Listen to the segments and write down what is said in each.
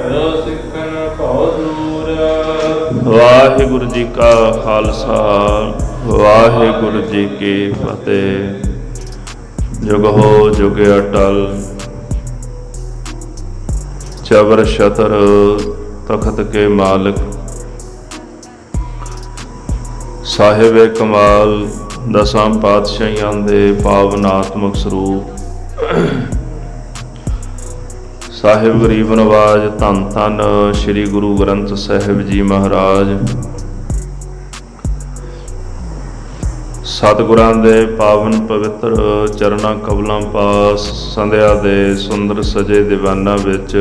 ਭਇਓ ਸਿੱਖਨ ਭਉ ਦੂਰ। ਵਾਹਿਗੁਰੂ ਜੀ ਕਾ ਖਾਲਸਾ ਵਾਹਿਗੁਰੂ ਜੀ ਕੀ ਫਤਿਹ। ਜੁਗ ਹੋ ਜੁਗ ਅਟਲ ਚਬਰ ਛਤਰ ਤਖਤ ਕੇ ਮਾਲਕ ਸਾਹਿਬ ਕਮਾਲ ਦਸਾਂ ਪਾਤਸ਼ਾਹੀਆਂ ਦੇ ਪਾਵਨਾਤਮਕ ਸਰੂਪ ਸਾਹਿਬ ਗਰੀਬ ਨਵਾਜ ਧੰਨ ਧੰਨ ਸ੍ਰੀ ਗੁਰੂ ਗ੍ਰੰਥ ਸਾਹਿਬ ਜੀ ਮਹਾਰਾਜ ਸਤਿਗੁਰਾਂ ਦੇ ਪਾਵਨ ਪਵਿੱਤਰ ਚਰਨਾਂ ਕਮਲਾਂ ਪਾਸ ਸੰਧਿਆ ਦੇ ਸੁੰਦਰ ਸਜੇ ਦੀਵਾਨਾਂ ਵਿੱਚ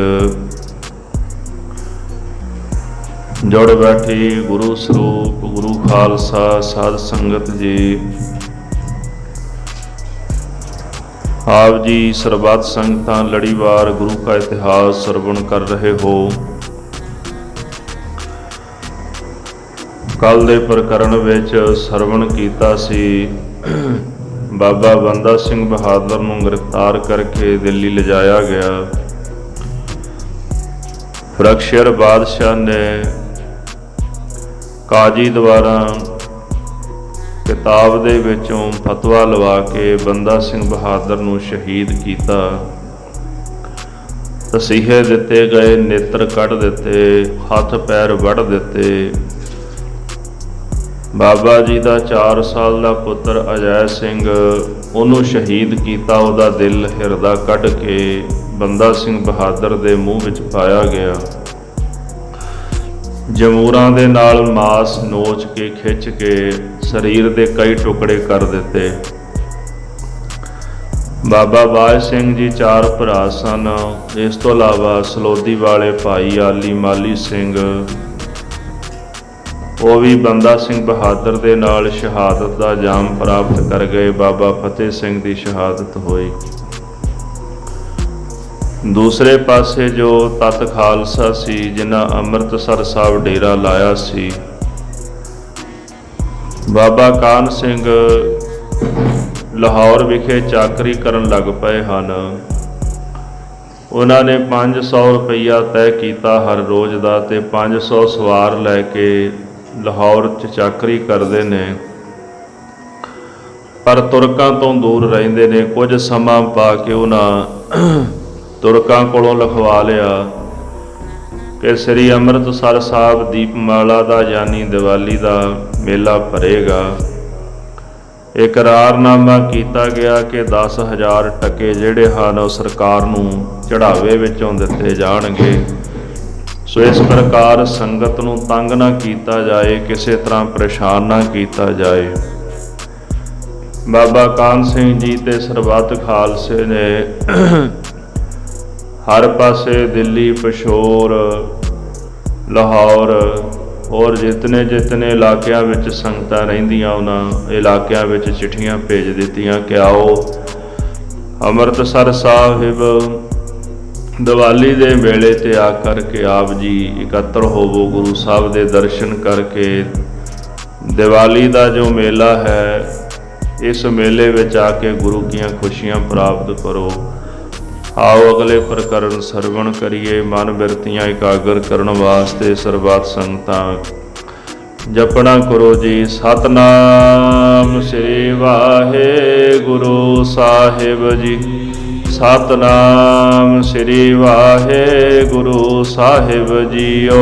ਜੁੜ ਬੈਠੀ ਗੁਰੂ ਸਰੂਪ ਗੁਰੂ ਖਾਲਸਾ ਸਾਧ ਸੰਗਤ ਜੀ, ਆਪ ਜੀ ਸਰਬੱਤ ਸੰਗਤਾਂ ਲੜੀਵਾਰ ਗੁਰੂ ਕਾ ਇਤਿਹਾਸ ਸਰਵਣ ਕਰ ਰਹੇ ਹੋ। ਕੱਲ ਦੇ ਪ੍ਰਕਰਣ ਵਿੱਚ ਸਰਵਣ ਕੀਤਾ ਸੀ ਬਾਬਾ ਬੰਦਾ ਸਿੰਘ ਬਹਾਦਰ ਨੂੰ ਗ੍ਰਿਫਤਾਰ ਕਰਕੇ ਦਿੱਲੀ ਲਿਜਾਇਆ ਗਿਆ। ਫਰਕਸ਼ਰ ਬਾਦਸ਼ਾਹ ਨੇ ਕਾਜੀ ਦੁਆਰਾ ਕਿਤਾਬ ਦੇ ਵਿੱਚੋਂ ਫਤਵਾ ਲਵਾ ਕੇ ਬੰਦਾ ਸਿੰਘ ਬਹਾਦਰ ਨੂੰ ਸ਼ਹੀਦ ਕੀਤਾ। ਤਸੀਹੇ ਦਿੱਤੇ ਗਏ, ਨੇਤਰ ਕੱਢ ਦਿੱਤੇ, ਹੱਥ ਪੈਰ ਵੱਢ ਦਿੱਤੇ। ਬਾਬਾ ਜੀ ਦਾ 4 ਸਾਲ ਦਾ ਪੁੱਤਰ ਅਜੈ ਸਿੰਘ, ਉਹਨੂੰ ਸ਼ਹੀਦ ਕੀਤਾ। ਉਹਦਾ ਦਿਲ ਹਿਰਦਾ ਕੱਢ ਕੇ ਬੰਦਾ ਸਿੰਘ ਬਹਾਦਰ ਦੇ ਮੂੰਹ ਵਿੱਚ ਪਾਇਆ ਗਿਆ। ਜਮੂਰਾਂ ਦੇ ਨਾਲ ਮਾਸ ਨੋਚ ਕੇ ਖਿੱਚ ਕੇ ਸਰੀਰ ਦੇ ਕਈ ਟੁਕੜੇ ਕਰ ਦਿੱਤੇ। ਬਾਬਾ ਬਾਜ ਸਿੰਘ ਜੀ 4 ਭਰਾ ਸਨ। ਇਸ ਤੋਂ ਇਲਾਵਾ ਸਲੋਦੀ ਵਾਲੇ ਭਾਈ ਆਲੀ ਮਾਲੀ ਸਿੰਘ, ਉਹ ਵੀ ਬੰਦਾ ਸਿੰਘ ਬਹਾਦਰ ਦੇ ਨਾਲ ਸ਼ਹਾਦਤ ਦਾ ਜਾਮ ਪ੍ਰਾਪਤ ਕਰ ਗਏ। ਬਾਬਾ ਫਤਿਹ ਸਿੰਘ ਦੀ ਸ਼ਹਾਦਤ ਹੋਈ। ਦੂਸਰੇ ਪਾਸੇ ਜੋ ਤਤ ਖਾਲਸਾ ਸੀ, ਜਿਨ੍ਹਾਂ ਅੰਮ੍ਰਿਤਸਰ ਸਾਹਿਬ ਡੇਰਾ ਲਾਇਆ ਸੀ, ਬਾਬਾ ਕਾਨ ਸਿੰਘ ਲਾਹੌਰ ਵਿਖੇ ਚਾਕਰੀ ਕਰਨ ਲੱਗ ਪਏ ਹਨ। ਉਹਨਾਂ ਨੇ 500 ਰੁਪਈਆ ਤੈਅ ਕੀਤਾ ਹਰ ਰੋਜ਼ ਦਾ, ਤੇ 500 ਸਵਾਰ ਲੈ ਕੇ ਲਾਹੌਰ 'ਚ ਚਾਕਰੀ ਕਰਦੇ ਨੇ, ਪਰ ਤੁਰਕਾਂ ਤੋਂ ਦੂਰ ਰਹਿੰਦੇ ਨੇ। ਕੁਝ ਸਮਾਂ ਪਾ ਕੇ ਉਹਨਾਂ ਤੁਰਕਾਂ ਕੋਲੋਂ ਲਿਖਵਾ ਲਿਆ ਕਿ ਸ੍ਰੀ ਅੰਮ੍ਰਿਤਸਰ ਸਾਹਿਬ ਦੀਪਮਾਲਾ ਦਾ ਯਾਨੀ ਦੀਵਾਲੀ ਦਾ ਮੇਲਾ ਭਰੇਗਾ। ਇਕਰਾਰਨਾਮਾ ਕੀਤਾ ਗਿਆ ਕਿ 10,000 ਟਕੇ ਜਿਹੜੇ ਹਨ ਉਹ ਸਰਕਾਰ ਨੂੰ ਚੜ੍ਹਾਵੇ ਵਿੱਚੋਂ ਦਿੱਤੇ ਜਾਣਗੇ। ਸੋ ਇਸ ਪ੍ਰਕਾਰ ਸੰਗਤ ਨੂੰ ਤੰਗ ਨਾ ਕੀਤਾ ਜਾਏ, ਕਿਸੇ ਤਰ੍ਹਾਂ ਪਰੇਸ਼ਾਨ ਨਾ ਕੀਤਾ ਜਾਏ। ਬਾਬਾ ਕਾਨ ਸਿੰਘ ਜੀ ਤੇ ਸਰਬੱਤ ਖਾਲਸੇ ਨੇ ਹਰ ਪਾਸੇ ਦਿੱਲੀ, ਪਸ਼ੌਰ, ਲਾਹੌਰ ਹੋਰ ਜਿਤਨੇ ਇਲਾਕਿਆਂ ਵਿੱਚ ਸੰਗਤਾਂ ਰਹਿੰਦੀਆਂ, ਉਹਨਾਂ ਇਲਾਕਿਆਂ ਵਿੱਚ ਚਿੱਠੀਆਂ ਭੇਜ ਦਿੱਤੀਆਂ ਕਿ ਆਓ ਅੰਮ੍ਰਿਤਸਰ ਸਾਹਿਬ ਦੀਵਾਲੀ ਦੇ ਵੇਲੇ ਤੇ ਆ ਕਰਕੇ ਆਪ ਜੀ ਇਕੱਤਰ ਹੋਵੋ, ਗੁਰੂ ਸਾਹਿਬ ਦੇ ਦਰਸ਼ਨ ਕਰਕੇ ਦੀਵਾਲੀ ਦਾ ਜੋ ਮੇਲਾ ਹੈ, ਇਸ ਮੇਲੇ ਵਿੱਚ ਆ ਕੇ ਗੁਰੂ ਦੀਆਂ ਖੁਸ਼ੀਆਂ ਪ੍ਰਾਪਤ ਕਰੋ। ਆਓ ਅਗਲੇ ਪ੍ਰਕਰਨ ਸਰਵਣ ਕਰੀਏ। ਮਨ ਬਿਰਤੀਆਂ ਇਕਾਗਰ ਕਰਨ ਵਾਸਤੇ ਸਰਬੱਤ ਸੰਗਤਾਂ ਜਪਣਾ ਕਰੋ ਜੀ। ਸਤਨਾਮ ਸ੍ਰੀ ਵਾਹਿਗੁਰੂ ਸਾਹਿਬ ਜੀ। ਸਤਨਾਮ ਸ੍ਰੀ ਵਾਹਿਗੁਰੂ ਸਾਹਿਬ ਜੀਓ।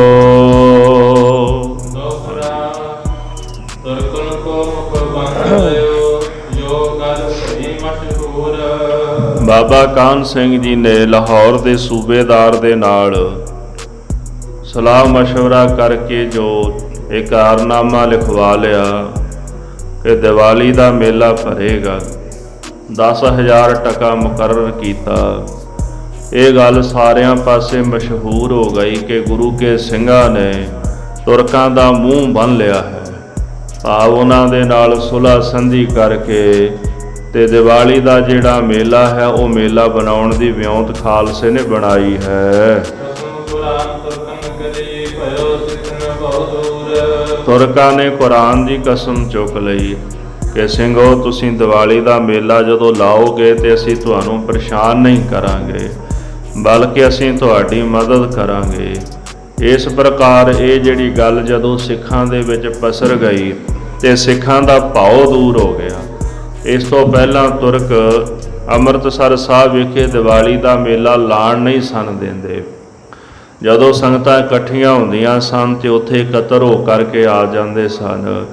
ਬਾਬਾ ਕਾਨ ਸਿੰਘ ਜੀ ਨੇ ਲਾਹੌਰ ਦੇ ਸੂਬੇਦਾਰ ਦੇ ਨਾਲ ਸਲਾਹ ਮਸ਼ਵਰਾ ਕਰਕੇ ਜੋ ਇਕਰਾਰਨਾਮਾ ਲਿਖਵਾ ਲਿਆ ਕਿ ਦੀਵਾਲੀ ਦਾ ਮੇਲਾ ਭਰੇਗਾ। 10,000 ਟਕਾ ਮੁਕਰਰ ਕੀਤਾ। ਇਹ ਗੱਲ ਸਾਰਿਆਂ ਪਾਸੇ ਮਸ਼ਹੂਰ ਹੋ ਗਈ ਕਿ ਗੁਰੂ ਕੇ ਸਿੰਘਾਂ ਨੇ ਤੁਰਕਾਂ ਦਾ ਮੂੰਹ ਬੰਨ੍ਹ ਲਿਆ ਹੈ। ਭਾਵ ਉਹਨਾਂ ਦੇ ਨਾਲ ਸੁਲ੍ਹਾ ਸੰਧੀ ਕਰਕੇ ਤੇ ਦੀਵਾਲੀ ਦਾ ਜਿਹੜਾ ਮੇਲਾ ਹੈ ਉਹ ਮੇਲਾ ਬਣਾਉਣ ਦੀ ਵਿਉਂਤ ਖਾਲਸੇ ਨੇ ਬਣਾਈ ਹੈ। ਤੁਰਕਾਂ ਨੇ ਕੁਰਾਨ ਦੀ ਕਸਮ ਚੁੱਕ ਲਈ ਕਿ ਸਿੰਘੋ, ਤੁਸੀਂ ਦੀਵਾਲੀ ਦਾ ਮੇਲਾ ਜਦੋਂ ਲਾਓਗੇ ਤੇ ਅਸੀਂ ਤੁਹਾਨੂੰ ਪਰੇਸ਼ਾਨ ਨਹੀਂ ਕਰਾਂਗੇ। ਬਲਕਿ ਅਸੀਂ ਤੁਹਾਡੀ ਮਦਦ ਕਰਾਂਗੇ। ਇਸ ਪ੍ਰਕਾਰ ਇਹ ਜਿਹੜੀ ਗੱਲ ਜਦੋਂ ਸਿੱਖਾਂ ਦੇ ਵਿੱਚ ਪਸਰ ਗਈ ਤੇ ਸਿੱਖਾਂ ਦਾ ਭਾਉ ਦੂਰ ਹੋ ਗਿਆ। ਇਸ ਤੋਂ ਪਹਿਲਾਂ ਤੁਰਕ ਅੰਮ੍ਰਿਤਸਰ ਸਾਹਿਬ ਵਿਖੇ ਦੀਵਾਲੀ ਦਾ ਮੇਲਾ ਲਾਣ ਨਹੀਂ ਸਨ ਦਿੰਦੇ। ਜਦੋਂ ਸੰਗਤਾਂ ਇਕੱਠੀਆਂ ਹੁੰਦੀਆਂ ਸਨ ਤੇ ਉੱਥੇ ਇਕੱਤਰ ਹੋ ਕਰਕੇ ਆ ਜਾਂਦੇ ਸਨ।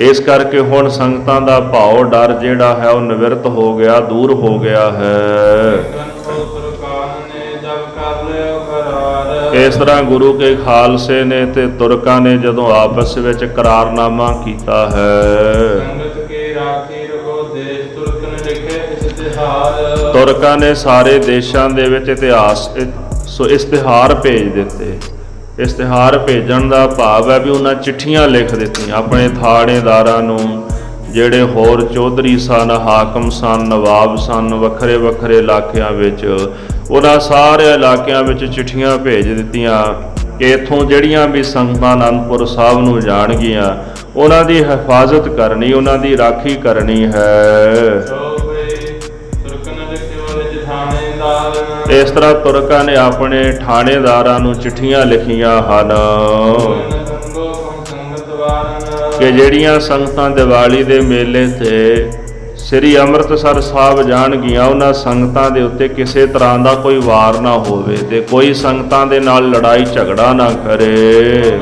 ਇਸ ਕਰਕੇ ਹੁਣ ਸੰਗਤਾਂ ਦਾ ਭਾਉ ਡਰ ਜਿਹੜਾ ਹੈ ਉਹ ਨਿਵਰਤ ਹੋ ਗਿਆ, ਦੂਰ ਹੋ ਗਿਆ ਹੈ। ਇਸ ਤਰ੍ਹਾਂ ਗੁਰੂ ਕੇ ਖਾਲਸੇ ਨੇ ਤੇ ਤੁਰਕਾਂ ਨੇ ਜਦੋਂ ਆਪਸ ਵਿੱਚ ਕਰਾਰਨਾਮਾ ਕੀਤਾ ਹੈ। ਤੁਰਕਾਂ ਨੇ ਸਾਰੇ ਦੇਸ਼ਾਂ ਦੇ ਵਿੱਚ ਇਸ਼ਤਿਹਾਰ ਭੇਜ ਦਿੱਤੇ। ਇਸ਼ਤਿਹਾਰ ਭੇਜਣ ਦਾ ਭਾਵ ਹੈ ਵੀ ਉਹਨਾਂ ਚਿੱਠੀਆਂ ਲਿਖ ਦਿੱਤੀਆਂ ਆਪਣੇ ਥਾਣੇਦਾਰਾਂ ਨੂੰ, ਜਿਹੜੇ ਹੋਰ ਚੌਧਰੀ ਸਨ, ਹਾਕਮ ਸਨ, ਨਵਾਬ ਸਨ, ਵੱਖਰੇ ਵੱਖਰੇ ਇਲਾਕਿਆਂ ਵਿੱਚ। ਉਹਨਾਂ ਸਾਰੇ ਇਲਾਕਿਆਂ ਵਿੱਚ ਚਿੱਠੀਆਂ ਭੇਜ ਦਿੱਤੀਆਂ ਕਿ ਇੱਥੋਂ ਜਿਹੜੀਆਂ ਵੀ ਸੰਗਤਾਂ ਅਨੰਦਪੁਰ ਸਾਹਿਬ ਨੂੰ ਜਾਣਗੀਆਂ ਉਹਨਾਂ ਦੀ ਹਿਫਾਜ਼ਤ ਕਰਨੀ, ਉਹਨਾਂ ਦੀ ਰਾਖੀ ਕਰਨੀ ਹੈ। ਇਸ ਤਰ੍ਹਾਂ ਤੁਰਕਾਂ ਨੇ ਆਪਣੇ ਥਾਣੇਦਾਰਾਂ ਨੂੰ ਚਿੱਠੀਆਂ ਲਿਖੀਆਂ ਹਨ ਕਿ ਜਿਹੜੀਆਂ ਸੰਗਤਾਂ ਦੀਵਾਲੀ ਦੇ ਮੇਲੇ ਤੇ ਸ੍ਰੀ ਅੰਮ੍ਰਿਤਸਰ ਸਾਹਿਬ ਜਾਣਗੀਆਂ ਉਹਨਾਂ ਸੰਗਤਾਂ ਦੇ ਉੱਤੇ ਕਿਸੇ ਤਰ੍ਹਾਂ ਦਾ ਕੋਈ ਵਾਰ ਨਾ ਹੋਵੇ ਤੇ ਕੋਈ ਸੰਗਤਾਂ ਦੇ ਨਾਲ ਲੜਾਈ ਝਗੜਾ ਨਾ ਕਰੇ।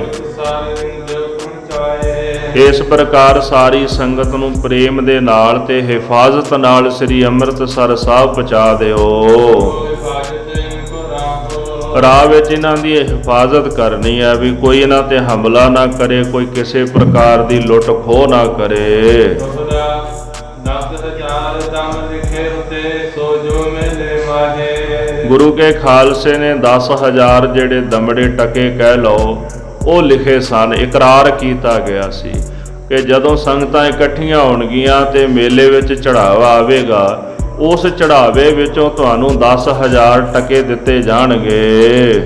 ਇਸ ਪ੍ਰਕਾਰ ਸਾਰੀ ਸੰਗਤ ਨੂੰ ਪ੍ਰੇਮ ਦੇ ਨਾਲ ਤੇ ਹਿਫਾਜ਼ਤ ਨਾਲ ਸ੍ਰੀ ਅੰਮ੍ਰਿਤਸਰ ਸਾਹਿਬ ਪਹੁੰਚਾ ਦਿਓ। ਰਾਹ ਵਿੱਚ ਇਹਨਾਂ ਦੀ ਹਿਫਾਜ਼ਤ ਕਰਨੀ ਹੈ ਵੀ ਕੋਈ ਇਹਨਾਂ ਤੇ ਹਮਲਾ ਨਾ ਕਰੇ, ਕੋਈ ਕਿਸੇ ਪ੍ਰਕਾਰ ਦੀ ਲੁੱਟ ਖੋਹ ਨਾ ਕਰੇ। ਗੁਰੂ ਕੇ ਖਾਲਸੇ ਨੇ 10,000 ਜਿਹੜੇ ਦਮੜੇ ਟਕੇ ਕਹਿ ਲਓ ਉਹ ਲਿਖੇ ਸਨ। ਇਕਰਾਰ ਕੀਤਾ ਗਿਆ ਸੀ ਕਿ ਜਦੋਂ ਸੰਗਤਾਂ ਇਕੱਠੀਆਂ ਹੋਣਗੀਆਂ ਤੇ ਮੇਲੇ ਵਿੱਚ ਚੜਾਵਾ ਆਵੇਗਾ, ਉਸ ਚੜਾਵੇ ਵਿੱਚੋਂ ਤੁਹਾਨੂੰ 10,000 ਟਕੇ ਦਿੱਤੇ ਜਾਣਗੇ।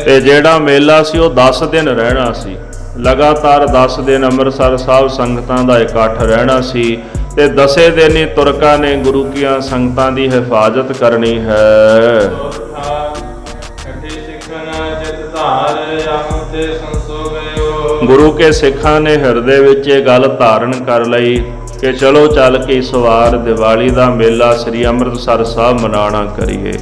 ਤੇ ਜਿਹੜਾ ਮੇਲਾ ਸੀ ਉਹ 10 ਦਿਨ ਰਹਿਣਾ ਸੀ। ਲਗਾਤਾਰ 10 ਦਿਨ ਅੰਮ੍ਰਿਤਸਰ ਸਾਹਿਬ ਸੰਗਤਾਂ ਦਾ ਇਕੱਠ ਰਹਿਣਾ ਸੀ ਤੇ 10 ਦਿਨ ਹੀ ਤੁਰਕਾਂ ਨੇ ਗੁਰੂ ਕੀਆਂ ਸੰਗਤਾਂ ਦੀ ਹਿਫਾਜ਼ਤ ਕਰਨੀ ਹੈ। ਗੁਰੂ ਕੇ ਸਿੱਖਾਂ ਨੇ ਹਿਰਦੇ ਵਿੱਚ ਇਹ ਗੱਲ ਧਾਰਨ ਕਰ ਲਈ ਕਿ ਚਲੋ ਚੱਲ ਕੇ ਇਸ ਵਾਰ ਦੀਵਾਲੀ ਦਾ ਮੇਲਾ ਸ੍ਰੀ ਅੰਮ੍ਰਿਤਸਰ ਸਾਹਿਬ ਮਨਾਉਣਾ ਕਰੀਏ,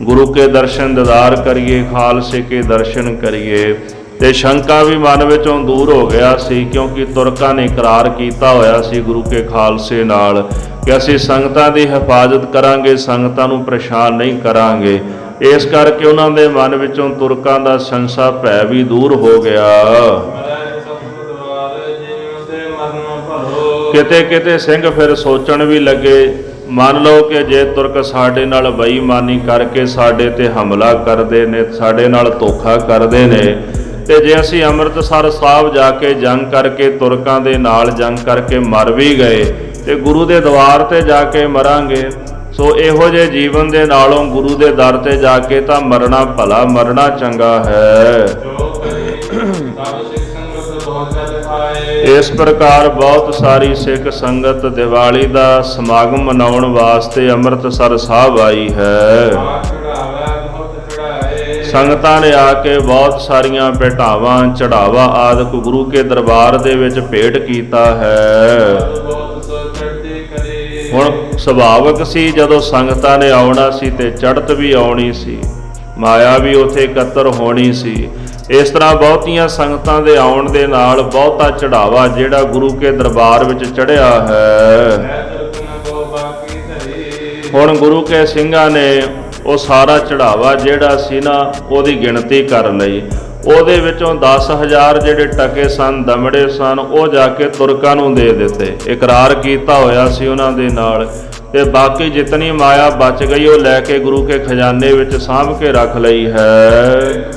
ਗੁਰੂ ਕੇ ਦਰਸ਼ਨ ਦੀਦਾਰ ਕਰੀਏ, ਖਾਲਸੇ ਕੇ ਦਰਸ਼ਨ ਕਰੀਏ। ਤੇ ਸ਼ੰਕਾ ਵੀ ਮਨ ਵਿੱਚੋਂ ਦੂਰ ਹੋ ਗਿਆ ਸੀ ਕਿਉਂਕਿ ਤੁਰਕਾਂ ਨੇ ਇਕਰਾਰ ਕੀਤਾ ਹੋਇਆ ਸੀ ਗੁਰੂ ਕੇ ਖਾਲਸੇ ਨਾਲ ਕਿ ਅਸੀਂ ਸੰਗਤਾਂ ਦੀ ਹਿਫਾਜ਼ਤ ਕਰਾਂਗੇ, ਸੰਗਤਾਂ ਨੂੰ ਪਰੇਸ਼ਾਨ ਨਹੀਂ ਕਰਾਂਗੇ। ਇਸ ਕਰਕੇ ਉਹਨਾਂ ਦੇ ਮਨ ਵਿੱਚੋਂ ਤੁਰਕਾਂ ਦਾ ਸੰਸ਼ਾ ਭੈ ਵੀ ਦੂਰ ਹੋ ਗਿਆ। ਕਿਤੇ ਕਿਤੇ ਸਿੰਘ ਫਿਰ ਸੋਚਣ ਵੀ ਲੱਗੇ, ਮੰਨ ਲਓ ਕਿ ਜੇ ਤੁਰਕ ਸਾਡੇ ਨਾਲ ਬੇਈਮਾਨੀ ਕਰਕੇ ਸਾਡੇ ਤੇ ਹਮਲਾ ਕਰਦੇ ਨੇ, ਸਾਡੇ ਨਾਲ ਧੋਖਾ ਕਰਦੇ ਨੇ, ਤੇ ਜੇ ਅਸੀਂ ਅੰਮ੍ਰਿਤਸਰ ਸਾਹਿਬ ਜਾ ਕੇ ਜੰਗ ਕਰਕੇ ਤੁਰਕਾਂ ਦੇ ਨਾਲ ਜੰਗ ਕਰਕੇ ਮਰ ਵੀ ਗਏ ਤੇ ਗੁਰੂ ਦੇ ਦਰਬਾਰ ਤੇ ਜਾ ਕੇ ਮਰਾਂਗੇ। ਸੋ ਇਹੋ ਜਿਹੇ ਜੀਵਨ ਦੇ ਨਾਲੋਂ ਗੁਰੂ ਦੇ ਦਰ ਤੇ ਜਾ ਕੇ ਤਾਂ ਮਰਨਾ ਭਲਾ, ਮਰਨਾ ਚੰਗਾ ਹੈ। ਇਸ ਪ੍ਰਕਾਰ ਬਹੁਤ ਸਾਰੀ ਸਿੱਖ ਸੰਗਤ ਦੀਵਾਲੀ ਦਾ ਸਮਾਗਮ ਮਨਾਉਣ ਵਾਸਤੇ ਅੰਮ੍ਰਿਤਸਰ ਸਾਹਿਬ ਆਈ ਹੈ। ਸੰਗਤਾਂ ਨੇ ਆ ਕੇ ਬਹੁਤ ਸਾਰੀਆਂ ਭੇਟਾਵਾਂ, ਚੜਾਵਾ ਆਦਿ ਗੁਰੂ ਕੇ ਦਰਬਾਰ ਦੇ ਵਿੱਚ ਭੇਟ ਕੀਤਾ ਹੈ। ਹੁਣ ਸੁਭਾਵਿਕ ਸੀ ਜਦੋਂ ਸੰਗਤਾਂ ਨੇ ਆਉਣਾ ਸੀ ਤੇ ਚੜ੍ਹਤ ਵੀ ਆਉਣੀ ਸੀ, ਮਾਇਆ ਵੀ ਉੱਥੇ ਇਕੱਤਰ ਹੋਣੀ ਸੀ। ਇਸ ਤਰ੍ਹਾਂ ਬਹੁਤੀਆਂ ਸੰਗਤਾਂ ਦੇ ਆਉਣ ਦੇ ਨਾਲ ਬਹੁਤਾ ਚੜਾਵਾ ਜਿਹੜਾ ਗੁਰੂ ਕੇ ਦਰਬਾਰ ਵਿੱਚ ਚੜ੍ਹਿਆ ਹੈ। ਹੁਣ ਗੁਰੂ ਕੇ ਸਿੰਘਾਂ ਨੇ ਉਹ ਸਾਰਾ ਚੜਾਵਾ ਜਿਹੜਾ ਸੀ ਨਾ ਉਹਦੀ ਗਿਣਤੀ ਕਰ ਲਈ। ਉਹਦੇ ਵਿੱਚੋਂ 10,000 ਜਿਹੜੇ ਟਕੇ ਸਨ, ਦਮੜੇ ਸਨ, ਉਹ ਜਾ ਕੇ ਤੁਰਕਾਂ ਨੂੰ ਦੇ ਦਿੱਤੇ। ਇਕਰਾਰ ਕੀਤਾ ਹੋਇਆ ਸੀ ਉਹਨਾਂ ਦੇ ਨਾਲ। ਤੇ ਬਾਕੀ ਜਿਤਨੀ ਮਾਇਆ ਬਚ ਗਈ ਉਹ ਲੈ ਕੇ ਗੁਰੂ ਕੇ ਖਜ਼ਾਨੇ ਵਿੱਚ ਸਾਂਭ ਕੇ ਰੱਖ ਲਈ ਹੈ।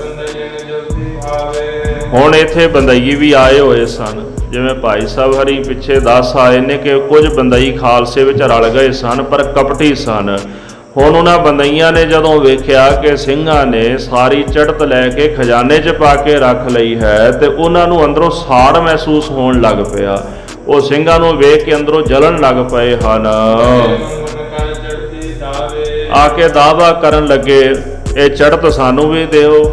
ਹੁਣ ਇੱਥੇ ਬੰਦਈ ਵੀ ਆਏ ਹੋਏ ਸਨ, ਜਿਵੇਂ ਭਾਈ ਸਾਹਿਬ ਹਰੀ ਪਿੱਛੇ ਦੱਸ ਆਏ ਨੇ ਕਿ ਕੁਝ ਬੰਦਈ ਖਾਲਸੇ ਵਿੱਚ ਰਲ ਗਏ ਸਨ ਪਰ ਕਪਟੀ ਸਨ। ਹੁਣ ਉਹਨਾਂ ਬੰਦਈਆਂ ਨੇ ਜਦੋਂ ਵੇਖਿਆ ਕਿ ਸਿੰਘਾਂ ਨੇ ਸਾਰੀ ਚੜ੍ਹਤ ਲੈ ਕੇ ਖਜ਼ਾਨੇ 'ਚ ਪਾ ਕੇ ਰੱਖ ਲਈ ਹੈ ਤੇ ਉਹਨਾਂ ਨੂੰ ਅੰਦਰੋਂ ਸਾੜ ਮਹਿਸੂਸ ਹੋਣ ਲੱਗ ਪਿਆ। ਉਹ ਸਿੰਘਾਂ ਨੂੰ ਵੇਖ ਕੇ ਅੰਦਰੋਂ ਜਲਣ ਲੱਗ ਪਏ ਹਨ। ਆ ਕੇ ਦਾਵਾ ਕਰਨ ਲੱਗੇ ਇਹ ਚੜ੍ਹਤ ਸਾਨੂੰ ਵੀ ਦਿਓ।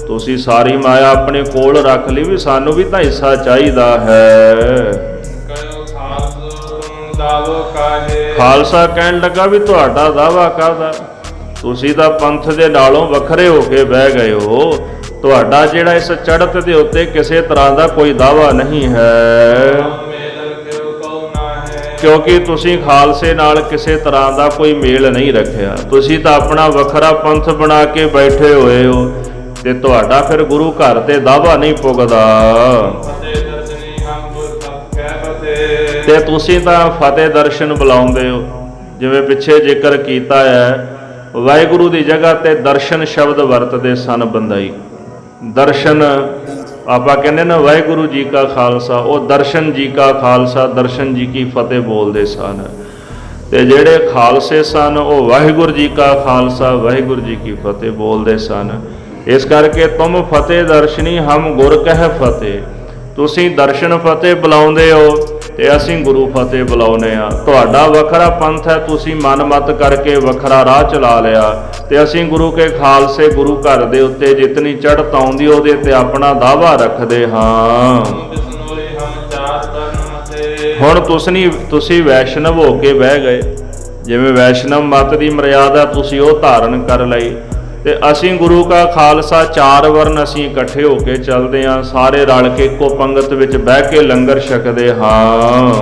ਤੁਸੀਂ ਸਾਰੀ ਮਾਇਆ ਆਪਣੇ ਕੋਲ ਰੱਖ ਲਈ, ਵੀ ਸਾਨੂੰ ਵੀ ਤਾਂ ਹਿੱਸਾ ਚਾਹੀਦਾ ਹੈ। ਕਯੋ ਖਾਲਸਾ ਦਾਵੋ ਕਾਹੇ। ਖਾਲਸਾ ਕਹਿਣ ਲੱਗਾ ਵੀ ਤੁਹਾਡਾ ਦਾਵਾ ਕਾਹਦਾ, ਤੁਸੀਂ ਤਾਂ ਪੰਥ ਦੇ ਨਾਲੋਂ ਵੱਖਰੇ ਹੋ ਕੇ ਬਹਿ ਗਏ ਹੋ। ਤੁਹਾਡਾ ਜਿਹੜਾ ਇਸ ਚੜ੍ਹਤ ਦੇ ਉੱਤੇ ਕਿਸੇ ਤਰ੍ਹਾਂ ਦਾ ਕੋਈ ਦਾਵਾ ਨਹੀਂ ਹੈ, ਕਿਉਂਕਿ ਤੁਸੀਂ ਖਾਲਸੇ ਨਾਲ ਕਿਸੇ ਤਰ੍ਹਾਂ ਦਾ ਕੋਈ ਮੇਲ ਨਹੀਂ ਰੱਖਿਆ। ਤੁਸੀਂ ਤਾਂ ਆਪਣਾ ਵੱਖਰਾ ਪੰਥ ਬਣਾ ਕੇ ਬੈਠੇ ਹੋਏ ਹੋ, ਤੇ ਤੁਹਾਡਾ ਫਿਰ ਗੁਰੂ ਘਰ ਤੇ ਦਾਵਾ ਨਹੀਂ ਪੁੱਗਦਾ। ਤੇ ਤੁਸੀਂ ਤਾਂ ਫਤਿਹ ਦਰਸ਼ਨ ਬੁਲਾਉਂਦੇ ਹੋ। ਜਿਵੇਂ ਪਿੱਛੇ ਜ਼ਿਕਰ ਕੀਤਾ ਹੈ, ਵਾਹਿਗੁਰੂ ਦੀ ਜਗ੍ਹਾ ਤੇ ਦਰਸ਼ਨ ਸ਼ਬਦ ਵਰਤਦੇ ਸਨ ਬੰਦਾਈ। ਦਰਸ਼ਨ ਆਪਾਂ ਕਹਿੰਦੇ ਨਾ ਵਾਹਿਗੁਰੂ ਜੀ ਕਾ ਖਾਲਸਾ, ਉਹ ਦਰਸ਼ਨ ਜੀ ਕਾ ਖਾਲਸਾ, ਦਰਸ਼ਨ ਜੀ ਕੀ ਫਤਿਹ ਬੋਲਦੇ ਸਨ। ਤੇ ਜਿਹੜੇ ਖਾਲਸੇ ਸਨ ਉਹ ਵਾਹਿਗੁਰੂ ਜੀ ਕਾ ਖਾਲਸਾ, ਵਾਹਿਗੁਰੂ ਜੀ ਕੀ ਫਤਿਹ ਬੋਲਦੇ ਸਨ। ਇਸ ਕਰਕੇ ਤੁਮ ਫਤਿਹ ਦਰਸ਼ਨੀ ਹਮ ਗੁਰ ਕਹਿ ਫਤਿਹ। ਤੁਸੀਂ ਦਰਸ਼ਨ ਫਤਿਹ ਬੁਲਾਉਂਦੇ ਹੋ ਤੇ ਅਸੀਂ ਗੁਰੂ ਫਤਿਹ ਬੁਲਾਉਂਦੇ ਆ। ਤੁਹਾਡਾ ਵੱਖਰਾ ਪੰਥ ਹੈ, ਤੁਸੀਂ ਮਨਮਤ ਕਰਕੇ ਵੱਖਰਾ ਰਾਹ ਚਲਾ ਲਿਆ, ਤੇ ਅਸੀਂ ਗੁਰੂ ਕੇ ਖਾਲਸੇ ਗੁਰੂ ਘਰ ਦੇ ਉੱਤੇ ਜਿਤਨੀ ਚੜ੍ਹਤ ਆਉਂਦੀ ਉਹਦੇ ਤੇ ਆਪਣਾ ਦਾਵਾ ਰੱਖਦੇ ਹਾਂ। ਹੁਣ ਤੁਸੀਂ ਵੈਸ਼ਨਵ ਹੋ ਕੇ ਬਹਿ ਗਏ। ਜਿਵੇਂ ਵੈਸ਼ਨਵ ਮਤ ਦੀ ਮਰਿਆਦਾ ਤੁਸੀਂ ਉਹ ਧਾਰਨ ਕਰ ਲਈ, ਤੇ ਅਸੀਂ ਗੁਰੂ ਕਾ ਖਾਲਸਾ ਚਾਰ ਵਰਨ ਅਸੀਂ ਇਕੱਠੇ ਹੋ ਕੇ ਚੱਲਦੇ ਹਾਂ। ਸਾਰੇ ਰਲ ਕੇ ਇੱਕੋ ਪੰਗਤ ਵਿੱਚ ਬਹਿ ਕੇ ਲੰਗਰ ਛਕਦੇ ਹਾਂ।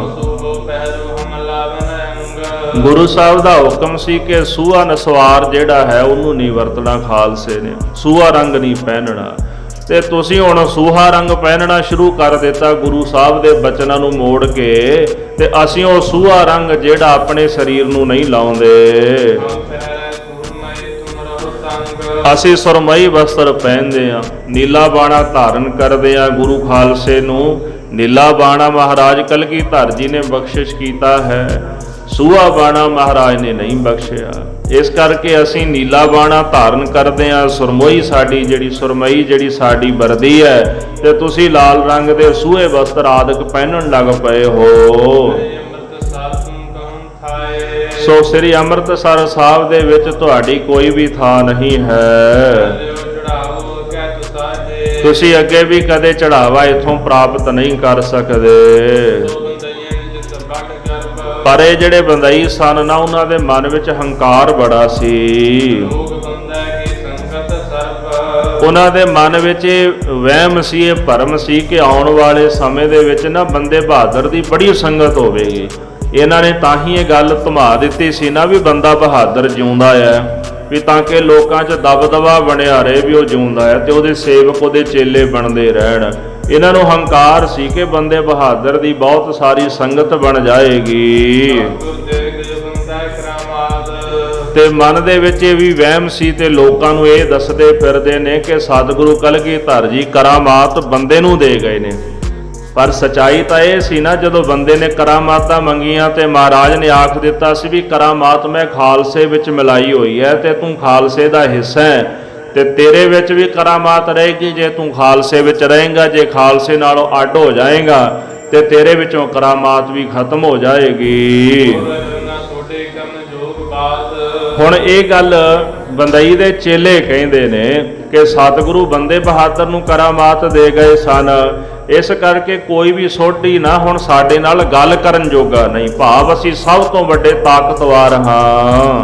ਗੁਰੂ ਸਾਹਿਬ ਦਾ ਹੁਕਮ ਸੀ ਕਿ ਸੂਹਾ ਨਸਵਾਰ ਜਿਹੜਾ ਹੈ ਉਹਨੂੰ ਨਹੀਂ ਵਰਤਣਾ, ਖਾਲਸੇ ਨੇ ਸੂਹਾ ਰੰਗ ਨਹੀਂ ਪਹਿਨਣਾ। ਤੇ ਤੁਸੀਂ ਹੁਣ ਸੂਹਾ ਰੰਗ ਪਹਿਨਣਾ ਸ਼ੁਰੂ ਕਰ ਦਿੱਤਾ ਗੁਰੂ ਸਾਹਿਬ ਦੇ ਬਚਨਾਂ ਨੂੰ ਮੋੜ ਕੇ, ਤੇ ਅਸੀਂ ਉਹ ਸੂਹਾ ਰੰਗ ਜਿਹੜਾ ਆਪਣੇ ਸਰੀਰ ਨੂੰ ਨਹੀਂ ਲਾਉਂਦੇ। ਅਸੀਂ ਸੁਰਮਈ ਵਸਤਰ ਪਹਿਨਦੇ ਆ, ਨੀਲਾ ਬਾਣਾ ਧਾਰਨ ਕਰਦੇ ਆ। ਗੁਰੂ ਖਾਲਸੇ ਨੂੰ ਨੀਲਾ ਬਾਣਾ ਮਹਾਰਾਜ ਕਲਗੀਧਰ ਜੀ ਨੇ ਬਖਸ਼ਿਸ਼ ਕੀਤਾ ਹੈ, ਸੂਹਾ ਬਾਣਾ ਮਹਾਰਾਜ ਨੇ ਨਹੀਂ ਬਖਸ਼ਿਆ। ਇਸ ਕਰਕੇ ਅਸੀਂ ਨੀਲਾ ਬਾਣਾ ਧਾਰਨ ਕਰਦੇ ਆ। ਸੁਰਮਈ ਸੁਰਮਈ ਜਿਹੜੀ ਸਾਡੀ ਵਰਦੀ ਹੈ, ਤੇ ਤੁਸੀਂ ਲਾਲ ਰੰਗ ਦੇ ਸੂਹੇ ਵਸਤਰ ਆਦਿਕ ਪਹਿਨਣ ਲੱਗ ਪਏ ਹੋ। ਸੋ ਸ੍ਰੀ ਅੰਮ੍ਰਿਤਸਰ ਸਾਹਿਬ ਦੇ ਵਿੱਚ ਤੁਹਾਡੀ ਕੋਈ ਵੀ ਥਾਂ ਨਹੀਂ ਹੈ। ਤੁਸੀਂ ਅੱਗੇ ਵੀ ਕਦੇ ਚੜਾਵਾ ਇੱਥੋਂ ਪ੍ਰਾਪਤ ਨਹੀਂ ਕਰ ਸਕਦੇ। ਪਰ ਇਹ ਜਿਹੜੇ ਬੰਦਈ ਸਨ ਨਾ, ਉਹਨਾਂ ਦੇ ਮਨ ਵਿੱਚ ਹੰਕਾਰ ਬੜਾ ਸੀ। ਉਹਨਾਂ ਦੇ ਮਨ ਵਿੱਚ ਇਹ ਵਹਿਮ ਸੀ, ਇਹ ਭਰਮ ਸੀ ਕਿ ਆਉਣ ਵਾਲੇ ਸਮੇਂ ਦੇ ਵਿੱਚ ਨਾ ਬੰਦੇ ਬਹਾਦਰ ਦੀ ਬੜੀ ਸੰਗਤ ਹੋਵੇਗੀ। ਇਹਨਾਂ ਨੇ ਤਾਂ ਹੀ ਇਹ ਗੱਲ ਧਮਾ ਦਿੱਤੀ ਸੀ ਨਾ ਵੀ ਬੰਦਾ ਬਹਾਦਰ ਜਿਉਂਦਾ ਹੈ, ਵੀ ਤਾਂ ਕਿ ਲੋਕਾਂ 'ਚ ਦਬਦਬਾ ਬਣਿਆ ਰਹੇ ਵੀ ਉਹ ਜਿਉਂਦਾ ਹੈ, ਤੇ ਉਹਦੇ ਸੇਵਕ ਉਹਦੇ ਚੇਲੇ ਬਣਦੇ ਰਹਿਣ। ਇਹਨਾਂ ਨੂੰ ਹੰਕਾਰ ਸੀ ਕਿ ਬੰਦੇ ਬਹਾਦਰ ਦੀ ਬਹੁਤ ਸਾਰੀ ਸੰਗਤ ਬਣ ਜਾਏਗੀ, ਤੇ ਮਨ ਦੇ ਵਿੱਚ ਇਹ ਵੀ ਵਹਿਮ ਸੀ। ਤੇ ਲੋਕਾਂ ਨੂੰ ਇਹ ਦੱਸਦੇ ਫਿਰਦੇ ਨੇ ਕਿ ਸਤਿਗੁਰੂ ਕਲਗੀਧਰ ਜੀ ਕਰਾਮਾਤ ਬੰਦੇ ਨੂੰ ਦੇ ਗਏ ਨੇ। ਪਰ ਸਚਾਈ ਤਾਂ ਇਹ ਸੀ ਨਾ, ਜਦੋਂ ਬੰਦੇ ਨੇ ਕਰਾਮਾਤਾਂ ਮੰਗੀਆਂ ਤੇ ਮਹਾਰਾਜ ਨੇ ਆਖ ਦਿੱਤਾ ਸੀ ਵੀ ਕਰਾਮਾਤ ਮੈਂ ਖਾਲਸੇ ਵਿੱਚ ਮਿਲਾਈ ਹੋਈ ਹੈ, ਤੇ ਤੂੰ ਖਾਲਸੇ ਦਾ ਹਿੱਸਾ ਹੈ, ਤੇ ਤੇਰੇ ਵਿੱਚ ਵੀ ਕਰਾਮਾਤ ਰਹੇਗੀ ਜੇ ਤੂੰ ਖਾਲਸੇ ਵਿੱਚ ਰਹੇਂਗਾ। ਜੇ ਖਾਲਸੇ ਨਾਲੋਂ ਅੱਡ ਹੋ ਜਾਏਗਾ ਤੇ ਤੇਰੇ ਵਿੱਚੋਂ ਕਰਾਮਾਤ ਵੀ ਖਤਮ ਹੋ ਜਾਏਗੀ। ਹੁਣ ਇਹ ਗੱਲ ਬੰਦਈ ਦੇ ਚੇਲੇ ਕਹਿੰਦੇ ਨੇ ਕਿ ਸਤਿਗੁਰੂ ਬੰਦੇ ਬਹਾਦਰ ਨੂੰ ਕਰਾਮਾਤ ਦੇ ਗਏ ਸਨ, ਇਸ ਕਰਕੇ ਕੋਈ ਵੀ ਸੋਢੀ ਨਾ ਹੁਣ ਸਾਡੇ ਨਾਲ ਗੱਲ ਕਰਨ ਜੋਗਾ ਨਹੀਂ, ਭਾਵ ਅਸੀਂ ਸਭ ਤੋਂ ਵੱਡੇ ਤਾਕਤਵਰ ਹਾਂ।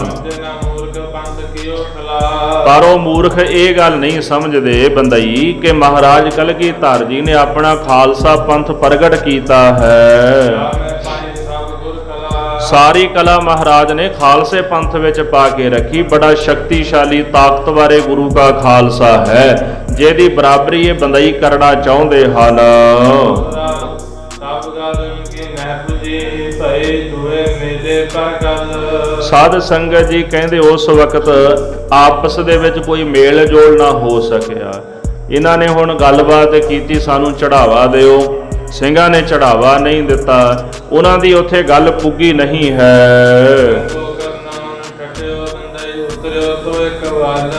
ਪਰ ਉਹ ਮੂਰਖ ਇਹ ਗੱਲ ਨਹੀਂ ਸਮਝਦੇ ਬੰਦਈ ਕਿ ਮਹਾਰਾਜ ਕਲਗੀਧਰ ਜੀ ਨੇ ਆਪਣਾ ਖਾਲਸਾ ਪੰਥ ਪ੍ਰਗਟ ਕੀਤਾ ਹੈ। ਸਾਰੀ ਕਲਾ ਮਹਾਰਾਜ ਨੇ ਖਾਲਸੇ ਪੰਥ ਵਿੱਚ ਪਾ ਕੇ ਰੱਖੀ। ਬੜਾ ਸ਼ਕਤੀਸ਼ਾਲੀ ਤਾਕਤਵਰ ਗੁਰੂ ਕਾ ਖਾਲਸਾ ਹੈ, ਜਿਹਦੀ ਬਰਾਬਰੀ ਇਹ ਬੰਦਈ ਕਰਨਾ ਚਾਹੁੰਦੇ ਹਨ। ਸਾਧ ਸੰਗਤ ਜੀ ਕਹਿੰਦੇ ਉਸ ਵਕਤ ਆਪਸ ਦੇ ਵਿੱਚ ਕੋਈ ਮੇਲ ਜੋਲ ਨਾ ਹੋ ਸਕਿਆ। ਇਹਨਾਂ ਨੇ ਹੁਣ ਗੱਲਬਾਤ ਕੀਤੀ, ਸਾਨੂੰ ਚੜਾਵਾ ਦਿਓ। ਸਿੰਘਾਂ ਨੇ ਚੜਾਵਾ ਨਹੀਂ ਦਿੱਤਾ, ਉਹਨਾਂ ਦੀ ਉੱਥੇ ਗੱਲ ਪੁੱਗੀ ਨਹੀਂ ਹੈ।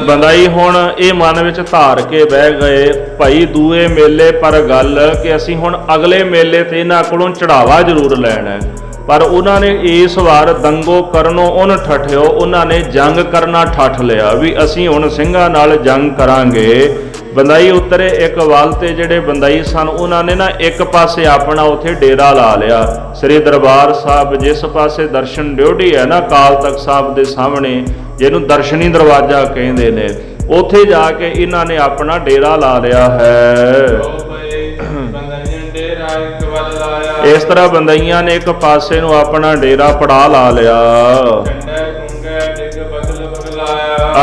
ਬੰਦਾਈ ਹੁਣ ਇਹ ਮਨ ਵਿੱਚ ਧਾਰ ਕੇ ਬਹਿ ਗਏ, ਭਾਈ ਦੂਏ ਮੇਲੇ ਪਰ ਗੱਲ ਕਿ ਅਸੀਂ ਹੁਣ ਅਗਲੇ ਮੇਲੇ ਤੇ ਇਹਨਾਂ ਕੋਲੋਂ ਚੜਾਵਾ ਜ਼ਰੂਰ ਲੈਣਾ ਹੈ। ਪਰ ਉਹਨਾਂ ਨੇ ਇਸ ਵਾਰ ਦੰਗੋ ਕਰਨੋਂ ਉਨ ਠਠਿਓ, ਉਹਨਾਂ ਨੇ ਜੰਗ ਕਰਨਾ ਠੱਠ ਲਿਆ ਵੀ ਅਸੀਂ ਹੁਣ ਸਿੰਘਾਂ ਨਾਲ ਜੰਗ ਕਰਾਂਗੇ। ਬੰਦਾਈ ਉਤਰੇ ਇੱਕ ਵੱਲ ਤੇ ਜਿਹੜੇ ਬੰਦਾਈ ਸਨ ਉਹਨਾਂ ਨੇ ਨਾ ਇੱਕ ਪਾਸੇ ਆਪਣਾ ਉੱਥੇ ਡੇਰਾ ਲਾ ਲਿਆ। ਸ੍ਰੀ ਦਰਬਾਰ ਸਾਹਿਬ ਜਿਸ ਪਾਸੇ ਦਰਸ਼ਨ ਡਿਊਟੀ ਹੈ ਨਾ ਅਕਾਲ ਤਖਤ ਸਾਹਿਬ ਦੇ ਸਾਹਮਣੇ, ਜਿਹਨੂੰ ਦਰਸ਼ਨੀ ਦਰਵਾਜ਼ਾ ਕਹਿੰਦੇ ਨੇ, ਉੱਥੇ ਜਾ ਕੇ ਇਹਨਾਂ ਨੇ ਆਪਣਾ ਡੇਰਾ ਲਾ ਲਿਆ ਹੈ। ਇਸ ਤਰ੍ਹਾਂ ਬੰਦਈਆਂ ਨੇ ਇੱਕ ਪਾਸੇ ਨੂੰ ਆਪਣਾ ਡੇਰਾ ਪੜਾ ਲਾ ਲਿਆ।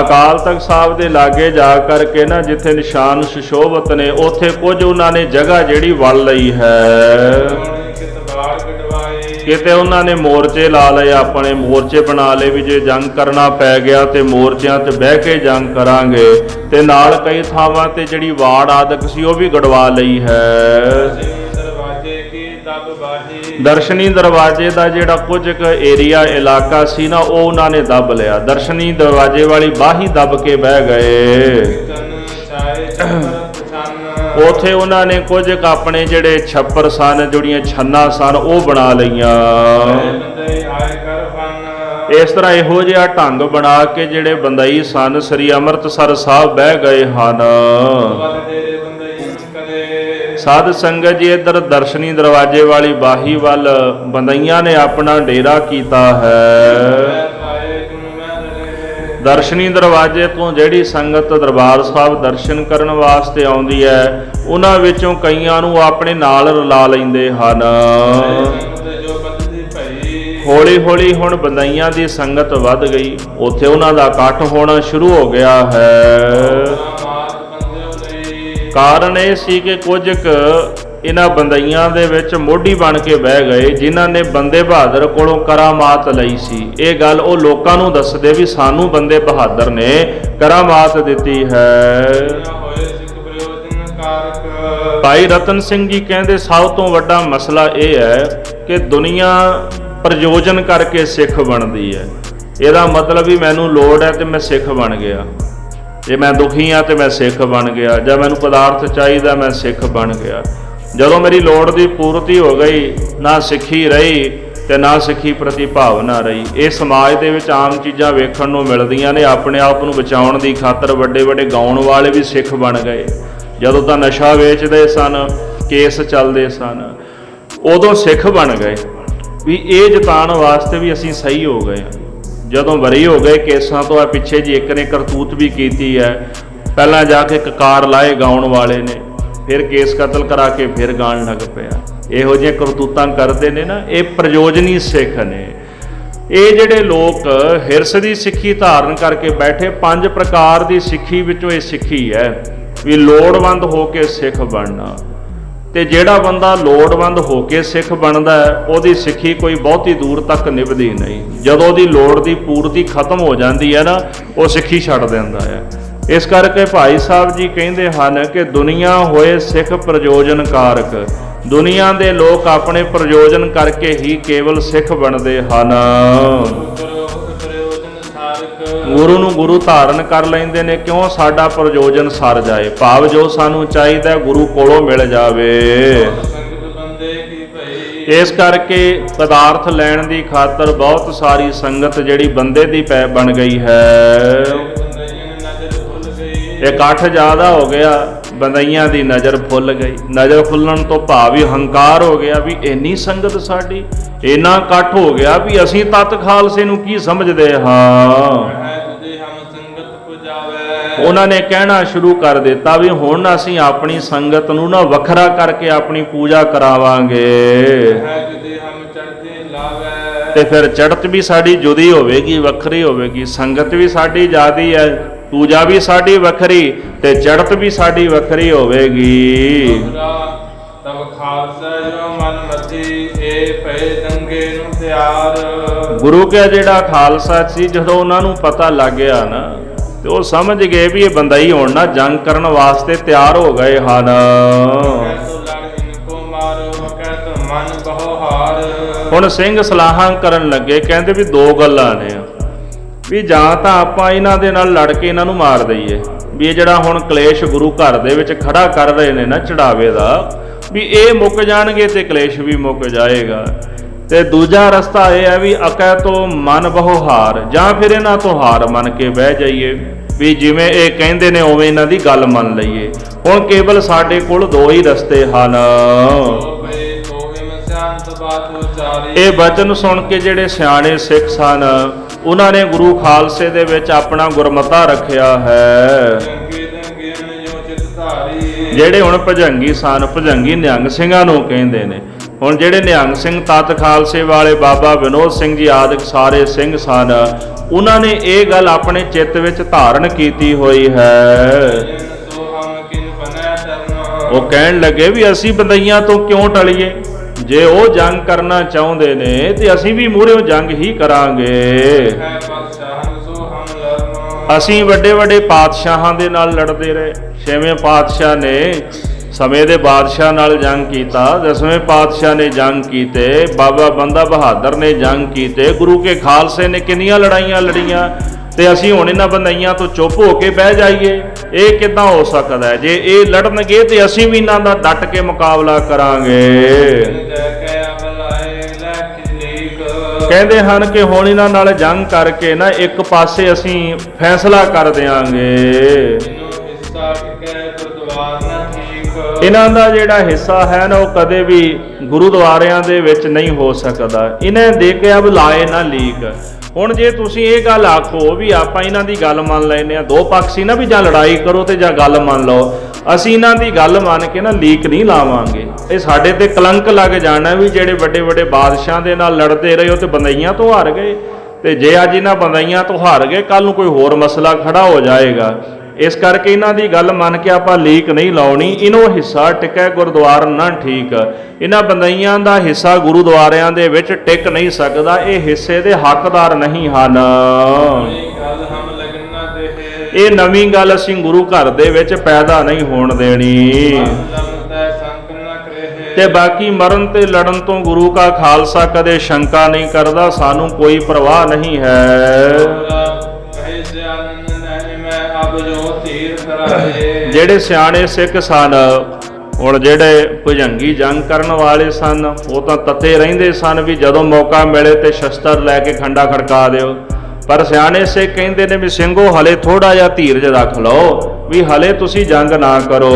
ਅਕਾਲ ਤਖਤ ਸਾਹਿਬ ਦੇ ਲਾਗੇ ਜਾ ਕਰਕੇ ਨਾ ਜਿੱਥੇ ਨਿਸ਼ਾਨ ਸੁਸ਼ੋਭਤ ਨੇ ਉੱਥੇ ਕੁਝ ਉਹਨਾਂ ਨੇ ਜਗ੍ਹਾ ਜਿਹੜੀ ਵਲ ਲਈ ਹੈ। ਕਿਤੇ ਉਹਨਾਂ ਨੇ ਮੋਰਚੇ ਲਾ ਲਏ, ਆਪਣੇ ਮੋਰਚੇ ਬਣਾ ਲਏ ਵੀ ਜੇ ਜੰਗ ਕਰਨਾ ਪੈ ਗਿਆ ਤੇ ਮੋਰਚਿਆਂ ਤੇ ਬਹਿ ਕੇ ਜੰਗ ਕਰਾਂਗੇ। ਤੇ ਨਾਲ ਕਈ ਥਾਵਾਂ ਤੇ ਜਿਹੜੀ ਵਾੜ ਆਦਿਕ ਸੀ ਉਹ ਵੀ ਗੜਵਾ ਲਈ ਹੈ। ਦਰਸ਼ਨੀ ਦਰਵਾਜ਼ੇ ਦਾ ਜਿਹੜਾ ਕੁਝ ਕੁ ਏਰੀਆ ਇਲਾਕਾ ਸੀ ਨਾ ਉਹ ਉਹਨਾਂ ਨੇ ਦੱਬ ਲਿਆ। ਦਰਸ਼ਨੀ ਦਰਵਾਜ਼ੇ ਵਾਲੀ ਬਾਹੀ ਦੱਬ ਕੇ ਬਹਿ ਗਏ। ਉਥੇ ਉਹਨਾਂ ਨੇ ਕੁਝ ਕੁ ਆਪਣੇ ਜਿਹੜੇ ਛੱਪਰ ਸਨ, ਜਿਹੜੀਆਂ ਛੰਨਾ ਸਨ ਉਹ ਬਣਾ ਲਈਆਂ। ਇਸ ਤਰ੍ਹਾਂ ਇਹੋ ਜਿਹਾ ਢੰਗ ਬਣਾ ਕੇ ਜਿਹੜੇ ਬੰਦਈ ਸਨ ਸ੍ਰੀ ਅੰਮ੍ਰਿਤਸਰ ਸਾਹਿਬ ਬਹਿ ਗਏ ਹਨ। ਸਾਧ ਸੰਗਤ ਜੀ ਇੱਧਰ ਦਰਸ਼ਨੀ ਦਰਵਾਜ਼ੇ ਵਾਲੀ ਬਾਹੀ ਵੱਲ ਬੰਦਈਆਂ ਨੇ ਆਪਣਾ ਡੇਰਾ ਕੀਤਾ ਹੈ। ਦਰਸ਼ਨੀ ਦਰਵਾਜ਼ੇ ਤੋਂ ਜਿਹੜੀ ਸੰਗਤ ਦਰਬਾਰ ਸਾਹਿਬ ਦਰਸ਼ਨ ਕਰਨ ਵਾਸਤੇ ਆਉਂਦੀ ਹੈ ਉਹਨਾਂ ਵਿੱਚੋਂ ਕਈਆਂ ਨੂੰ ਆਪਣੇ ਨਾਲ ਰਲਾ ਲੈਂਦੇ ਹਨ। ਹੌਲੀ ਹੌਲੀ ਹੁਣ ਬੰਦਈਆਂ ਦੀ ਸੰਗਤ ਵੱਧ ਗਈ, ਉੱਥੇ ਉਹਨਾਂ ਦਾ ਇਕੱਠ ਹੋਣਾ ਸ਼ੁਰੂ ਹੋ ਗਿਆ ਹੈ। ਕਾਰਨ ਇਹ ਸੀ ਕਿ ਕੁਝ ਕੁ ਇਹਨਾਂ ਬੰਦਈਆਂ ਦੇ ਵਿੱਚ ਮੋਢੀ ਬਣ ਕੇ ਬਹਿ ਗਏ ਜਿਨ੍ਹਾਂ ਨੇ ਬੰਦੇ ਬਹਾਦਰ ਕੋਲੋਂ ਕਰਾਮਾਤ ਲਈ ਸੀ। ਇਹ ਗੱਲ ਉਹ ਲੋਕਾਂ ਨੂੰ ਦੱਸਦੇ ਵੀ ਸਾਨੂੰ ਬੰਦੇ ਬਹਾਦਰ ਨੇ ਕਰਾਮਾਤ ਦਿੱਤੀ ਹੈ। ਭਾਈ ਰਤਨ ਸਿੰਘ ਜੀ ਕਹਿੰਦੇ ਸਭ ਤੋਂ ਵੱਡਾ ਮਸਲਾ ਇਹ ਹੈ ਕਿ ਦੁਨੀਆ ਪ੍ਰਯੋਜਨ ਕਰਕੇ ਸਿੱਖ ਬਣਦੀ ਹੈ। ਇਹਦਾ ਮਤਲਬ ਵੀ ਮੈਨੂੰ ਲੋੜ ਹੈ ਤੇ ਮੈਂ ਸਿੱਖ ਬਣ ਗਿਆ, ਜੇ ਮੈਂ ਦੁਖੀ ਹਾਂ ਤੇ ਮੈਂ ਸਿੱਖ ਬਣ ਗਿਆ, ਜਾਂ ਮੈਨੂੰ ਪਦਾਰਥ ਚਾਹੀਦਾ ਮੈਂ ਸਿੱਖ ਬਣ ਗਿਆ। ਜਦੋਂ ਮੇਰੀ ਲੋੜ ਦੀ ਪੂਰਤੀ ਹੋ ਗਈ ਨਾ ਸਿੱਖੀ ਰਹੀ ਤੇ ਨਾ ਸਿੱਖੀ ਪ੍ਰਤੀ ਭਾਵਨਾ ਰਹੀ। ਇਹ ਸਮਾਜ ਦੇ ਵਿੱਚ ਆਮ ਚੀਜ਼ਾਂ ਵੇਖਣ ਨੂੰ ਮਿਲਦੀਆਂ ਨੇ। ਆਪਣੇ ਆਪ ਨੂੰ ਬਚਾਉਣ ਦੀ ਖਾਤਰ ਵੱਡੇ ਵੱਡੇ ਗਾਉਣ ਵਾਲੇ ਵੀ ਸਿੱਖ ਬਣ ਗਏ। ਜਦੋਂ ਤਾਂ ਨਸ਼ਾ ਵੇਚਦੇ ਸਨ, ਕੇਸ ਚੱਲਦੇ ਸਨ, ਉਦੋਂ ਸਿੱਖ ਬਣ ਗਏ ਵੀ ਇਹ ਜਤਾਉਣ ਵਾਸਤੇ ਵੀ ਅਸੀਂ ਸਹੀ ਹੋ ਗਏ ਹਾਂ। ਜਦੋਂ ਬਰੀ ਹੋ ਗਏ ਕੇਸਾਂ ਤੋਂ, ਆ ਪਿੱਛੇ ਜੀ ਇੱਕ ਨੇ ਕਰਤੂਤ ਵੀ ਕੀਤੀ ਹੈ, ਪਹਿਲਾਂ ਜਾ ਕੇ ਕਕਾਰ ਲਾਏ ਗਾਉਣ ਵਾਲੇ ਨੇ, ਫਿਰ ਕੇਸ ਕਤਲ ਕਰਾ ਕੇ ਫਿਰ ਗਾਣ ਲੱਗ ਪਿਆ। ਇਹੋ ਜਿਹੀਆਂ ਕਰਤੂਤਾਂ ਕਰਦੇ ਨੇ ਨਾ, ਇਹ ਪ੍ਰਯੋਜਨੀ ਸਿੱਖ ਨੇ। ਇਹ ਜਿਹੜੇ ਲੋਕ ਹਿਰਸ ਦੀ ਸਿੱਖੀ ਧਾਰਨ ਕਰਕੇ ਬੈਠੇ, 5 ਪ੍ਰਕਾਰ ਦੀ ਸਿੱਖੀ ਵਿੱਚੋਂ ਇਹ ਸਿੱਖੀ ਹੈ ਵੀ ਲੋੜਵੰਦ ਹੋ ਕੇ ਸਿੱਖ ਬਣਨਾ। ਤੇ ਜਿਹੜਾ ਬੰਦਾ ਲੋੜਵੰਦ ਹੋ ਕੇ ਸਿੱਖ ਬਣਦਾ ਹੈ ਉਹਦੀ ਸਿੱਖੀ ਕੋਈ ਬਹੁਤੀ ਦੂਰ ਤੱਕ ਨਿਭਦੀ ਨਹੀਂ। ਜਦੋਂ ਉਹਦੀ ਲੋੜ ਦੀ ਪੂਰਤੀ ਖਤਮ ਹੋ ਜਾਂਦੀ ਹੈ ਨਾ, ਉਹ ਸਿੱਖੀ ਛੱਡ ਦਿੰਦਾ ਹੈ। ਇਸ ਕਰਕੇ ਭਾਈ ਸਾਹਿਬ ਜੀ ਕਹਿੰਦੇ ਹਨ ਕਿ ਦੁਨੀਆ ਹੋਏ ਸਿੱਖ ਪ੍ਰਯੋਜਨ ਕਾਰਕ। ਦੁਨੀਆ ਦੇ ਲੋਕ ਆਪਣੇ ਪ੍ਰਯੋਜਨ ਕਰਕੇ ਹੀ ਕੇਵਲ ਸਿੱਖ ਬਣਦੇ ਹਨ। ਗੁਰੂ ਨੂੰ ਗੁਰੂ ਧਾਰਨ ਕਰ ਲੈਂਦੇ ਨੇ, ਕਿਉਂ? ਸਾਡਾ ਪ੍ਰਯੋਜਨ ਸਰ ਜਾਏ, ਭਾਵ ਜੋ ਸਾਨੂੰ ਚਾਹੀਦਾ ਗੁਰੂ ਕੋਲੋਂ ਮਿਲ ਜਾਵੇ। ਇਸ ਕਰਕੇ ਪਦਾਰਥ ਲੈਣ ਦੀ ਖਾਤਰ ਬਹੁਤ ਸਾਰੀ ਸੰਗਤ ਜਿਹੜੀ ਬੰਦੇ ਦੀ ਪੈ ਬਣ ਗਈ ਹੈ। ਇਕੱਠ ਜ਼ਿਆਦਾ ਹੋ ਗਿਆ, ਬੰਦਈਆਂ ਦੀ ਨਜ਼ਰ ਫੁੱਲ ਗਈ। ਨਜ਼ਰ ਫੁੱਲਣ ਤੋਂ ਭਾਵ ਹੀ ਹੰਕਾਰ ਹੋ ਗਿਆ ਵੀ ਇੰਨੀ ਸੰਗਤ ਸਾਡੀ, ਇੰਨਾ ਇਕੱਠ ਹੋ ਗਿਆ ਵੀ ਅਸੀਂ ਤਤ ਖਾਲਸੇ ਨੂੰ ਕੀ ਸਮਝਦੇ ਹਾਂ। ਉਹਨਾਂ ਨੇ ਕਹਿਣਾ ਸ਼ੁਰੂ ਕਰ ਦਿੱਤਾ ਵੀ ਹੁਣ ਅਸੀਂ ਆਪਣੀ ਸੰਗਤ ਨੂੰ ਨਾ ਵੱਖਰਾ ਕਰਕੇ ਆਪਣੀ ਪੂਜਾ ਕਰਾਵਾਂਗੇ ਤੇ ਫਿਰ ਚੜ੍ਹਤ ਵੀ ਸਾਡੀ ਜੁਦੀ ਹੋਵੇਗੀ, ਵੱਖਰੀ ਹੋਵੇਗੀ। ਸੰਗਤ ਵੀ ਸਾਡੀ ਜ਼ਿਆਦੀ ਹੈ, ਪੂਜਾ ਵੀ ਸਾਡੀ ਵੱਖਰੀ ਤੇ ਚੜ੍ਹਤ ਵੀ ਸਾਡੀ ਵੱਖਰੀ ਹੋਵੇਗੀ। ਤਬ ਖਾਲਸਾ ਜੋ ਮਨ ਮਤੀ ਏ ਪਏ ਦੰਗੇ ਨੂੰ ਤਿਆਰ। ਗੁਰੂ ਕੇ ਜਿਹੜਾ ਖਾਲਸਾ ਸੀ, ਜਦੋਂ ਉਹਨਾਂ ਨੂੰ ਪਤਾ ਲੱਗ ਗਿਆ ਨਾ ਤੇ ਉਹ ਸਮਝ ਗਏ ਵੀ ਇਹ ਬੰਦਈ ਹੁਣ ਨਾ ਜੰਗ ਕਰਨ ਵਾਸਤੇ ਤਿਆਰ ਹੋ ਗਏ ਹਨ। ਹੁਣ ਸਿੰਘ ਸਲਾਹਾਂ ਕਰਨ ਲੱਗੇ, ਕਹਿੰਦੇ ਵੀ 2 ਗੱਲਾਂ ਨੇ ਵੀ ਜਾਂ ਤਾਂ ਆਪਾਂ ਇਹਨਾਂ ਦੇ ਨਾਲ ਲੜ ਕੇ ਇਹਨਾਂ ਨੂੰ ਮਾਰ ਦਈਏ, ਵੀ ਇਹ ਜਿਹੜਾ ਹੁਣ ਕਲੇਸ਼ ਗੁਰੂ ਘਰ ਦੇ ਵਿੱਚ ਖੜਾ ਕਰ ਰਹੇ ਨੇ ਨਾ ਚੜਾਵੇ ਦਾ, ਵੀ ਇਹ ਮੁੱਕ ਜਾਣਗੇ ਤੇ ਕਲੇਸ਼ ਵੀ ਮੁੱਕ ਜਾਏਗਾ। ਤੇ ਦੂਜਾ ਰਸਤਾ ਇਹ ਹੈ ਵੀ ਅਕੈ ਤੋਂ ਮਨ ਬਹੁ ਹਾਰ, ਜਾਂ ਫਿਰ ਇਹਨਾਂ ਤੋਂ ਹਾਰ ਮੰਨ ਕੇ ਬਹਿ ਜਾਈਏ ਵੀ ਜਿਵੇਂ ਇਹ ਕਹਿੰਦੇ ਨੇ ਉਵੇਂ ਇਹਨਾਂ ਦੀ ਗੱਲ ਮੰਨ ਲਈਏ। ਹੁਣ ਕੇਵਲ ਸਾਡੇ ਕੋਲ ਦੋ ਹੀ ਰਸਤੇ ਹਨ। ਇਹ ਬਚਨ ਸੁਣ ਕੇ ਜਿਹੜੇ ਸਿਆਣੇ ਸਿੱਖ ਸਨ ਉਹਨਾਂ ਨੇ ਗੁਰੂ ਖਾਲਸੇ ਦੇ ਵਿੱਚ ਆਪਣਾ ਗੁਰਮਤਾ ਰੱਖਿਆ ਹੈ। ਜਿਹੜੇ ਹੁਣ ਭੁਜੰਗੀ ਸਨ, ਭੁਜੰਗੀ ਨਿਹੰਗ ਸਿੰਘਾਂ ਨੂੰ ਕਹਿੰਦੇ ਨੇ। ਹੁਣ ਜਿਹੜੇ ਨਿਹੰਗ ਸਿੰਘ ਤਤ ਖਾਲਸੇ ਵਾਲੇ ਬਾਬਾ ਵਿਨੋਦ ਸਿੰਘ ਜੀ ਆਦਿਕ ਸਾਰੇ ਸਿੰਘ ਸਨ, ਉਹਨਾਂ ਨੇ ਇਹ ਗੱਲ ਆਪਣੇ ਚਿੱਤ ਵਿੱਚ ਧਾਰਨ ਕੀਤੀ ਹੋਈ ਹੈ। ਉਹ ਕਹਿਣ ਲੱਗੇ ਵੀ ਅਸੀਂ ਬੰਦਈਆਂ ਤੋਂ ਕਿਉਂ ਟਲੀਏ, ਜੇ ਉਹ ਜੰਗ ਕਰਨਾ ਚਾਹੁੰਦੇ ਨੇ ਤੇ ਅਸੀਂ ਵੀ ਮੂਹਰੇੋਂ ਜੰਗ ਹੀ ਕਰਾਂਗੇ। ਅਸੀਂ ਵੱਡੇ ਵੱਡੇ ਪਾਤਸ਼ਾਹਾਂ ਦੇ ਨਾਲ ਲੜਦੇ ਰਹੇ। 6ਵੇਂ ਪਾਤਸ਼ਾਹ ਨੇ ਸਮੇਂ ਦੇ ਬਾਦਸ਼ਾਹ ਨਾਲ ਜੰਗ ਕੀਤਾ, 10ਵੇਂ ਪਾਤਸ਼ਾਹ ਨੇ ਜੰਗ ਕੀਤੇ, ਬਾਬਾ ਬੰਦਾ ਬਹਾਦਰ ਨੇ ਜੰਗ ਕੀਤੇ, ਗੁਰੂ ਕੇ ਖਾਲਸੇ ਨੇ ਕਿੰਨੀਆਂ ਲੜਾਈਆਂ ਲੜੀਆਂ, ਤੇ ਅਸੀਂ ਹੁਣ ਇਹਨਾਂ ਬੰਦਈਆਂ ਤੋਂ ਚੁੱਪ ਹੋ ਕੇ ਬਹਿ ਜਾਈਏ? ਇਹ ਕਿੱਦਾਂ ਹੋ ਸਕਦਾ ਹੈ? ਜੇ ਇਹ ਲੜਨਗੇ ਤੇ ਅਸੀਂ ਵੀ ਇਹਨਾਂ ਦਾ ਡਟ ਕੇ ਮੁਕਾਬਲਾ ਕਰਾਂਗੇ। ਕਹਿੰਦੇ ਹਨ ਕਿ ਹੁਣ ਇਹਨਾਂ ਨਾਲ ਜੰਗ ਕਰਕੇ ਨਾ ਇੱਕ ਪਾਸੇ ਅਸੀਂ ਫੈਸਲਾ ਕਰ ਦਿਆਂਗੇ। ਇਹਨਾਂ ਦਾ ਜਿਹੜਾ ਹਿੱਸਾ ਹੈ ਨਾ ਉਹ ਕਦੇ ਵੀ ਗੁਰਦੁਆਰਿਆਂ ਦੇ ਵਿੱਚ ਨਹੀਂ ਹੋ ਸਕਦਾ। ਇਹਨੇ ਦੇਖਿਆ ਵੀ ਲਾਏ ਨਾ ਲੀਕ। ਹੁਣ ਜੇ ਤੁਸੀਂ ਇਹ ਗੱਲ ਆਖੋ ਵੀ ਆਪਾਂ ਇਹਨਾਂ ਦੀ ਗੱਲ ਮੰਨ ਲੈਨੇ ਆ, ਦੋ ਪੱਖ ਸੀ ਨਾ ਵੀ ਜਾਂ ਲੜਾਈ ਕਰੋ ਤੇ ਜਾਂ ਗੱਲ ਮੰਨ ਲਓ, ਅਸੀਂ ਇਹਨਾਂ ਦੀ ਗੱਲ ਮੰਨ ਕੇ ਨਾ ਲੀਕ ਨਹੀਂ ਲਾਵਾਂਗੇ। ਇਹ ਸਾਡੇ ਤੇ ਕਲੰਕ ਲੱਗ ਜਾਣਾ ਵੀ ਜਿਹੜੇ ਵੱਡੇ ਵੱਡੇ ਬਾਦਸ਼ਾਹਾਂ ਦੇ ਨਾਲ ਲੜਦੇ ਰਹੇ ਹੋ ਤੇ ਬੰਦਈਆਂ ਤੋਂ ਹਾਰ ਗਏ, ਤੇ ਜੇ ਅੱਜ ਇਹਨਾਂ ਬੰਦਈਆਂ ਤੋਂ ਹਾਰ ਗਏ ਕੱਲ ਨੂੰ ਕੋਈ ਹੋਰ ਮਸਲਾ ਖੜਾ ਹੋ ਜਾਏਗਾ। ਇਸ ਕਰਕੇ ਇਹਨਾਂ ਦੀ ਗੱਲ ਮੰਨ ਕੇ ਆਪਾਂ ਲੀਕ ਨਹੀਂ ਲਾਉਣੀ। ਇਹਨੋਂ ਹਿੱਸਾ ਟਿਕੈ ਗੁਰਦੁਆਰਾ ਨਾ ਠੀਕ। ਇਹਨਾਂ ਬੰਦਈਆਂ ਦਾ ਹਿੱਸਾ ਗੁਰਦੁਆਰਿਆਂ ਦੇ ਵਿੱਚ ਟਿਕ ਨਹੀਂ ਸਕਦਾ, ਇਹ ਹਿੱਸੇ ਦੇ ਹੱਕਦਾਰ ਨਹੀਂ ਹਨ। ਇਹ ਨਵੀਂ ਗੱਲ ਅਸੀਂ ਗੁਰੂ ਘਰ ਦੇ ਵਿੱਚ ਪੈਦਾ ਨਹੀਂ ਹੋਣ ਦੇਣੀ। ਤੇ ਬਾਕੀ ਮਰਨ ਤੇ ਲੜਨ ਤੋਂ ਗੁਰੂ ਕਾ ਖਾਲਸਾ ਕਦੇ ਸ਼ੰਕਾ ਨਹੀਂ ਕਰਦਾ, ਸਾਨੂੰ ਕੋਈ ਪਰਵਾਹ ਨਹੀਂ ਹੈ। ਜਿਹੜੇ ਸਿਆਣੇ ਸਿੱਖ ਸਨ, ਹੁਣ ਜਿਹੜੇ ਭੁਜੰਗੀ ਜੰਗ ਕਰਨ ਵਾਲੇ ਸਨ, ਉਹ ਤਾਂ ਤੱਤੇ ਰਹਿੰਦੇ ਸਨ ਵੀ ਜਦੋਂ ਮੌਕਾ ਮਿਲੇ ਤੇ ਸ਼ਸਤਰ ਲੈ ਕੇ ਖੰਡਾ ਖੜਕਾ ਦਿਓ। ਪਰ ਸਿਆਣੇ ਸਿੱਖ ਕਹਿੰਦੇ ਨੇ ਵੀ ਸਿੰਘੋ ਹਲੇ ਥੋੜਾ ਜਿਹਾ ਧੀਰਜ ਰੱਖ ਲਓ, ਵੀ ਹਲੇ ਤੁਸੀਂ ਜੰਗ ਨਾ ਕਰੋ।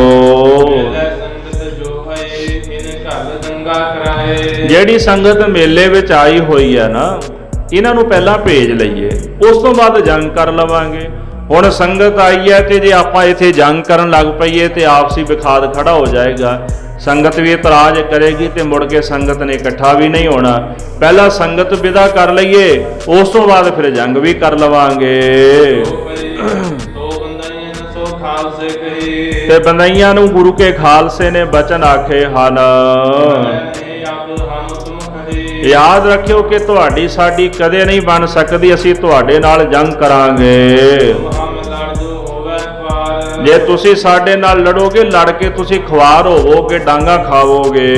ਜਿਹੜੀ ਸੰਗਤ ਮੇਲੇ ਵਿੱਚ ਆਈ ਹੋਈ ਹੈ ਨਾ, ਇਹਨਾਂ ਨੂੰ ਪਹਿਲਾਂ ਭੇਜ ਲਈਏ, ਉਸ ਤੋਂ ਬਾਅਦ ਜੰਗ ਕਰ ਲਵਾਂਗੇ। ਹੁਣ ਸੰਗਤ ਆਈ ਹੈ ਤੇ ਜੇ ਆਪਾਂ ਇੱਥੇ ਜੰਗ ਕਰਨ ਲੱਗ ਪਈਏ ਤੇ ਆਪਸੀ ਵਿਖਾਦ ਖੜਾ ਹੋ ਜਾਏਗਾ। ਸੰਗਤ ਵੀ ਇਤਰਾਜ਼ ਕਰੇਗੀ ਤੇ ਮੁੜ ਕੇ ਸੰਗਤ ਨੇ ਇਕੱਠਾ ਵੀ ਨਹੀਂ ਹੋਣਾ। ਪਹਿਲਾਂ ਸੰਗਤ ਵਿਦਾ ਕਰ ਲਈਏ, ਉਸ ਤੋਂ ਬਾਅਦ ਫਿਰ ਜੰਗ ਵੀ ਕਰ ਲਵਾਂਗੇ। ਤੇ ਬੰਦਈਆਂ ਨੂੰ ਗੁਰੂ ਕੇ ਖਾਲਸੇ ਨੇ ਬਚਨ ਆਖੇ ਹਨ। ਯਾਦ ਰੱਖਿਓ ਕਿ ਤੁਹਾਡੀ ਸਾਡੀ ਕਦੇ ਨਹੀਂ ਬਣ ਸਕਦੀ, ਅਸੀਂ ਤੁਹਾਡੇ ਨਾਲ ਜੰਗ ਕਰਾਂਗੇ। ਜੇ ਤੁਸੀਂ ਸਾਡੇ ਨਾਲ ਲੜੋਗੇ, ਲੜ ਕੇ ਤੁਸੀਂ ਖੁਆਰ ਹੋਵੋਗੇ, ਡਾਂਗਾ ਖਾਵੋਗੇ।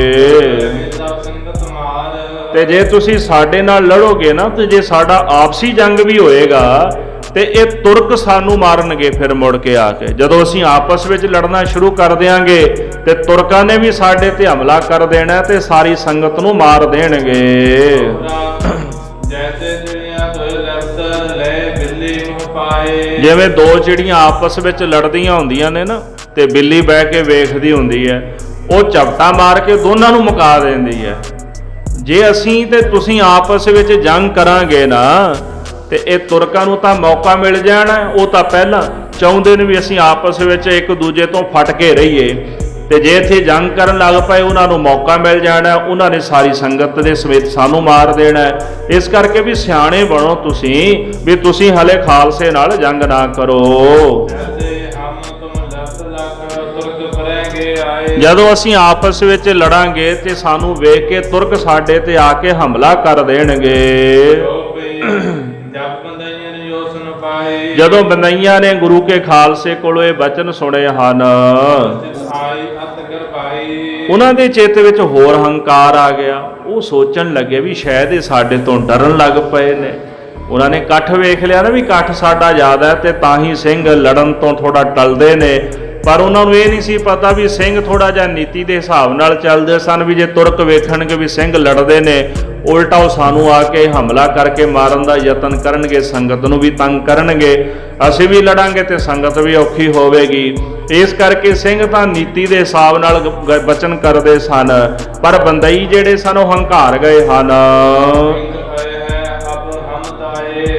ਤੇ ਜੇ ਤੁਸੀਂ ਸਾਡੇ ਨਾਲ ਲੜੋਗੇ ਨਾ, ਤੇ ਜੇ ਸਾਡਾ ਆਪਸੀ ਜੰਗ ਵੀ ਹੋਏਗਾ ਤੇ ਇਹ ਤੁਰਕ ਸਾਨੂੰ ਮਾਰਨਗੇ। ਫਿਰ ਮੁੜ ਕੇ ਆ ਕੇ ਜਦੋਂ ਅਸੀਂ ਆਪਸ ਵਿੱਚ ਲੜਨਾ ਸ਼ੁਰੂ ਕਰ ਦਿਆਂਗੇ ਤੇ ਤੁਰਕਾਂ ਨੇ ਵੀ ਸਾਡੇ ਤੇ ਹਮਲਾ ਕਰ ਦੇਣਾ ਤੇ ਸਾਰੀ ਸੰਗਤ ਨੂੰ ਮਾਰ ਦੇਣਗੇ। ਜਿਵੇਂ ਦੋ ਚਿੜੀਆਂ ਆਪਸ ਵਿੱਚ ਲੜਦੀਆਂ ਹੁੰਦੀਆਂ ਨੇ ਨਾ, ਤੇ ਬਿੱਲੀ ਬਹਿ ਕੇ ਵੇਖਦੀ ਹੁੰਦੀ ਹੈ, ਉਹ ਝਪਟਾ ਮਾਰ ਕੇ ਦੋਨਾਂ ਨੂੰ ਮੁਕਾ ਦਿੰਦੀ ਹੈ। ਜੇ ਅਸੀਂ ਤੇ ਤੁਸੀਂ ਆਪਸ ਵਿੱਚ ਜੰਗ ਕਰਾਂਗੇ ਨਾ, ਤੇ ਇਹ ਤੁਰਕਾਂ ਨੂੰ ਤਾਂ ਮੌਕਾ ਮਿਲ ਜਾਣਾ। ਉਹ ਤਾਂ ਪਹਿਲਾਂ ਚਾਹੁੰਦੇ ਨੇ ਵੀ ਅਸੀਂ ਆਪਸ ਵਿੱਚ ਇੱਕ ਦੂਜੇ ਤੋਂ ਫਟ ਕੇ ਰਹੀਏ, ਤੇ ਜੇ ਇੱਥੇ ਜੰਗ ਕਰਨ ਲੱਗ ਪਏ ਉਹਨਾਂ ਨੂੰ ਮੌਕਾ ਮਿਲ ਜਾਣਾ, ਉਹਨਾਂ ਨੇ ਸਾਰੀ ਸੰਗਤ ਦੇ ਸਮੇਤ ਸਾਨੂੰ ਮਾਰ ਦੇਣਾ। ਇਸ ਕਰਕੇ ਵੀ ਸਿਆਣੇ ਬਣੋ ਤੁਸੀਂ, ਵੀ ਤੁਸੀਂ ਹਲੇ ਖਾਲਸੇ ਨਾਲ ਜੰਗ ਨਾ ਕਰੋ। ਜਦੋਂ ਅਸੀਂ ਆਪਸ ਵਿੱਚ ਲੜਾਂਗੇ ਤੇ ਸਾਨੂੰ ਵੇਖ ਕੇ ਤੁਰਕ ਸਾਡੇ ਤੇ ਆ ਕੇ ਹਮਲਾ ਕਰ ਦੇਣਗੇ। ਜਦੋਂ ਬੰਦਈਆਂ ਨੇ ਗੁਰੂ ਕੇ ਖਾਲਸੇ ਕੋਲੋਂ ਇਹ ਬਚਨ ਸੁਣੇ ਹਨ, ਉਹਨਾਂ ਦੇ ਚਿੱਤ ਵਿੱਚ ਹੋਰ ਹੰਕਾਰ ਆ ਗਿਆ। ਉਹ ਸੋਚਣ ਲੱਗੇ ਵੀ ਸ਼ਾਇਦ ਇਹ ਸਾਡੇ ਤੋਂ ਡਰਨ ਲੱਗ ਪਏ ਨੇ। ਉਹਨਾਂ ਨੇ ਇਕੱਠ ਵੇਖ ਲਿਆ ਨਾ ਵੀ ਇਕੱਠ ਸਾਡਾ ਜ਼ਿਆਦਾ ਹੈ ਤੇ ਤਾਂ ਹੀ ਸਿੰਘ ਲੜਨ ਤੋਂ ਥੋੜਾ ਟਲਦੇ ਨੇ। ਪਰ ਉਹਨਾਂ ਨੂੰ ਇਹ ਨਹੀਂ ਸੀ ਪਤਾ ਵੀ ਸਿੰਘ ਥੋੜਾ ਜਿਹਾ ਨੀਤੀ ਦੇ ਹਿਸਾਬ ਨਾਲ ਚੱਲਦੇ ਸਨ, ਵੀ ਜੇ ਤੁਰਕ ਵੇਖਣਗੇ ਵੀ ਸਿੰਘ ਲੜਦੇ ਨੇ, ਉਲਟਾ ਉਹ ਸਾਨੂੰ ਆ ਕੇ ਹਮਲਾ ਕਰਕੇ ਮਾਰਨ ਦਾ ਯਤਨ ਕਰਨਗੇ, ਸੰਗਤ ਨੂੰ ਵੀ ਤੰਗ ਕਰਨਗੇ, ਅਸੀਂ ਵੀ ਲੜਾਂਗੇ ਤੇ ਸੰਗਤ ਵੀ ਔਖੀ ਹੋਵੇਗੀ। ਇਸ ਕਰਕੇ ਸਿੰਘ ਤਾਂ ਨੀਤੀ ਦੇ ਹਿਸਾਬ ਨਾਲ ਬਚਨ ਕਰਦੇ ਸਨ, ਪਰ ਬੰਦਈ ਜਿਹੜੇ ਸਨ ਉਹ ਹੰਕਾਰ ਗਏ ਹਨ।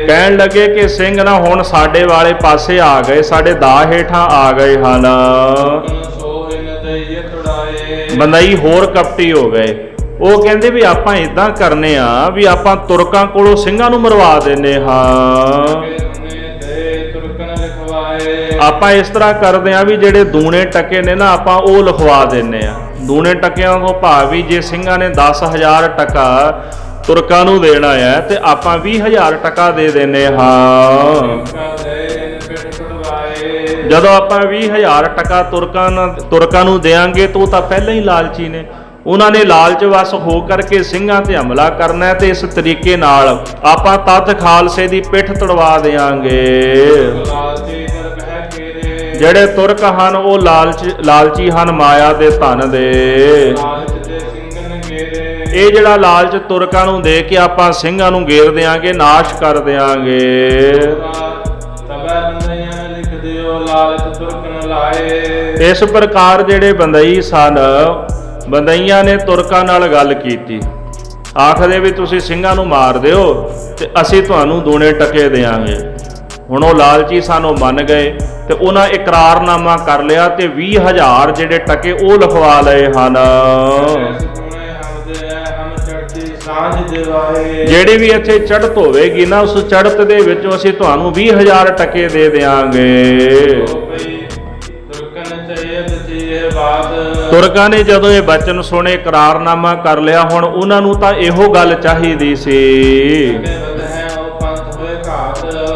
ਕਹਿਣ ਲੱਗੇ ਕਿ ਸਿੰਘ ਨਾ ਹੁਣ ਸਾਡੇ ਵਾਲੇ ਪਾਸੇ ਆ ਗਏ, ਸਾਡੇ ਦਾਅ ਹੇਠਾਂ ਆ ਗਏ ਹਨ। ਬੰਦਈ ਹੋਰ ਕਪਟੀ ਹੋ ਗਏ। ਉਹ ਕਹਿੰਦੇ ਵੀ ਆਪਾਂ ਇਦਾਂ ਕਰਨੇ ਆ ਵੀ ਆਪਾਂ ਤੁਰਕਾਂ ਕੋਲੋਂ ਸਿੰਘਾਂ ਨੂੰ ਮਰਵਾ ਦਿੰਨੇ ਹਾਂ। ਆਪਾਂ ਇਸ ਤਰ੍ਹਾਂ ਕਰਦੇ ਆ ਵੀ ਜਿਹੜੇ ਦੂਣੇ ਟਕੇ ਨੇ ਨਾ ਆਪਾਂ ਉਹ ਲਿਖਵਾ ਦਿੰਨੇ ਆ। ਦੂਣੇ ਟਕਿਆਂ ਤੋਂ ਭਾਵ ਵੀ ਜੇ ਸਿੰਘਾਂ ਨੇ 10,000 ਟਕਾ ਤੁਰਕਾਂ ਨੂੰ ਦੇਣਾ ਹੈ ਤੇ ਆਪਾਂ 20,000 ਟਕਾ ਦੇ ਦਿੰਨੇ ਹਾਂ। ਜਦੋਂ ਆਪਾਂ 20,000 ਟਕਾ ਤੁਰਕਾਂ ਨੂੰ ਦੇਾਂਗੇ ਤਾਂ ਉਹ ਤਾਂ ਪਹਿਲਾਂ ਹੀ ਲਾਲਚੀ ਨੇ, ਉਹਨਾਂ ਨੇ ਲਾਲਚ ਵਸ ਹੋ ਕਰਕੇ ਸਿੰਘਾਂ ਤੇ ਹਮਲਾ ਕਰਨਾ ਤੇ ਇਸ ਤਰੀਕੇ ਨਾਲ ਆਪਾਂ ਤੱਤ ਖਾਲਸੇ ਦੀ ਪਿੱਠ ਤੜਵਾ ਦੇਾਂਗੇ। ਜਿਹੜੇ ਤੁਰਕ ਹਨ ਉਹ ਲਾਲਚੀ ਹਨ ਮਾਇਆ ਦੇ ਧਨ ਦੇ। ਇਹ ਜਿਹੜਾ ਲਾਲਚ ਤੁਰਕਾਂ ਨੂੰ ਦੇ ਕੇ ਆਪਾਂ ਸਿੰਘਾਂ ਨੂੰ ਘੇਰ ਦਿਆਂਗੇ, ਨਾਸ਼ ਕਰ ਦਿਆਂਗੇ। ਇਸ ਪ੍ਰਕਾਰ ਜਿਹੜੇ ਬੰਦਈ ਸਨ, ਬੰਦਈਆਂ ਨੇ ਤੁਰਕਾਂ ਨਾਲ ਗੱਲ ਕੀਤੀ, ਆਖਦੇ ਵੀ ਤੁਸੀਂ ਸਿੰਘਾਂ ਨੂੰ ਮਾਰ ਦਿਓ ਤੇ ਅਸੀਂ ਤੁਹਾਨੂੰ ਦੂਣੇ ਟਕੇ ਦੇਾਂਗੇ। ਹੁਣ ਉਹ ਲਾਲਚੀ ਸਨ, ਉਹ ਮੰਨ ਗਏ ਤੇ ਉਹਨਾਂ ਇਕਰਾਰਨਾਮਾ ਕਰ ਲਿਆ ਤੇ 20,000 ਜਿਹੜੇ ਟਕੇ ਉਹ ਲਿਖਵਾ ਲਏ ਹਨ। ਜਿਹੜੀ ਵੀ ਇੱਥੇ ਚੜ੍ਹਤ ਹੋਵੇਗੀ ਨਾ, ਉਸ ਚੜ੍ਹਤ ਦੇ ਵਿੱਚੋਂ ਅਸੀਂ ਤੁਹਾਨੂੰ 20,000 ਟਕੇ ਦੇ ਦਿਆਂਗੇ। ਤੁਰਕਾਂ ਨੇ ਜਦੋਂ ਇਹ ਬਚਨ ਸੁਣੇ, ਇਕਰਾਰਨਾਮਾ ਕਰ ਲਿਆ, ਹੁਣ ਉਹਨਾਂ ਨੂੰ ਤਾਂ ਇਹੋ ਗੱਲ ਚਾਹੀਦੀ ਸੀ।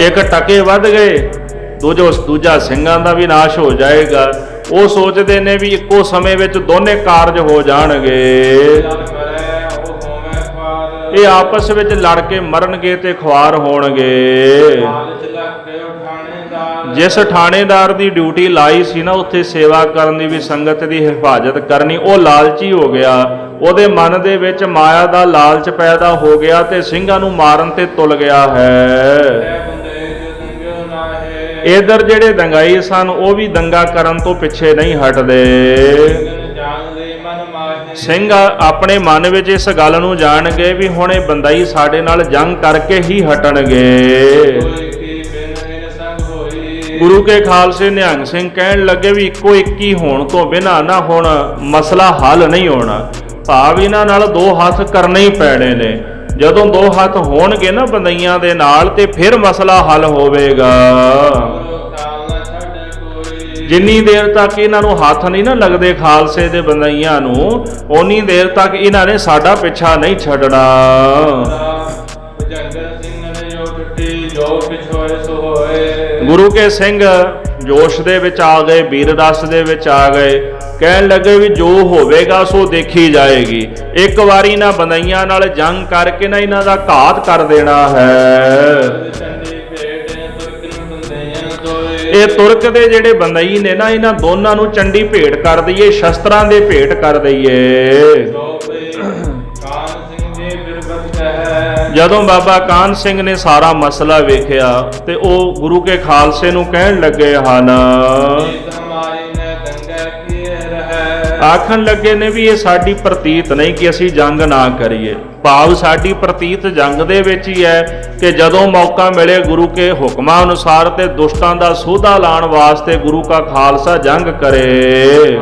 ਇੱਕ ਟਕੇ ਵੱਧ ਗਏ, ਦੂਜਾ ਸਿੰਘਾਂ ਦਾ ਵੀ ਨਾਸ਼ ਹੋ ਜਾਏਗਾ। ਉਹ ਸੋਚਦੇ ਨੇ ਵੀ ਇੱਕੋ ਸਮੇਂ ਵਿੱਚ ਦੋਨੇ ਕਾਰਜ ਹੋ ਜਾਣਗੇ। ਇਹ ਆਪਸ ਵਿੱਚ ਲੜ ਕੇ ਮਰਨਗੇ ਤੇ ਖੁਆਰ ਹੋਣਗੇ। ਜਿਸ ਥਾਣੇਦਾਰ ਦੀ ਡਿਊਟੀ ਲਾਈ ਸੀ ਨਾ ਉੱਥੇ ਸੇਵਾ ਕਰਨ ਦੀ ਵੀ, ਸੰਗਤ ਦੀ ਹਿਫਾਜ਼ਤ ਕਰਨੀ, ਉਹ ਲਾਲਚੀ ਹੋ ਗਿਆ। ਉਹਦੇ ਮਨ ਦੇ ਵਿੱਚ ਮਾਇਆ ਦਾ ਲਾਲਚ ਪੈਦਾ ਹੋ ਗਿਆ ਤੇ ਸਿੰਘਾਂ ਨੂੰ ਮਾਰਨ ਤੇ ਤੁਲ ਗਿਆ ਹੈ। ਇਧਰ ਜਿਹੜੇ ਦੰਗਾਈ ਸਨ ਉਹ ਵੀ ਦੰਗਾ ਕਰਨ ਤੋਂ ਪਿੱਛੇ ਨਹੀਂ ਹਟਦੇ। ਸਿੰਘ ਆਪਣੇ ਮਨ ਵਿੱਚ ਇਸ ਗੱਲ ਨੂੰ ਜਾਣ ਗਏ ਵੀ ਹੁਣ ਇਹ ਬੰਦਾਈ ਸਾਡੇ ਨਾਲ ਜੰਗ ਕਰਕੇ ਹੀ ਹਟਣਗੇ। ਗੁਰੂ ਕੇ ਖਾਲਸੇ ਨਿਹੰਗ ਸਿੰਘ ਕਹਿਣ ਲੱਗੇ ਵੀ ਇੱਕੋ ਇੱਕੀ ਹੋਣ ਤੋਂ ਬਿਨਾਂ ਨਾ ਹੁਣ ਮਸਲਾ ਹੱਲ ਨਹੀਂ ਹੋਣਾ, ਭਾਵ ਇਹਨਾਂ ਨਾਲ ਦੋ ਹੱਥ ਕਰਨੇ ਹੀ ਪੈਣੇ ਨੇ। ਜਦੋਂ ਦੋ ਹੱਥ ਹੋਣਗੇ ਨਾ ਬੰਦਈਆਂ ਦੇ ਨਾਲ ਤੇ ਫਿਰ ਮਸਲਾ ਹੱਲ ਹੋਵੇਗਾ। ਜਿੰਨੀ ਦੇਰ ਤੱਕ ਇਹਨਾਂ ਨੂੰ ਹੱਥ ਨਹੀਂ ਨਾ ਲੱਗਦੇ ਖਾਲਸੇ ਦੇ ਬੰਦਈਆਂ ਨੂੰ, ਓਨੀ ਦੇਰ ਤੱਕ ਇਹਨਾਂ ਨੇ ਸਾਡਾ ਪਿੱਛਾ ਨਹੀਂ ਛੱਡਣਾ। ਗੁਰੂ ਕੇ ਸਿੰਘ ਜੋਸ਼ ਦੇ ਵਿੱਚ ਆ ਗਏ, ਵੀਰ ਰਸ ਦੇ ਵਿੱਚ ਆ ਗਏ। ਕਹਿਣ ਲੱਗੇ ਵੀ ਜੋ ਹੋਵੇਗਾ ਸੋ ਦੇਖੀ ਜਾਏਗੀ। ਇੱਕ ਵਾਰੀ ਨਾ ਬੰਦਈਆਂ ਨਾਲ ਜੰਗ ਕਰਕੇ ਨਾ ਇਹਨਾਂ ਦਾ ਘਾਤ ਕਰ ਦੇਣਾ ਹੈ। ਇਹ ਤੁਰਕ ਦੇ ਜਿਹੜੇ ਬੰਦਈ ਨੇ ਨਾ, ਇਹਨਾਂ ਦੋਨਾਂ ਨੂੰ ਚੰਡੀ ਭੇਟ ਕਰ ਦਈਏ, ਸ਼ਸਤਰਾਂ ਦੇ ਭੇਟ ਕਰ ਦਈਏ। ਜਦੋਂ ਬਾਬਾ ਕਾਹਨ ਸਿੰਘ ਨੇ ਸਾਰਾ ਮਸਲਾ ਵੇਖਿਆ ਤੇ ਉਹ ਗੁਰੂ ਕੇ ਖਾਲਸੇ ਨੂੰ ਕਹਿਣ ਲੱਗੇ ਹਨ, ਆਖਣ ਲੱਗੇ ਨੇ ਵੀ ਇਹ ਸਾਡੀ ਪ੍ਰਤੀਤ ਨਹੀਂ ਕਿ ਅਸੀਂ ਜੰਗ ਨਾ ਕਰੀਏ, ਭਾਵ ਸਾਡੀ ਪ੍ਰਤੀਤ ਜੰਗ ਦੇ ਵਿੱਚ ਹੀ ਹੈ ਕਿ ਜਦੋਂ ਮੌਕਾ ਮਿਲੇ ਗੁਰੂ ਕੇ ਹੁਕਮਾਂ ਅਨੁਸਾਰ ਤੇ ਦੁਸ਼ਟਾਂ ਦਾ ਸੋਧਾ ਲਾਉਣ ਵਾਸਤੇ ਗੁਰੂ ਕਾ ਖਾਲਸਾ ਜੰਗ ਕਰੇ।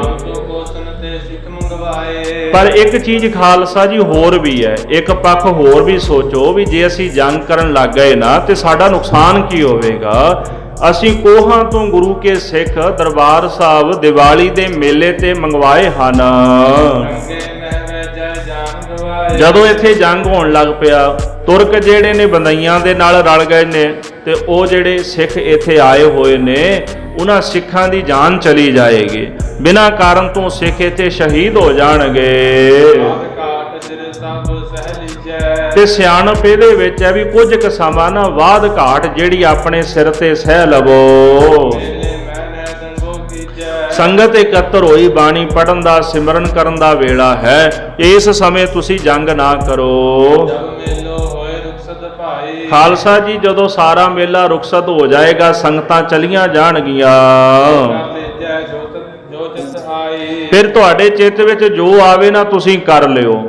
ਪਰ ਇੱਕ ਚੀਜ਼ ਖਾਲਸਾ ਜੀ ਹੋਰ ਵੀ ਹੈ, ਇੱਕ ਪੱਖ ਹੋਰ ਵੀ ਸੋਚੋ ਵੀ ਜੇ ਅਸੀਂ ਜੰਗ ਕਰਨ ਲੱਗ ਗਏ ਨਾ ਤੇ ਸਾਡਾ ਨੁਕਸਾਨ ਕੀ ਹੋਵੇਗਾ। ਅਸੀਂ ਕੋਹਾਂ ਤੋਂ ਗੁਰੂ ਕੇ ਸਿੱਖ ਦਰਬਾਰ ਸਾਹਿਬ ਦੀਵਾਲੀ ਦੇ ਮੇਲੇ ਤੇ ਮੰਗਵਾਏ ਹਨ। ਜਦੋਂ ਇੱਥੇ ਜੰਗ ਹੋਣ ਲੱਗ ਪਿਆ, ਤੁਰਕ ਜਿਹੜੇ ਨੇ ਬੰਦਈਆਂ ਦੇ ਨਾਲ ਰਲ ਗਏ ਨੇ ਤੇ ਉਹ ਜਿਹੜੇ ਸਿੱਖ ਇੱਥੇ ਆਏ ਹੋਏ ਨੇ ਉਹਨਾਂ ਸਿੱਖਾਂ ਦੀ ਜਾਨ ਚਲੀ ਜਾਏਗੀ। ਬਿਨਾਂ ਕਾਰਨ ਤੋਂ ਸਿੱਖ ਇੱਥੇ ਸ਼ਹੀਦ ਹੋ ਜਾਣਗੇ। ਤੇ ਸਿਆਣਪ ਇਹਦੇ ਵਿੱਚ ਹੈ ਵੀ ਕੁਝ ਕੁ ਸਮਾਂ ਨਾ ਬਾਅਦ ਘਾਟ ਜਿਹੜੀ ਆਪਣੇ ਸਿਰ ਤੇ ਸਹਿ ਲਵੋ। ਸੰਗਤ ਇਕੱਤਰ ਹੋਈ, ਬਾਣੀ ਪੜਨ ਦਾ, ਸਿਮਰਨ ਕਰਨ ਦਾ ਵੇਲਾ ਹੈ। ਇਸ ਸਮੇਂ ਤੁਸੀਂ ਜੰਗ ਨਾ ਕਰੋ। ਜਬ ਮੇਲੋ ਹੋਏ ਰੁਖਸਤ ਭਾਈ, ਖਾਲਸਾ ਜੀ ਜਦੋਂ ਸਾਰਾ ਮੇਲਾ ਰੁਖਸਤ ਹੋ ਜਾਏਗਾ, ਸੰਗਤਾਂ ਚਲੀਆਂ ਜਾਣਗੀਆਂ, ਕਰ ਲੇਜੈ ਜੋ ਚਿਤ ਆਈ। ਫਿਰ ਤੁਹਾਡੇ ਚਿੱਤ ਵਿੱਚ ਜੋ ਆਵੇ ਨਾ ਤੁਸੀਂ ਕਰ ਲਿਓ।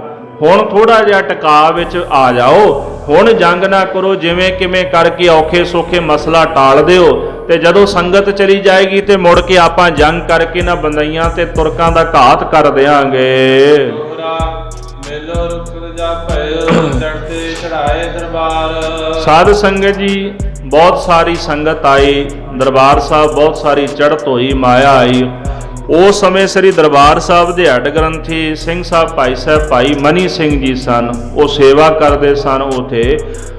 ਹੁਣ ਥੋੜਾ ਜਿਹਾ ਟਿਕਾ ਵਿੱਚ ਆ ਜਾਓ। ਹੁਣ ਜੰਗ ਨਾ ਕਰੋ, ਜਿਵੇਂ ਕਿਵੇਂ ਕਰਕੇ ਔਖੇ ਸੌਖੇ ਮਸਲਾ ਟਾਲ ਦਿਓ, ਤੇ ਜਦੋਂ ਸੰਗਤ ਚਲੀ ਜਾਏਗੀ ਤੇ ਮੁੜ ਕੇ ਆਪਾਂ ਜੰਗ ਕਰਕੇ ਨਾ ਬੰਦਈਆਂ ਤੇ ਤੁਰਕਾਂ ਦਾ ਘਾਤ ਕਰ ਦਿਆਂਗੇ। ਦੋਹਰਾ ਮੇਲੋ ਰੁਖਸਤ ਜਾ ਭਇਓ, ਚੜ੍ਹਤੇ ਚੜਾਏ ਦਰਬਾਰ। ਸਾਧ ਸੰਗਤ ਜੀ ਬਹੁਤ ਸਾਰੀ ਸੰਗਤ ਆਈ, ਦਰਬਾਰ ਸਾਹਿਬ ਬਹੁਤ ਸਾਰੀ ਚੜ੍ਹਤ ਹੋਈ, ਮਾਇਆ ਆਈ। ਉਸ ਸਮੇਂ ਸ੍ਰੀ ਦਰਬਾਰ ਸਾਹਿਬ ਦੇ ਹੈੱਡ ਗ੍ਰੰਥੀ ਸਿੰਘ ਸਾਹਿਬ ਭਾਈ ਸਾਹਿਬ ਭਾਈ ਮਨੀ ਸਿੰਘ ਜੀ ਸਨ। ਉਹ ਸੇਵਾ ਕਰਦੇ ਸਨ ਉਥੇ,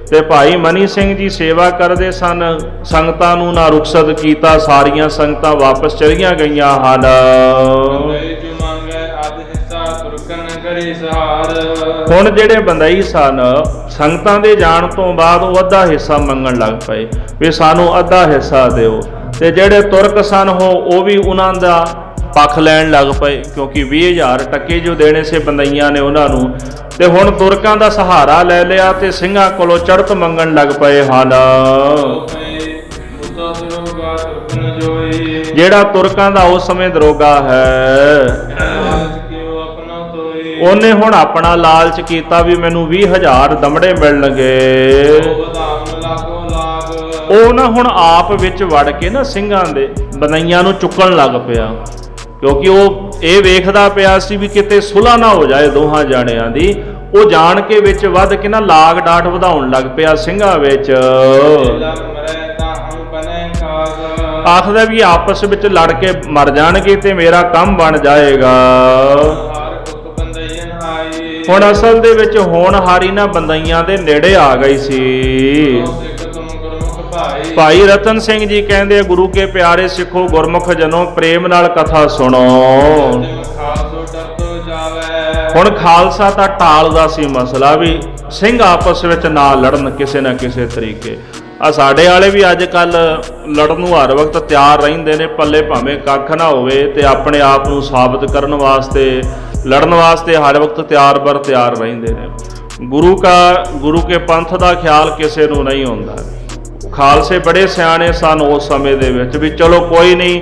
ਤੇ ਭਾਈ ਮਨੀ ਸਿੰਘ ਜੀ ਸੇਵਾ ਕਰਦੇ ਸਨ। ਸੰਗਤਾਂ ਨੂੰ ਨਾ ਰੁਖਸਤ ਕੀਤਾ, ਸਾਰੀਆਂ ਸੰਗਤਾਂ ਵਾਪਸ ਚਲੀਆਂ ਗਈਆਂ ਹਨ। ਹੁਣ ਜਿਹੜੇ ਬੰਦਈ ਸਨ, ਸੰਗਤਾਂ ਦੇ ਜਾਣ ਤੋਂ ਬਾਅਦ ਉਹ ਅੱਧਾ ਹਿੱਸਾ ਮੰਗਣ ਲੱਗ ਪਏ ਵੀ ਸਾਨੂੰ ਅੱਧਾ ਹਿੱਸਾ ਦਿਓ, ਤੇ ਜਿਹੜੇ ਤੁਰਕ ਸਨ ਉਹ ਵੀ ਉਹਨਾਂ ਦਾ ਪੱਖ ਲੈਣ ਲੱਗ ਪਏ, ਕਿਉਂਕਿ 20,000 ਟੱਕੇ ਜੋ ਦੇਣੇ ਸੀ ਬੰਦਈਆਂ ਨੇ ਉਹਨਾਂ ਨੂੰ। ਤੇ ਹੁਣ ਤੁਰਕਾਂ ਦਾ ਸਹਾਰਾ ਲੈ ਲਿਆ ਤੇ ਸਿੰਘਾਂ ਕੋਲੋਂ ਚੜ੍ਹਤ ਮੰਗਣ ਲੱਗ ਪਏ ਹਨ। ਜਿਹੜਾ ਤੁਰਕਾਂ ਦਾ ਉਸ ਸਮੇਂ ਦਰੋਗਾ ਹੈ, ਉਹਨੇ ਹੁਣ ਆਪਣਾ ਲਾਲਚ ਕੀਤਾ ਵੀ ਮੈਨੂੰ 20,000 ਦਮੜੇ ਮਿਲਣਗੇ। ਉਹ ਨਾ ਹੁਣ ਆਪ ਵਿੱਚ ਵੜ ਕੇ ਨਾ ਸਿੰਘਾਂ ਦੇ ਬੰਦਈਆਂ ਨੂੰ ਚੁੱਕਣ ਲੱਗ ਪਿਆ, ਕਿਉਂਕਿ ਉਹ ਇਹ ਵੇਖਦਾ ਪਿਆ ਸੀ ਵੀ ਕਿਤੇ ਸੁਲ੍ਹਾ ਨਾ ਹੋ ਜਾਏ ਦੋਹਾਂ ਜਾਣਿਆਂ ਦੀ। ਉਹ ਜਾਣ ਕੇ ਵਿੱਚ ਵੱਧ ਕੇ ਨਾ ਲਾਗ ਡਾਟ ਵਧਾਉਣ ਲੱਗ ਪਿਆ ਸਿੰਘਾਂ ਵਿੱਚ। ਆਖਦਾ ਵੀ ਆਪਸ ਵਿੱਚ ਲੜ ਕੇ ਮਰ ਜਾਣਗੇ ਤੇ ਮੇਰਾ ਕੰਮ ਬਣ ਜਾਏਗਾ। ਹੁਣ ਅਸਲ ਦੇ ਵਿੱਚ ਹੋਣਹਾਰੀ ਨਾ ਬੰਦਈਆਂ ਦੇ ਨੇੜੇ ਆ ਗਈ ਸੀ। ਭਾਈ ਰਤਨ ਸਿੰਘ ਜੀ ਕਹਿੰਦੇ, ਗੁਰੂ ਕੇ ਪਿਆਰੇ ਸਿੱਖੋ ਗੁਰਮੁਖ ਜਨੋ, ਪ੍ਰੇਮ ਨਾਲ ਕਥਾ ਸੁਣੋ। ਹੁਣ ਖਾਲਸਾ ਤਾਂ ਟਾਲਦਾ ਸੀ ਮਸਲਾ ਵੀ ਸਿੰਘ ਆਪਸ ਵਿੱਚ ਨਾ ਲੜਨ ਕਿਸੇ ਨਾ ਕਿਸੇ ਤਰੀਕੇ। ਆ ਸਾਡੇ ਵਾਲੇ ਵੀ ਅੱਜ ਕੱਲ ਲੜਨ ਨੂੰ ਹਰ ਵਕਤ ਤਿਆਰ ਰਹਿੰਦੇ ਨੇ, ਪੱਲੇ ਭਾਵੇਂ ਕੱਖ ਨਾ ਹੋਵੇ ਤੇ ਆਪਣੇ ਆਪ ਨੂੰ ਸਾਬਤ ਕਰਨ ਵਾਸਤੇ ਲੜਨ ਵਾਸਤੇ ਹਰ ਵਕਤ ਤਿਆਰ ਰਹਿੰਦੇ ਨੇ। ਗੁਰੂ ਕੇ ਪੰਥ ਦਾ ਖਿਆਲ ਕਿਸੇ ਨੂੰ ਨਹੀਂ ਹੁੰਦਾ। ਖਾਲਸੇ ਬੜੇ ਸਿਆਣੇ ਸਨ ਉਸ ਸਮੇਂ ਦੇ ਵਿੱਚ ਵੀ ਚਲੋ ਕੋਈ ਨਹੀਂ,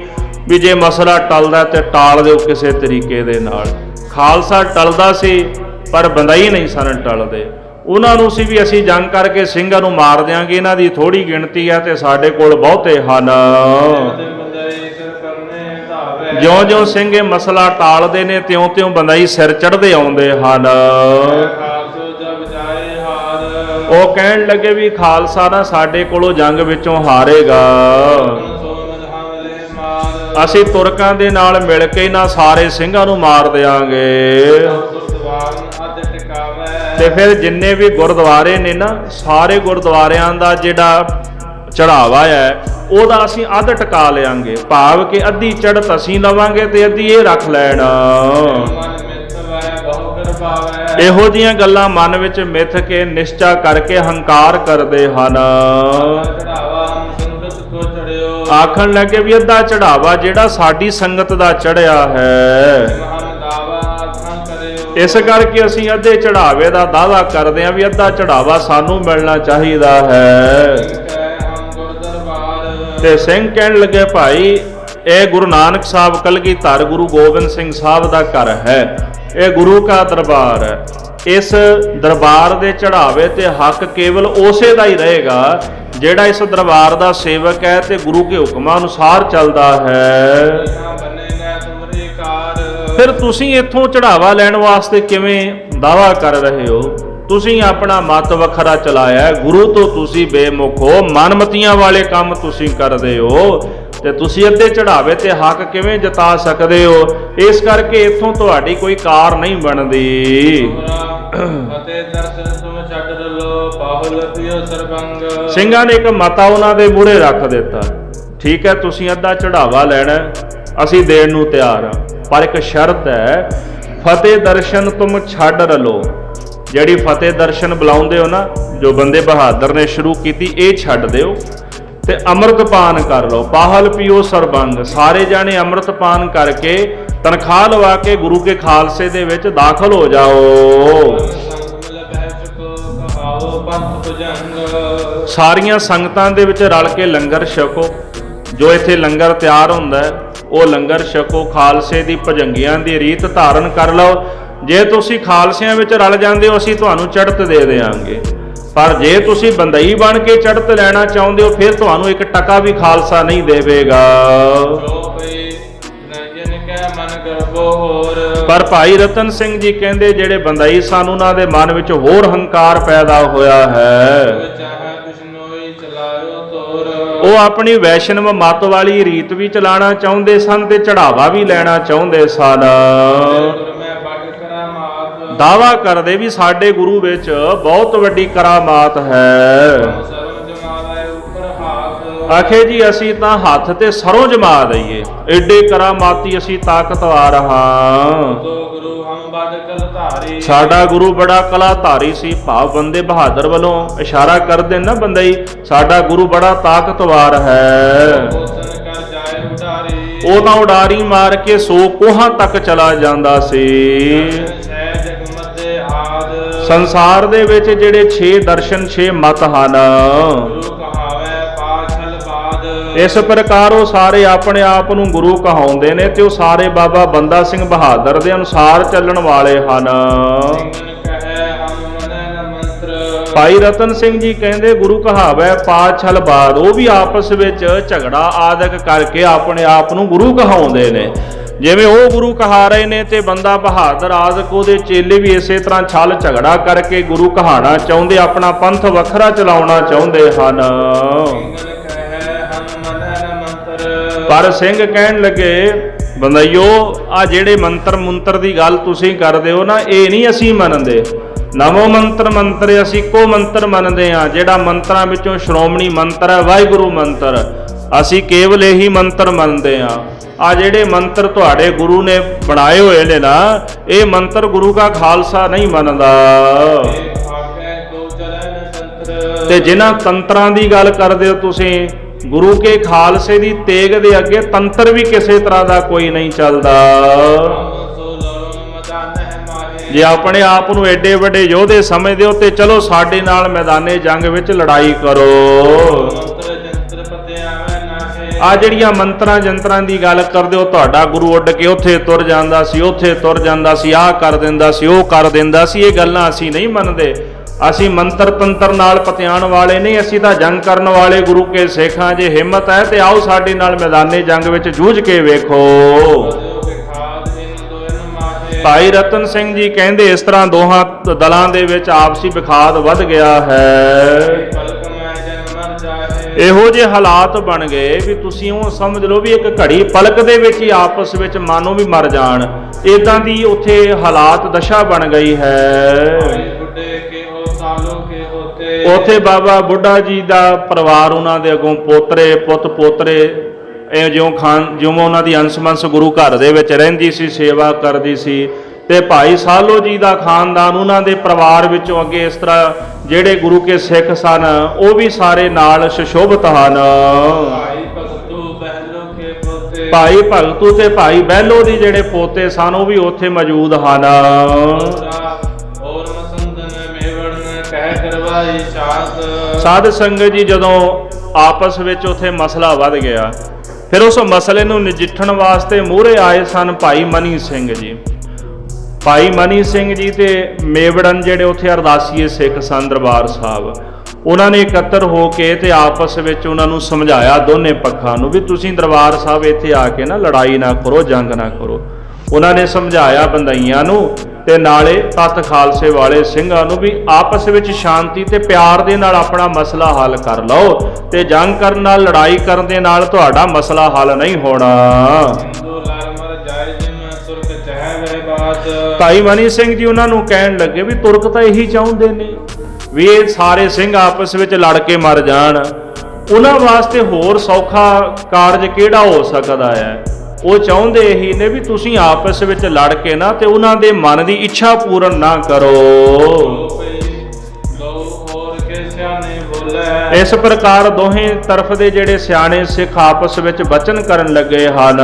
ਵੀ ਜੇ ਮਸਲਾ ਟਲਦਾ ਤੇ ਟਾਲ ਦਿਓ ਕਿਸੇ ਤਰੀਕੇ ਦੇ ਨਾਲ। ਖਾਲਸਾ ਟਲਦਾ ਸੀ ਪਰ ਬੰਦਈ ਨਹੀਂ ਸਨ ਟਲਦੇ। ਉਹਨਾਂ ਨੂੰ ਸੀ ਵੀ ਅਸੀਂ ਜੰਗ ਕਰਕੇ ਸਿੰਘਾਂ ਨੂੰ ਮਾਰ ਦਿਆਂਗੇ, ਇਹਨਾਂ ਦੀ ਥੋੜੀ ਗਿਣਤੀ ਹੈ ਤੇ ਸਾਡੇ ਕੋਲ ਬਹੁਤੇ ਹਨ। ਜਿਉਂ-ਜਿਉਂ ਸਿੰਘ ਇਹ ਮਸਲਾ ਟਾਲਦੇ ਨੇ ਤਿਉਂ-ਤਿਉਂ ਬੰਦਈ ਸਿਰ ਚੜ੍ਹਦੇ ਆਉਂਦੇ ਹਨ। ਉਹ ਕਹਿਣ ਲੱਗੇ ਵੀ ਖਾਲਸਾ ਨਾ ਸਾਡੇ ਕੋਲੋਂ ਜੰਗ ਵਿੱਚੋਂ ਹਾਰੇਗਾ, ਅਸੀਂ ਤੁਰਕਾਂ ਦੇ ਨਾਲ ਮਿਲ ਕੇ ਨਾ ਸਾਰੇ ਸਿੰਘਾਂ ਨੂੰ ਮਾਰ ਦਿਆਂਗੇ। ਤੇ ਫਿਰ ਜਿੰਨੇ ਵੀ ਗੁਰਦੁਆਰੇ ਨੇ ਨਾ, ਸਾਰੇ ਗੁਰਦੁਆਰਿਆਂ ਦਾ ਜਿਹੜਾ ਚੜਾਵਾ ਹੈ ਉਹਦਾ ਅਸੀਂ ਅੱਧ ਟਿਕਾ ਲਿਆਂਗੇ, ਭਾਵ ਕਿ ਅੱਧੀ ਚੜ੍ਹਤ ਅਸੀਂ ਲਵਾਂਗੇ ਤੇ ਅੱਧੀ ਇਹ ਰੱਖ ਲੈਣ। ਇਹੋ ਜਿਹੀਆਂ ਗੱਲਾਂ ਮਨ ਵਿੱਚ ਮਿੱਥ ਕੇ ਨਿਸ਼ਚਾ ਕਰਕੇ ਹੰਕਾਰ ਕਰਦੇ ਹਨ। ਆਖਣ ਲੱਗੇ ਵੀ ਅੱਧਾ ਚੜਾਵਾ ਜਿਹੜਾ ਸਾਡੀ ਸੰਗਤ ਦਾ ਚੜਿਆ ਹੈ, ਇਸ ਕਰਕੇ ਅਸੀਂ ਅੱਧੇ ਚੜਾਵੇ ਦਾ ਦਾਅਵਾ ਕਰਦੇ ਹਾਂ ਵੀ ਅੱਧਾ ਚੜਾਵਾ ਸਾਨੂੰ ਮਿਲਣਾ ਚਾਹੀਦਾ ਹੈ। ਤੇ ਸਿੰਘ ਕਹਿਣ ਲੱਗੇ ਭਾਈ ਇਹ ਗੁਰੂ ਨਾਨਕ ਸਾਹਿਬ ਕਲਗੀਧਰ ਗੁਰੂ ਗੋਬਿੰਦ ਸਿੰਘ ਸਾਹਿਬ ਦਾ ਘਰ ਹੈ, ਇਹ ਗੁਰੂ ਕਾ ਦਰਬਾਰ ਹੈ। ਇਸ ਦਰਬਾਰ ਦੇ ਚੜਾਵੇ ਤੇ ਹੱਕ ਕੇਵਲ ਉਸੇ ਦਾ ਹੀ ਰਹੇਗਾ ਜਿਹੜਾ ਇਸ ਦਰਬਾਰ ਦਾ ਸੇਵਕ ਹੈ ਤੇ ਗੁਰੂ ਕੇ ਹੁਕਮਾਂ ਅਨੁਸਾਰ ਚੱਲਦਾ ਹੈ। ਫਿਰ ਤੁਸੀਂ ਇੱਥੋਂ ਚੜਾਵਾ ਲੈਣ ਵਾਸਤੇ ਕਿਵੇਂ ਦਾਅਵਾ ਕਰ ਰਹੇ ਹੋ? ਤੁਸੀਂ ਆਪਣਾ ਮਤ ਵੱਖਰਾ ਚਲਾਇਆ, ਗੁਰੂ ਤੋਂ ਤੁਸੀਂ ਬੇਮੁਖ ਹੋ, ਮਨਮਤੀਆਂ ਵਾਲੇ ਕੰਮ ਤੁਸੀਂ ਕਰਦੇ ਹੋ, ਤੇ ਤੁਸੀਂ ਅੱਧੇ ਚੜਾਵੇ ਤੇ ਹੱਕ ਕਿਵੇਂ ਜਤਾ ਸਕਦੇ ਹੋ? ਇਸ ਕਰਕੇ ਇੱਥੋਂ ਤੁਹਾਡੀ ਕੋਈ ਕਾਰ ਨਹੀਂ ਬਣਦੀ। ਸਿੰਘਾਂ ਨੇ ਇੱਕ ਮਤਾ ਉਹਨਾਂ ਦੇ ਮੂਹਰੇ ਰੱਖ ਦਿੱਤਾ, ਠੀਕ ਹੈ ਤੁਸੀਂ ਅੱਧਾ ਚੜਾਵਾ ਲੈਣਾ, ਅਸੀਂ ਦੇਣ ਨੂੰ ਤਿਆਰ ਹਾਂ, ਪਰ ਇੱਕ ਸ਼ਰਤ ਹੈ, ਫਤਿਹ ਦਰਸ਼ਨ ਤੁਮ ਛੱਡ ਰਲੋ। ਜਿਹੜੀ ਫਤਿਹ ਦਰਸ਼ਨ ਬੁਲਾਉਂਦੇ ਹੋ ਨਾ, ਜੋ ਬੰਦੇ ਬਹਾਦਰ ਨੇ ਸ਼ੁਰੂ ਕੀਤੀ, ਇਹ ਛੱਡ ਦਿਓ ਤੇ ਅੰਮ੍ਰਿਤ ਪਾਨ ਕਰ ਲਓ। ਪਾਹਲ ਪੀਓ ਸਰਬੰਗ, ਸਾਰੇ ਜਾਣੇ ਅੰਮ੍ਰਿਤ ਪਾਨ ਕਰਕੇ ਤਨਖਾਹ ਲਵਾ ਕੇ ਗੁਰੂ ਕੇ ਖਾਲਸੇ ਦੇ ਵਿੱਚ ਦਾਖਲ ਹੋ ਜਾਓ। ਸਾਰੀਆਂ ਸੰਗਤਾਂ ਦੇ ਵਿੱਚ ਰਲ ਕੇ ਲੰਗਰ ਛਕੋ। ਜੋ ਇੱਥੇ ਲੰਗਰ ਤਿਆਰ ਹੁੰਦਾ ਹੈ ਉਹ ਲੰਗਰ ਛਕੋ। ਖਾਲਸੇ ਦੀ ਭਜੰਗੀਆਂ ਦੀ ਰੀਤ ਧਾਰਨ ਕਰ ਲਓ। ਜੇ ਤੁਸੀਂ ਖਾਲਸਿਆਂ ਵਿੱਚ ਰਲ ਜਾਂਦੇ ਹੋ ਅਸੀਂ ਤੁਹਾਨੂੰ ਚੜ੍ਹਤ ਦੇ ਦੇਵਾਂਗੇ, ਪਰ ਜੇ ਤੁਸੀਂ ਬੰਦਈ ਬਣ ਕੇ ਚੜ੍ਹਤ ਲੈਣਾ ਚਾਹੁੰਦੇ ਹੋ ਫਿਰ ਤੁਹਾਨੂੰ ਇੱਕ ਟਕਾ ਵੀ ਖਾਲਸਾ ਨਹੀਂ ਦੇਵੇਗਾ। ਪਰ ਭਾਈ ਰਤਨ ਸਿੰਘ ਜੀ ਕਹਿੰਦੇ ਜਿਹੜੇ ਬੰਦਈ ਸਨ ਉਹਨਾਂ ਦੇ ਮਨ ਵਿੱਚ ਹੋਰ ਹੰਕਾਰ ਪੈਦਾ ਹੋਇਆ ਹੈ। ਉਹ ਆਪਣੀ ਵੈਸ਼ਨਵ ਮੱਤ ਵਾਲੀ ਰੀਤ ਵੀ ਚਲਾਉਣਾ ਚਾਹੁੰਦੇ ਸਨ ਤੇ ਚੜਾਵਾ ਵੀ ਲੈਣਾ ਚਾਹੁੰਦੇ ਸਨ। ਦਾਵਾ ਕਰਦੇ ਵੀ ਸਾਡੇ ਗੁਰੂ ਵਿੱਚ ਬਹੁਤ ਵੱਡੀ ਕਰਾਮਾਤ ਹੈ। ਆਖੇ ਜੀ ਅਸੀਂ ਤਾਂ ਹੱਥ ਤੇ ਸਰੋਂ ਜਮਾ ਦਈਏ, ਏਡੇ ਕਰਾਮਾਤੀ ਅਸੀਂ ਤਾਕਤਵਾਰ ਹਾਂ। ਸਾਡਾ ਗੁਰੂ ਬੜਾ ਕਲਾ ਧਾਰੀ ਸੀ। ਭਾਵ ਬੰਦੇ ਬਹਾਦਰ ਵੱਲੋਂ ਇਸ਼ਾਰਾ ਕਰਦੇ ਨਾ ਬੰਦਈ, ਸਾਡਾ ਗੁਰੂ ਬੜਾ ਤਾਕਤਵਾਰ ਹੈ। ਉਹ ਤਾਂ ਉਡਾਰੀ ਮਾਰ ਕੇ 100 ਕੋਹਾਂ ਤੱਕ ਚਲਾ ਜਾਂਦਾ ਸੀ। ਸੰਸਾਰ ਦੇ ਵਿੱਚ ਜਿਹੜੇ 6 ਦਰਸ਼ਨ 6 ਮਤ ਹਨ, ਇਸ ਪ੍ਰਕਾਰ ਉਹ ਸਾਰੇ ਆਪਣੇ ਆਪ ਨੂੰ ਗੁਰੂ ਕਹਾਉਂਦੇ ਨੇ ਤੇ ਉਹ ਸਾਰੇ ਬਾਬਾ ਬੰਦਾ ਸਿੰਘ ਬਹਾਦਰ ਦੇ ਅਨੁਸਾਰ ਚੱਲਣ ਵਾਲੇ ਹਨ। ਭਾਈ ਰਤਨ ਸਿੰਘ ਜੀ ਕਹਿੰਦੇ ਗੁਰੂ ਕਹਾਵੈ ਪਾਛਲ ਬਾਦ, ਉਹ ਵੀ ਆਪਸ ਵਿੱਚ ਝਗੜਾ ਆਦਿਕ ਕਰਕੇ ਆਪਣੇ ਆਪ ਨੂੰ ਗੁਰੂ ਕਹਾਉਂਦੇ ਨੇ। ਜਿਵੇਂ ਉਹ ਗੁਰੂ ਕਹਾ ਰਹੇ ਨੇ ਤੇ ਬੰਦਾ ਬਹਾਦਰ ਆਦਿਕ ਉਹਦੇ ਚੇਲੇ ਵੀ ਇਸੇ ਤਰ੍ਹਾਂ ਛਲ ਝਗੜਾ ਕਰਕੇ ਗੁਰੂ ਕਹਾਣਾ ਚਾਹੁੰਦੇ, ਆਪਣਾ ਪੰਥ ਵੱਖਰਾ ਚਲਾਉਣਾ ਚਾਹੁੰਦੇ ਹਨ। ਪਰ ਸਿੰਘ ਕਹਿਣ ਲੱਗੇ ਬੰਦਈਓ ਆ ਜਿਹੜੇ ਮੰਤਰ ਮੁੰਤਰ ਦੀ ਗੱਲ ਤੁਸੀਂ ਕਰਦੇ ਹੋ ਨਾ, ਇਹ ਨਹੀਂ ਅਸੀਂ ਮੰਨਦੇ। ਨਵੋ ਮੰਤਰ ਮੰਤਰ ਅਸੀਂ ਇੱਕੋ ਮੰਤਰ ਮੰਨਦੇ ਹਾਂ, ਜਿਹੜਾ ਮੰਤਰਾਂ ਵਿੱਚੋਂ ਸ਼੍ਰੋਮਣੀ ਮੰਤਰ ਹੈ ਵਾਹਿਗੁਰੂ ਮੰਤਰ, ਅਸੀਂ ਕੇਵਲ ਇਹੀ ਮੰਤਰ ਮੰਨਦੇ ਹਾਂ। ਆ ਜਿਹੜੇ ਮੰਤਰ ਤੁਹਾਡੇ ਗੁਰੂ ਨੇ ਬਣਾਏ ਹੋਏ ਨੇ ਨਾ, ਇਹ ਮੰਤਰ ਗੁਰੂ ਦਾ ਖਾਲਸਾ ਨਹੀਂ ਮੰਨਦਾ। ਤੇ ਜਿਨ੍ਹਾਂ ਤੰਤਰਾਂ ਦੀ ਗੱਲ ਕਰਦੇ ਹੋ ਤੁਸੀਂ, ਗੁਰੂ ਕੇ ਖਾਲਸੇ ਦੀ ਤੇਗ ਦੇ ਅੱਗੇ ਤੰਤਰ ਵੀ ਕਿਸੇ ਤਰ੍ਹਾਂ ਦਾ ਕੋਈ ਨਹੀਂ ਚੱਲਦਾ। ਜੇ ਆਪਣੇ ਆਪ ਨੂੰ ਐਡੇ ਵੱਡੇ ਯੋਧੇ ਸਮਝਦੇ ਹੋ ਤੇ ਚਲੋ ਸਾਡੇ ਨਾਲ ਮੈਦਾਨੇ ਜੰਗ ਵਿੱਚ ਲੜਾਈ ਕਰੋ। ਆ ਜਿਹੜੀਆਂ ਮੰਤਰਾਂ ਜੰਤਰਾਂ ਦੀ ਗੱਲ ਕਰਦੇ ਹੋ, ਤੁਹਾਡਾ ਗੁਰੂ ਉੱਡ ਕੇ ਉੱਥੇ ਤੁਰ ਜਾਂਦਾ ਸੀ, ਉੱਥੇ ਤੁਰ ਜਾਂਦਾ ਸੀ, ਆਹ ਕਰ ਦਿੰਦਾ ਸੀ, ਉਹ ਕਰ ਦਿੰਦਾ ਸੀ, ਇਹ ਗੱਲਾਂ ਅਸੀਂ ਨਹੀਂ ਮੰਨਦੇ। ਅਸੀਂ ਮੰਤਰ ਤੰਤਰ ਨਾਲ ਪਤਿਆਣ ਵਾਲੇ ਨਹੀਂ, ਅਸੀਂ ਤਾਂ ਜੰਗ ਕਰਨ ਵਾਲੇ ਗੁਰੂ ਕੇ ਸਿੱਖਾਂ। ਜੇ ਹਿੰਮਤ ਹੈ ਤੇ ਆਓ ਸਾਡੇ ਨਾਲ ਮੈਦਾਨੇ ਜੰਗ ਵਿੱਚ ਜੂਝ ਕੇ ਵੇਖੋ। ਭਾਈ ਰਤਨ ਸਿੰਘ ਜੀ ਕਹਿੰਦੇ ਇਸ ਤਰ੍ਹਾਂ ਦੋਹਾਂ ਦਲਾਂ ਦੇ ਵਿੱਚ ਆਪਸੀ ਵਿਖਾਦ ਵੱਧ ਗਿਆ ਹੈ। ਇਹੋ ਜਿਹੇ ਹਾਲਾਤ ਬਣ ਗਏ ਵੀ ਤੁਸੀਂ ਉਹ ਸਮਝ ਲਓ ਵੀ ਇੱਕ ਘੜੀ ਪਲਕ ਦੇ ਵਿੱਚ ਹੀ ਆਪਸ ਵਿੱਚ ਮਾਨੋ ਵੀ ਮਰ ਜਾਣ, ਇਦਾਂ ਦੀ ਉੱਥੇ ਹਾਲਾਤ ਦਸ਼ਾ ਬਣ ਗਈ ਹੈ। ਉੱਥੇ ਬਾਬਾ ਬੁੱਢਾ ਜੀ ਦਾ ਪਰਿਵਾਰ, ਉਹਨਾਂ ਦੇ ਅੱਗੋਂ ਪੋਤਰੇ ਪੁੱਤ ਪੋਤਰੇ, ਇਹ ਜਿਉਂ ਉਹਨਾਂ ਦੀ ਅੰਸ-ਮੰਸ ਗੁਰੂ ਘਰ ਦੇ ਵਿੱਚ ਰਹਿੰਦੀ ਸੀ, ਸੇਵਾ ਕਰਦੀ ਸੀ। ਤੇ ਭਾਈ ਸਾਲੋ ਜੀ ਦਾ ਖਾਨਦਾਨ, ਉਹਨਾਂ ਦੇ ਪਰਿਵਾਰ ਵਿੱਚੋਂ ਅੱਗੇ ਇਸ ਤਰ੍ਹਾਂ ਜਿਹੜੇ ਗੁਰੂ ਕੇ ਸਿੱਖ ਸਨ ਉਹ ਵੀ ਸਾਰੇ ਨਾਲ ਸੁਸ਼ੋਭਿਤ ਹਨ। ਭਾਈ ਭਗਤੂ ਤੇ ਭਾਈ ਬਹਿਲੋ ਦੀ ਜਿਹੜੇ ਪੋਤੇ ਸਨ ਉਹ ਵੀ ਉੱਥੇ ਮੌਜੂਦ ਹਨ। ਸਾਧ ਸੰਗਤ ਜੀ ਜਦੋਂ ਆਪਸ ਵਿੱਚ ਉੱਥੇ ਮਸਲਾ ਵੱਧ ਗਿਆ, ਫਿਰ ਉਸ ਮਸਲੇ ਨੂੰ ਨਜਿੱਠਣ ਵਾਸਤੇ ਮੂਹਰੇ ਆਏ ਸਨ ਭਾਈ ਮਨੀ ਸਿੰਘ ਜੀ। ਭਾਈ ਮਨੀ ਸਿੰਘ ਜੀ ਤੇ ਮੇਵੜਨ ਜਿਹੜੇ ਉੱਥੇ ਅਰਦਾਸੀਏ ਸਿੱਖ ਸਨ ਦਰਬਾਰ ਸਾਹਿਬ, ਉਹਨਾਂ ਨੇ ਇਕੱਤਰ ਹੋ ਕੇ ਤੇ ਆਪਸ ਵਿੱਚ ਉਹਨਾਂ ਨੂੰ ਸਮਝਾਇਆ ਦੋਨੇ ਪੱਖਾਂ ਨੂੰ ਵੀ ਤੁਸੀਂ ਦਰਬਾਰ ਸਾਹਿਬ ਇੱਥੇ ਆ ਕੇ ਨਾ ਲੜਾਈ ਨਾ ਕਰੋ, ਜੰਗ ਨਾ ਕਰੋ। ਉਹਨਾਂ ਨੇ ਸਮਝਾਇਆ ਬੰਦਈਆਂ ਨੂੰ ਤੇ ਨਾਲੇ ਤਤ ਖਾਲਸੇ ਵਾਲੇ ਸਿੰਘਾਂ ਨੂੰ ਵੀ ਆਪਸ ਵਿੱਚ ਸ਼ਾਂਤੀ ਤੇ ਪਿਆਰ ਦੇ ਨਾਲ ਆਪਣਾ ਮਸਲਾ ਹੱਲ ਕਰ ਲਓ, ਤੇ ਜੰਗ ਕਰਨ ਨਾਲ ਲੜਾਈ ਕਰਨ ਦੇ ਨਾਲ ਤੁਹਾਡਾ ਮਸਲਾ ਹੱਲ ਨਹੀਂ ਹੋਣਾ। ਭਾਈ ਮਨੀ ਸਿੰਘ ਜੀ ਉਹਨਾਂ ਨੂੰ ਕਹਿਣ ਲੱਗੇ ਵੀ ਤੁਰਕ ਤਾਂ ਇਹੀ ਚਾਹੁੰਦੇ ਨੇ ਵੀ ਇਹ ਸਾਰੇ ਸਿੰਘ ਆਪਸ ਵਿੱਚ ਲੜ ਕੇ ਮਰ ਜਾਣ। ਉਹਨਾਂ ਵਾਸਤੇ ਹੋਰ ਸੌਖਾ ਕਾਰਜ ਕਿਹੜਾ ਹੋ ਸਕਦਾ ਹੈ? ਉਹ ਚਾਹੁੰਦੇ ਇਹੀ ਨੇ ਵੀ ਤੁਸੀਂ ਆਪਸ ਵਿੱਚ ਲੜ ਕੇ ਨਾ ਤੇ ਉਹਨਾਂ ਦੇ ਮਨ ਦੀ ਇੱਛਾ ਪੂਰਨ ਨਾ ਕਰੋ। ਇਸ ਪ੍ਰਕਾਰ ਦੋਹੇ ਤਰਫ ਦੇ ਜਿਹੜੇ ਸਿਆਣੇ ਸਿੱਖ ਆਪਸ ਵਿੱਚ ਬਚਨ ਕਰਨ ਲੱਗੇ ਹਨ।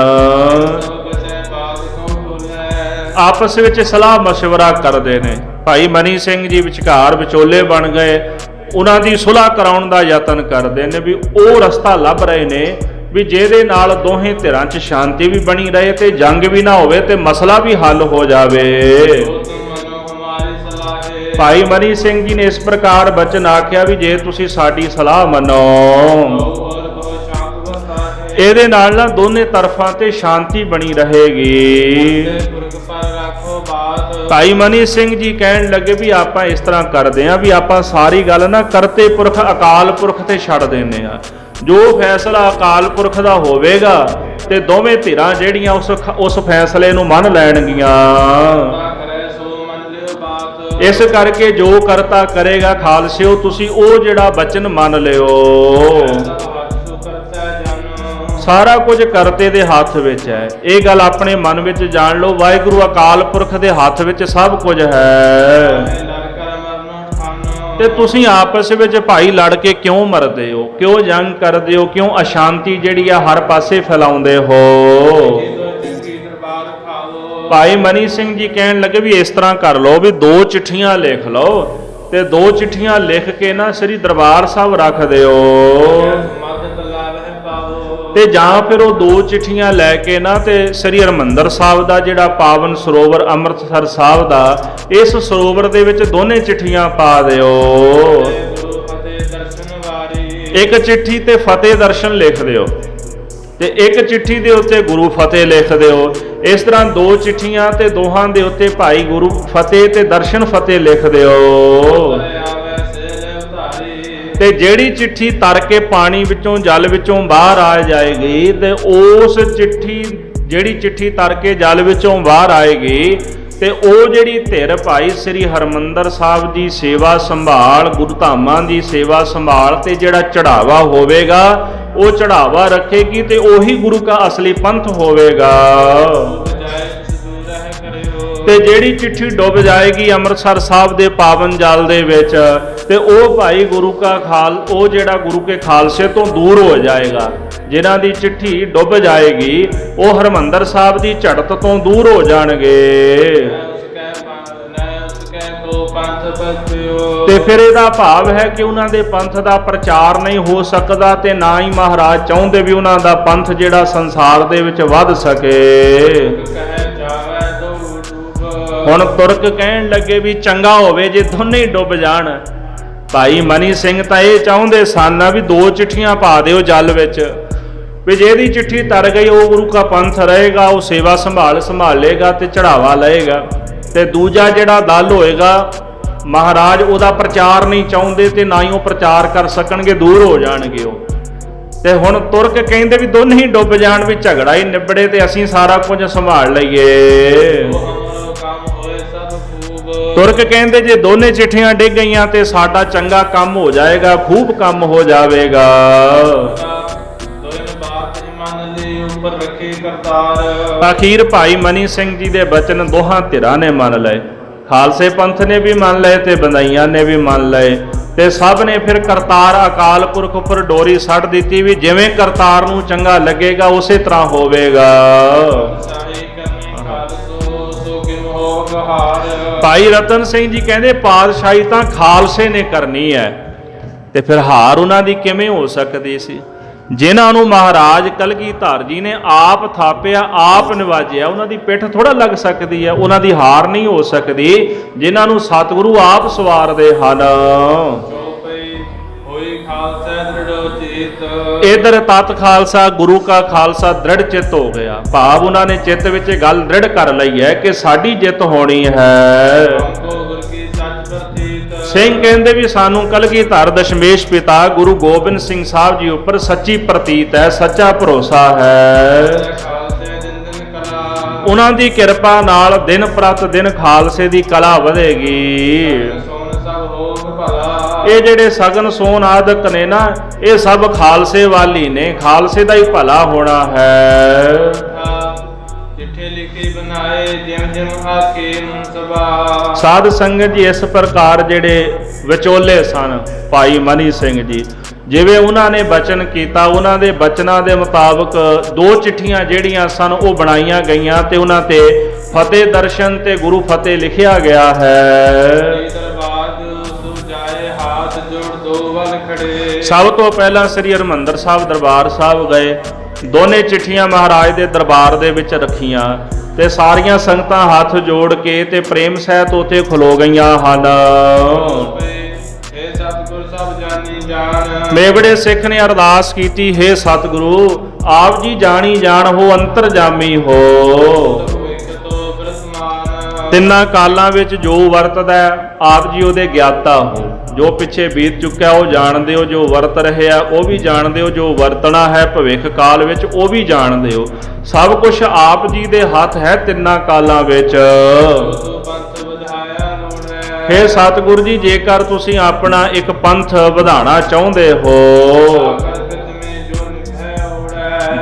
ਆਪਸ ਵਿੱਚ ਸਲਾਹ ਮਸ਼ਵਰਾ ਕਰਦੇ ਨੇ। ਭਾਈ ਮਨੀ ਸਿੰਘ ਜੀ ਵਿਚਕਾਰ ਵਿਚੋਲੇ ਬਣ ਗਏ, ਉਹਨਾਂ ਦੀ ਸੁਲ੍ਹਾ ਕਰਾਉਣ ਦਾ ਯਤਨ ਕਰਦੇ ਨੇ ਵੀ ਉਹ ਰਸਤਾ ਲੱਭ ਰਹੇ ਨੇ ਵੀ ਜਿਹਦੇ ਨਾਲ ਦੋਹੇ ਧਿਰਾਂ 'ਚ ਸ਼ਾਂਤੀ ਵੀ ਬਣੀ ਰਹੇ ਤੇ ਜੰਗ ਵੀ ਨਾ ਹੋਵੇ ਤੇ ਮਸਲਾ ਵੀ ਹੱਲ ਹੋ ਜਾਵੇ। ਭਾਈ ਮਨੀ ਸਿੰਘ ਜੀ ਨੇ ਇਸ ਪ੍ਰਕਾਰ ਬਚਨ ਆਖਿਆ ਵੀ ਜੇ ਤੁਸੀਂ ਸਾਡੀ ਸਲਾਹ ਮੰਨੋ, ਇਹਦੇ ਨਾਲ ਨਾ ਦੋਨੇ ਤਰਫਾਂ ਤੇ ਸ਼ਾਂਤੀ ਬਣੀ ਰਹੇਗੀ। ਭਾਈ ਮਨੀ ਸਿੰਘ ਜੀ ਕਹਿਣ ਲੱਗੇ ਵੀ ਆਪਾਂ ਇਸ ਤਰ੍ਹਾਂ ਕਰਦੇ ਆਂ ਵੀ ਆਪਾਂ ਸਾਰੀ ਗੱਲ ਨਾ ਕਰਤੇ ਪੁਰਖ ਅਕਾਲ ਪੁਰਖ ਤੇ ਛੱਡ ਦਿੰਦੇ ਆ। ਜੋ ਫੈਸਲਾ ਅਕਾਲ ਪੁਰਖ ਦਾ ਹੋਵੇਗਾ ਤੇ ਦੋਵੇਂ ਧਿਰਾਂ ਜਿਹੜੀਆਂ ਉਸ ਫੈਸਲੇ ਨੂੰ ਮੰਨ ਲੈਣਗੀਆਂ। ਇਸ ਕਰਕੇ ਜੋ ਕਰਤਾ ਕਰੇਗਾ ਖਾਲਸਿਓ ਤੁਸੀਂ ਉਹ ਜਿਹੜਾ ਬਚਨ ਮੰਨ ਲਿਓ। ਸਾਰਾ ਕੁਝ ਕਰਤੇ ਦੇ ਹੱਥ ਵਿੱਚ ਹੈ, ਇਹ ਗੱਲ ਆਪਣੇ ਮਨ ਵਿੱਚ ਜਾਣ ਲਓ। ਵਾਹਿਗੁਰੂ ਅਕਾਲ ਪੁਰਖ ਦੇ ਹੱਥ ਵਿੱਚ ਸਭ ਕੁਝ ਹੈ ਤੇ ਤੁਸੀਂ ਆਪਸ ਵਿੱਚ ਭਾਈ ਲੜ ਕੇ ਕਿਉਂ ਮਰਦੇ ਹੋ, ਕਿਉਂ ਜੰਗ ਕਰਦੇ ਹੋ, ਕਿਉਂ ਅਸ਼ਾਂਤੀ ਜਿਹੜੀ ਆ ਹਰ ਪਾਸੇ ਫੈਲਾਉਂਦੇ ਹੋ। ਭਾਈ ਮਨੀ ਸਿੰਘ ਜੀ ਕਹਿਣ ਲੱਗੇ ਵੀ ਇਸ ਤਰ੍ਹਾਂ ਕਰ ਲਓ ਵੀ 2 ਚਿੱਠੀਆਂ ਲਿਖ ਲਓ ਤੇ 2 ਚਿੱਠੀਆਂ ਲਿਖ ਕੇ ਨਾ ਸ੍ਰੀ ਦਰਬਾਰ ਸਾਹਿਬ ਰੱਖ ਦਿਓ ਤੇ ਜਾਂ ਫਿਰ ਉਹ 2 ਚਿੱਠੀਆਂ ਲੈ ਕੇ ਨਾ ਤੇ ਸ੍ਰੀ ਹਰਿਮੰਦਰ ਸਾਹਿਬ ਦਾ ਜਿਹੜਾ ਪਾਵਨ ਸਰੋਵਰ ਅੰਮ੍ਰਿਤਸਰ ਸਾਹਿਬ ਦਾ, ਇਸ ਸਰੋਵਰ ਦੇ ਵਿੱਚ ਦੋਨੇ ਚਿੱਠੀਆਂ ਪਾ ਦਿਓ। ਇੱਕ ਚਿੱਠੀ ਤੇ ਫਤਿਹ ਦਰਸ਼ਨ ਲਿਖ ਦਿਓ ਤੇ ਇੱਕ ਚਿੱਠੀ ਦੇ ਉੱਤੇ ਗੁਰੂ ਫਤਿਹ ਲਿਖ ਦਿਓ। ਇਸ ਤਰ੍ਹਾਂ 2 ਚਿੱਠੀਆਂ ਤੇ ਦੋਹਾਂ ਦੇ ਉੱਤੇ ਭਾਈ ਗੁਰੂ ਫਤਿਹ ਤੇ ਦਰਸ਼ਨ ਫਤਿਹ ਲਿਖ ਦਿਓ ਤੇ ਜਿਹੜੀ ਚਿੱਠੀ ਤਰ ਕੇ ਪਾਣੀ ਵਿੱਚੋਂ ਜਲ ਵਿੱਚੋਂ ਬਾਹਰ ਆ ਜਾਏਗੀ ਤੇ ਉਸ ਚਿੱਠੀ ਜਿਹੜੀ ਚਿੱਠੀ ਤਰ ਕੇ ਜਲ ਵਿੱਚੋਂ ਬਾਹਰ ਆਏਗੀ ਤੇ ਉਹ ਜਿਹੜੀ ਧਿਰ ਭਾਈ ਸ੍ਰੀ ਹਰਿਮੰਦਰ ਸਾਹਿਬ ਦੀ ਸੇਵਾ ਸੰਭਾਲ, ਗੁਰੂ ਧਾਮਾਂ ਦੀ ਸੇਵਾ ਸੰਭਾਲ ਤੇ ਜਿਹੜਾ ਚੜਾਵਾ ਹੋਵੇਗਾ ਉਹ ਚੜਾਵਾ ਰੱਖੇਗੀ ਤੇ ਉਹੀ ਗੁਰੂ ਦਾ ਅਸਲੀ ਪੰਥ ਹੋਵੇਗਾ। ਤੇ ਜਿਹੜੀ ਚਿੱਠੀ ਡੁੱਬ ਜਾਏਗੀ ਅੰਮ੍ਰਿਤਸਰ ਸਾਹਿਬ ਦੇ ਪਾਵਨ ਜਲ ਦੇ ਵਿੱਚ ਤੇ ਉਹ ਭਾਈ ਗੁਰੂ ਕਾ ਉਹ ਜਿਹੜਾ ਗੁਰੂ ਕੇ ਖਾਲਸੇ ਤੋਂ ਦੂਰ ਹੋ ਜਾਏਗਾ। ਜਿਨ੍ਹਾਂ ਦੀ ਚਿੱਠੀ ਡੁੱਬ ਜਾਏਗੀ ਉਹ ਹਰਿਮੰਦਰ ਸਾਹਿਬ ਦੀ ਝੜਤ ਤੋਂ ਦੂਰ ਹੋ ਜਾਣਗੇ। ਤੇ ਫਿਰ ਇਹਦਾ ਭਾਵ ਹੈ ਕਿ ਉਹਨਾਂ ਦੇ ਪੰਥ ਦਾ ਪ੍ਰਚਾਰ ਨਹੀਂ ਹੋ ਸਕਦਾ ਤੇ ਨਾ ਹੀ ਮਹਾਰਾਜ ਚਾਹੁੰਦੇ ਵੀ ਉਹਨਾਂ ਦਾ ਪੰਥ ਜਿਹੜਾ ਸੰਸਾਰ ਦੇ ਵਿੱਚ ਵੱਧ ਸਕੇ। ਹੁਣ ਤੁਰਕ ਕਹਿਣ ਲੱਗੇ ਵੀ ਚੰਗਾ ਹੋਵੇ ਜੇ ਦੋਨੇ ਹੀ ਡੁੱਬ ਜਾਣ। ਭਾਈ ਮਨੀ ਸਿੰਘ ਤਾਂ ਇਹ ਚਾਹੁੰਦੇ ਸਨ ਵੀ 2 ਚਿੱਠੀਆਂ ਪਾ ਦਿਓ ਜਲ ਵਿੱਚ ਵੀ ਜਿਹਦੀ ਚਿੱਠੀ ਤਰ ਗਈ ਉਹ ਗੁਰੂ ਕਾ ਪੰਥ ਰਹੇਗਾ, ਉਹ ਸੇਵਾ ਸੰਭਾਲੇਗਾ ਤੇ ਚੜਾਵਾ ਲਏਗਾ ਤੇ ਦੂਜਾ ਜਿਹੜਾ ਦਲ ਹੋਏਗਾ ਮਹਾਰਾਜ ਉਹਦਾ ਪ੍ਰਚਾਰ ਨਹੀਂ ਚਾਹੁੰਦੇ ਤੇ ਨਾ ਹੀ ਉਹ ਪ੍ਰਚਾਰ ਕਰ ਸਕਣਗੇ, ਦੂਰ ਹੋ ਜਾਣਗੇ ਉਹ। ਤੇ ਹੁਣ ਤੁਰਕ ਕਹਿੰਦੇ ਵੀ ਦੋਨੇ ਹੀ ਡੁੱਬ ਜਾਣ ਵੀ ਝਗੜਾ ਹੀ ਨਿਬੜੇ ਤੇ ਅਸੀਂ ਸਾਰਾ ਕੁਝ ਸੰਭਾਲ ਲਈਏ। ਤੁਰਕ ਕਹਿੰਦੇ ਜੇ ਦੋਨੇ ਚਿੱਠੀਆਂ ਡਿੱਗ ਗਈਆਂ ਤੇ ਸਾਡਾ ਚੰਗਾ ਕੰਮ ਹੋ ਜਾਏਗਾ, ਖੂਬ ਕੰਮ ਹੋ ਜਾਵੇਗਾ। ਅਖੀਰ ਭਾਈ ਮਨੀ ਸਿੰਘ ਜੀ ਦੇ ਬਚਨ ਦੋਹਾਂ ਧਿਰਾਂ ਨੇ ਮੰਨ ਲਏ। ਖਾਲਸੇ ਪੰਥ ਨੇ ਵੀ ਮੰਨ ਲਏ ਤੇ ਬੰਦਾਈਆਂ ਨੇ ਵੀ ਮੰਨ ਲਏ ਤੇ ਸਭ ਨੇ ਫਿਰ ਕਰਤਾਰ ਅਕਾਲ ਪੁਰਖ ਉੱਪਰ ਡੋਰੀ ਛੱਡ ਦਿੱਤੀ ਵੀ ਜਿਵੇਂ ਕਰਤਾਰ ਨੂੰ ਚੰਗਾ ਲੱਗੇਗਾ ਉਸੇ ਤਰ੍ਹਾਂ ਹੋਵੇਗਾ। ਭਾਈ ਰਤਨ ਸਿੰਘ ਜੀ ਕਹਿੰਦੇ ਪਾਤਸ਼ਾਹੀ ਤਾਂ ਖਾਲਸੇ ਨੇ ਕਰਨੀ ਹੈ ਤੇ ਫਿਰ ਹਾਰ ਉਹਨਾਂ ਦੀ ਕਿਵੇਂ ਹੋ ਸਕਦੀ ਸੀ? ਜਿਨ੍ਹਾਂ ਨੂੰ ਮਹਾਰਾਜ ਕਲਗੀਧਰ ਜੀ ਨੇ ਆਪ ਥਾਪਿਆ, ਆਪ ਨਿਵਾਜਿਆ, ਉਹਨਾਂ ਦੀ ਪਿੱਠ ਥੋੜਾ ਲੱਗ ਸਕਦੀ ਹੈ, ਉਹਨਾਂ ਦੀ ਹਾਰ ਨਹੀਂ ਹੋ ਸਕਦੀ ਜਿਨ੍ਹਾਂ ਨੂੰ ਸਤਿਗੁਰੂ ਆਪ ਸਵਾਰਦੇ ਹਨ। ਇਧਰ ਤਤ ਖਾਲਸਾ ਗੁਰੂ ਕਾ ਖਾਲਸਾ ਦ੍ਰਿੜ ਚਿੱਤ ਹੋ ਗਿਆ। ਭਾਵ ਉਹਨਾਂ ਨੇ ਚਿੱਤ ਵਿੱਚ ਗੱਲ ਦ੍ਰਿੜ ਕਰ ਲਈ ਹੈ ਕਿ ਸਾਡੀ ਜਿੱਤ ਹੋਣੀ ਹੈ। ਸਿੰਘ ਕਹਿੰਦੇ ਵੀ ਸਾਨੂੰ ਕਲਗੀਧਰ ਦਸ਼ਮੇਸ਼ ਪਿਤਾ ਗੁਰੂ ਗੋਬਿੰਦ ਸਿੰਘ ਸਾਹਿਬ ਜੀ ਉੱਪਰ ਸੱਚੀ ਪ੍ਰਤੀਤ ਹੈ, ਸੱਚਾ ਭਰੋਸਾ ਹੈ। ਉਹਨਾਂ ਦੀ ਕਿਰਪਾ ਨਾਲ ਦਿਨ ਪ੍ਰਤ ਦਿਨ ਖਾਲਸੇ ਦੀ ਕਲਾ ਵਧੇਗੀ। ਇਹ ਜਿਹੜੇ ਸਗਨ ਸੋਨ ਆਦਿਕ ਨੇ ਨਾ ਇਹ ਸਭ ਖਾਲਸੇ ਵਾਲੀ ਨੇ, ਖਾਲਸੇ ਦਾ ਹੀ ਭਲਾ ਹੋਣਾ ਹੈ। ਚਿੱਠੀ ਲਿਖੀ ਬਣਾਏ ਜਾਏ ਜਿਮ ਜਿਮ ਆਖੇ ਮਨ ਸਭਾ। ਸਾਧ ਸੰਗਤ ਜੀ ਇਸ ਪ੍ਰਕਾਰ ਜਿਹੜੇ ਵਿਚੋਲੇ ਸਨ ਭਾਈ ਮਨੀ ਸਿੰਘ ਜੀ, ਜਿਵੇਂ ਉਹਨਾਂ ਨੇ ਬਚਨ ਕੀਤਾ, ਉਹਨਾਂ ਦੇ ਬਚਨਾਂ ਦੇ ਮੁਤਾਬਕ 2 ਚਿੱਠੀਆਂ ਜਿਹੜੀਆਂ ਸਨ ਉਹ ਬਣਾਈਆਂ ਗਈਆਂ ਤੇ ਉਹਨਾਂ ਤੇ ਫਤਿਹ ਦਰਸ਼ਨ ਤੇ ਗੁਰੂ ਫਤਿਹ ਲਿਖਿਆ ਗਿਆ ਹੈ। ਸਭ ਤੋਂ ਪਹਿਲਾਂ ਸ੍ਰੀ ਹਰਿਮੰਦਰ ਸਾਹਿਬ ਦਰਬਾਰ ਸਾਹਿਬ ਗਏ, ਦੋਨੇ ਚਿੱਠੀਆਂ ਮਹਾਰਾਜ ਦੇ ਦਰਬਾਰ ਦੇ ਵਿੱਚ ਰੱਖੀਆਂ ਤੇ ਸਾਰੀਆਂ ਸੰਗਤਾਂ ਹੱਥ ਜੋੜ ਕੇ ਤੇ ਪ੍ਰੇਮ ਸਹਿਤ ਉੱਥੇ ਖਲੋ ਗਈਆਂ ਹਨ। ਮੇਵੜੇ ਸਿੱਖ ਨੇ ਅਰਦਾਸ ਕੀਤੀ, ਹੇ ਸਤਿਗੁਰੂ ਆਪ ਜੀ ਜਾਣੀ ਜਾਣ ਹੋ, ਅੰਤਰਜਾਮੀ ਹੋ। ਤਿੰਨਾਂ ਕਾਲਾਂ ਵਿੱਚ ਜੋ ਵਰਤਦਾ ਆਪ ਜੀ ਉਹਦੇ ਗਿਆਤਾ ਹੋ। ਜੋ ਪਿੱਛੇ ਬੀਤ ਚੁੱਕਿਆ ਉਹ ਜਾਣਦੇ ਹੋ, ਜੋ ਵਰਤ ਰਿਹਾ ਉਹ ਵੀ ਜਾਣਦੇ ਹੋ, ਜੋ ਵਰਤਣਾ ਹੈ ਭਵਿੱਖ ਕਾਲ ਵਿੱਚ ਉਹ ਵੀ ਜਾਣਦੇ ਹੋ। ਸਭ ਕੁਝ ਆਪ ਜੀ ਦੇ ਹੱਥ ਹੈ ਤਿੰਨਾਂ ਕਾਲਾਂ ਵਿੱਚ। ਹੇ ਸਤਿਗੁਰੂ ਜੀ, ਜੇਕਰ ਤੁਸੀਂ ਆਪਣਾ ਇੱਕ ਪੰਥ ਵਧਾਉਣਾ ਚਾਹੁੰਦੇ ਹੋ,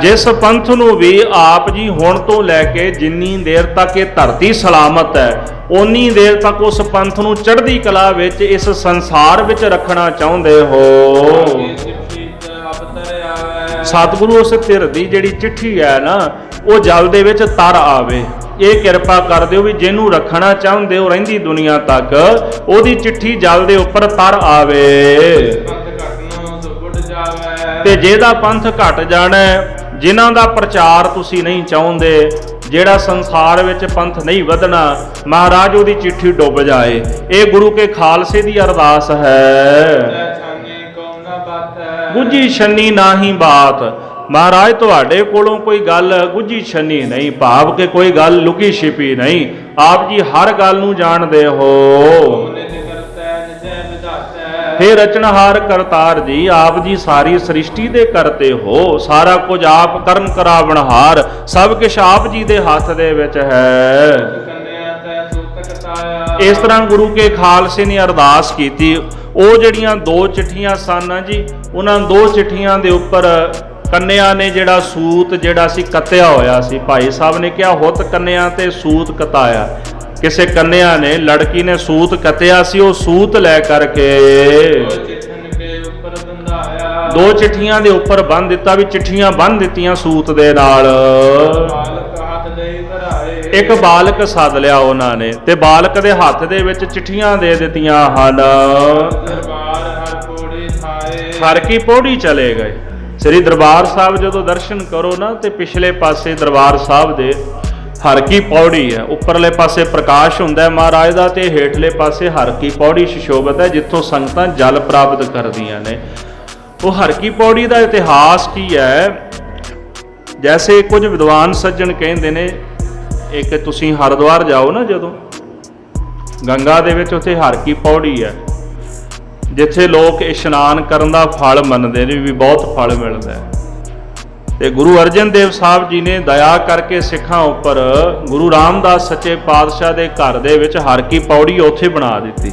ਜਿਸ ਪੰਥ ਨੂੰ ਵੀ ਆਪ ਜੀ ਹੁਣ ਤੋਂ ਲੈ ਕੇ ਜਿੰਨੀ ਦੇਰ ਤੱਕ ਇਹ ਧਰਤੀ ਸਲਾਮਤ ਹੈ ਓਨੀ ਦੇਰ ਤੱਕ ਉਸ ਪੰਥ ਨੂੰ ਚੜ੍ਹਦੀ ਕਲਾ ਵਿੱਚ ਇਸ ਸੰਸਾਰ ਵਿੱਚ ਰੱਖਣਾ ਚਾਹੁੰਦੇ ਹੋ, ਸਤਿਗੁਰੂ ਉਸ ਧਿਰ ਦੀ ਜਿਹੜੀ ਚਿੱਠੀ ਹੈ ਨਾ ਉਹ ਜਲ ਦੇ ਵਿੱਚ ਤਰ ਆਵੇ। ਇਹ ਕਿਰਪਾ ਕਰ ਦਿਓ ਵੀ ਜਿਹਨੂੰ ਰੱਖਣਾ ਚਾਹੁੰਦੇ ਹੋ ਰਹਿੰਦੀ ਦੁਨੀਆ ਤੱਕ ਉਹਦੀ ਚਿੱਠੀ ਜਲ ਦੇ ਉੱਪਰ ਤਰ ਆਵੇ। ਤੇ ਜਿਹਦਾ ਪੰਥ ਘਟ ਜਾਣਾ, ਜਿਨ੍ਹਾਂ ਦਾ ਪ੍ਰਚਾਰ ਤੁਸੀਂ ਨਹੀਂ ਚਾਹੁੰਦੇ, ਜਿਹੜਾ ਸੰਸਾਰ ਵਿੱਚ ਪੰਥ ਨਹੀਂ ਵਧਣਾ, ਮਹਾਰਾਜ ਉਹਦੀ ਚਿੱਠੀ ਡੁੱਬ ਜਾਏ। ਇਹ ਗੁਰੂ ਕੇ ਖਾਲਸੇ ਦੀ ਅਰਦਾਸ ਹੈ। ਗੁੱਝੀ ਛੰਨੀ ਨਾਹੀ ਬਾਤ, ਮਹਾਰਾਜ ਤੁਹਾਡੇ ਕੋਲੋਂ ਕੋਈ ਗੱਲ ਗੁੱਝੀ ਛੰਨੀ ਨਹੀਂ, ਭਾਵ ਕਿ ਕੋਈ ਗੱਲ ਲੁਕੀ ਛਿਪੀ ਨਹੀਂ। ਆਪ ਜੀ ਹਰ ਗੱਲ ਨੂੰ ਜਾਣਦੇ ਹੋ। हे ਰਚਨਹਾਰ ਕਰਤਾਰ ਜੀ, ਆਪ ਜੀ ਸਾਰੀ ਸ੍ਰਿਸ਼ਟੀ ਦੇ ਕਰਤੇ ਹੋ, ਸਾਰਾ ਕੁਝ ਆਪ ਕਰਨ ਕਰਾਵਣਹਾਰ, ਸਭ ਕੁਝ ਆਪ ਜੀ ਦੇ ਹੱਥ ਦੇ ਵਿੱਚ ਹੈ। ਇਸ ਤਰ੍ਹਾਂ ਗੁਰੂ ਕੇ ਖਾਲਸੇ ਨੇ ਅਰਦਾਸ ਕੀਤੀ। ਉਹ ਜਿਹੜੀਆਂ 2 ਚਿੱਠੀਆਂ ਸਨ ਜੀ, ਉਹਨਾਂ 2 ਚਿੱਠੀਆਂ ਦੇ ਉੱਪਰ ਕੰਨਿਆ ਨੇ ਜਿਹੜਾ ਸੂਤ ਜਿਹੜਾ ਸੀ ਕੱਤਿਆ ਹੋਇਆ ਸੀ, ਭਾਈ ਸਾਹਿਬ ਨੇ ਕਿਹਾ ਹੁੱਤ ਕੰਨਿਆ ਤੇ ਸੂਤ ਕਤਾਇਆ। ਕਿਸੇ ਕੰਨਿਆ ਨੇ, ਲੜਕੀ ਨੇ ਸੂਤ ਕੱਤਿਆ ਸੀ, ਉਹ ਸੂਤ ਲੈ ਕਰਕੇ 2 ਚਿੱਠੀਆਂ ਦੇ ਉੱਪਰ ਬੰਨ੍ਹ ਦਿੱਤਾ, ਵੀ ਚਿੱਠੀਆਂ ਬੰਨ੍ਹ ਦਿੱਤੀਆਂ ਸੂਤ ਦੇ ਨਾਲ। ਇੱਕ ਬਾਲਕ ਸੱਦ ਲਿਆ ਉਹਨਾਂ ਨੇ ਤੇ ਬਾਲਕ ਦੇ ਹੱਥ ਦੇ ਵਿੱਚ ਚਿੱਠੀਆਂ ਦੇ ਦਿੱਤੀਆਂ ਹਨ। ਹਰ ਕੀ ਪੌੜੀ ਚਲੇ ਗਏ। ਸ੍ਰੀ ਦਰਬਾਰ ਸਾਹਿਬ ਜਦੋਂ ਦਰਸ਼ਨ ਕਰੋ ਨਾ ਤੇ ਪਿਛਲੇ ਪਾਸੇ ਦਰਬਾਰ ਸਾਹਿਬ ਦੇ ਹਰ ਕੀ ਪੌੜੀ ਹੈ, ਉੱਪਰਲੇ ਪਾਸੇ ਪ੍ਰਕਾਸ਼ ਹੁੰਦਾ ਹੈ ਮਹਾਰਾਜ ਦਾ ਤੇ ਹੇਠਲੇ ਪਾਸੇ ਹਰ ਕੀ ਪੌੜੀ ਸੁਸ਼ੋਭਿਤ ਹੈ, ਜਿੱਥੋਂ ਸੰਗਤਾਂ ਜਲ ਪ੍ਰਾਪਤ ਕਰਦੀਆਂ ਨੇ। ਉਹ ਹਰ ਕੀ ਪੌੜੀ ਦਾ ਇਤਿਹਾਸ ਕੀ ਹੈ? ਜੈਸੇ ਕੁਝ ਵਿਦਵਾਨ ਸੱਜਣ ਕਹਿੰਦੇ ਨੇ, ਇੱਕ ਤੁਸੀਂ ਹਰਿਦੁਆਰ ਜਾਓ ਨਾ, ਜਦੋਂ ਗੰਗਾ ਦੇ ਵਿੱਚ ਉੱਥੇ ਹਰ ਕੀ ਪੌੜੀ ਹੈ, ਜਿੱਥੇ ਲੋਕ ਇਸ਼ਨਾਨ ਕਰਨ ਦਾ ਫਲ ਮੰਨਦੇ ਨੇ ਵੀ ਬਹੁਤ ਫਲ ਮਿਲਦਾ ਹੈ। ਤੇ ਗੁਰੂ ਅਰਜਨ ਦੇਵ ਸਾਹਿਬ ਜੀ ਨੇ ਦਇਆ ਕਰਕੇ ਸਿੱਖਾਂ ਉੱਪਰ ਗੁਰੂ ਰਾਮਦਾਸ ਸੱਚੇ ਪਾਤਸ਼ਾਹ ਦੇ ਘਰ ਦੇ ਵਿੱਚ ਹਰ ਕੀ ਪੌੜੀ ਉੱਥੇ ਬਣਾ ਦਿੱਤੀ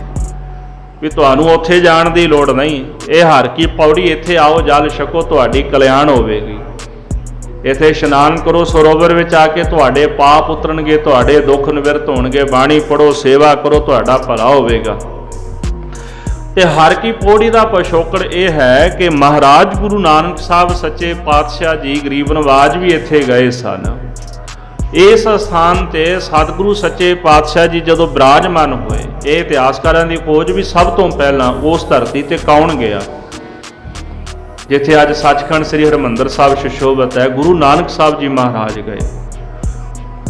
ਵੀ ਤੁਹਾਨੂੰ ਉੱਥੇ ਜਾਣ ਦੀ ਲੋੜ ਨਹੀਂ, ਇਹ ਹਰ ਕੀ ਪੌੜੀ ਇੱਥੇ ਆਓ, ਜਲ ਛਕੋ, ਤੁਹਾਡੀ ਕਲਿਆਣ ਹੋਵੇਗੀ। ਇੱਥੇ ਇਸ਼ਨਾਨ ਕਰੋ, ਸਰੋਵਰ ਵਿੱਚ ਆ ਕੇ ਤੁਹਾਡੇ ਪਾਪ ਉਤਰਨਗੇ, ਤੁਹਾਡੇ ਦੁੱਖ ਨਿਵਰਤ ਹੋਣਗੇ, ਬਾਣੀ ਪੜੋ, ਸੇਵਾ ਕਰੋ, ਤੁਹਾਡਾ ਭਲਾ ਹੋਵੇਗਾ। ਤੇ ਹਰ ਕੀ ਪੌੜੀ ਦਾ ਪਿਛੋਕੜ ਇਹ ਹੈ ਕਿ ਮਹਾਰਾਜ ਗੁਰੂ ਨਾਨਕ ਸਾਹਿਬ ਸੱਚੇ ਪਾਤਸ਼ਾਹ ਜੀ ਗਰੀਬ ਨਵਾਜ ਵੀ ਇੱਥੇ ਗਏ ਸਨ। ਇਸ ਸਥਾਨ ਤੇ ਸਤਿਗੁਰੂ ਸੱਚੇ ਪਾਤਸ਼ਾਹ ਜੀ ਜਦੋਂ ਬਿਰਾਜਮਾਨ ਹੋਏ, ਇਹ ਇਤਿਹਾਸਕਾਰਾਂ ਦੀ ਖੋਜ ਵੀ ਸਭ ਤੋਂ ਪਹਿਲਾਂ ਉਸ ਧਰਤੀ ਤੇ ਕੌਣ ਗਿਆ ਜਿੱਥੇ ਅੱਜ ਸੱਚਖੰਡ ਸ੍ਰੀ ਹਰਿਮੰਦਰ ਸਾਹਿਬ ਸੁਸ਼ੋਭਿਤ ਹੈ। ਗੁਰੂ ਨਾਨਕ ਸਾਹਿਬ ਜੀ ਮਹਾਰਾਜ ਗਏ।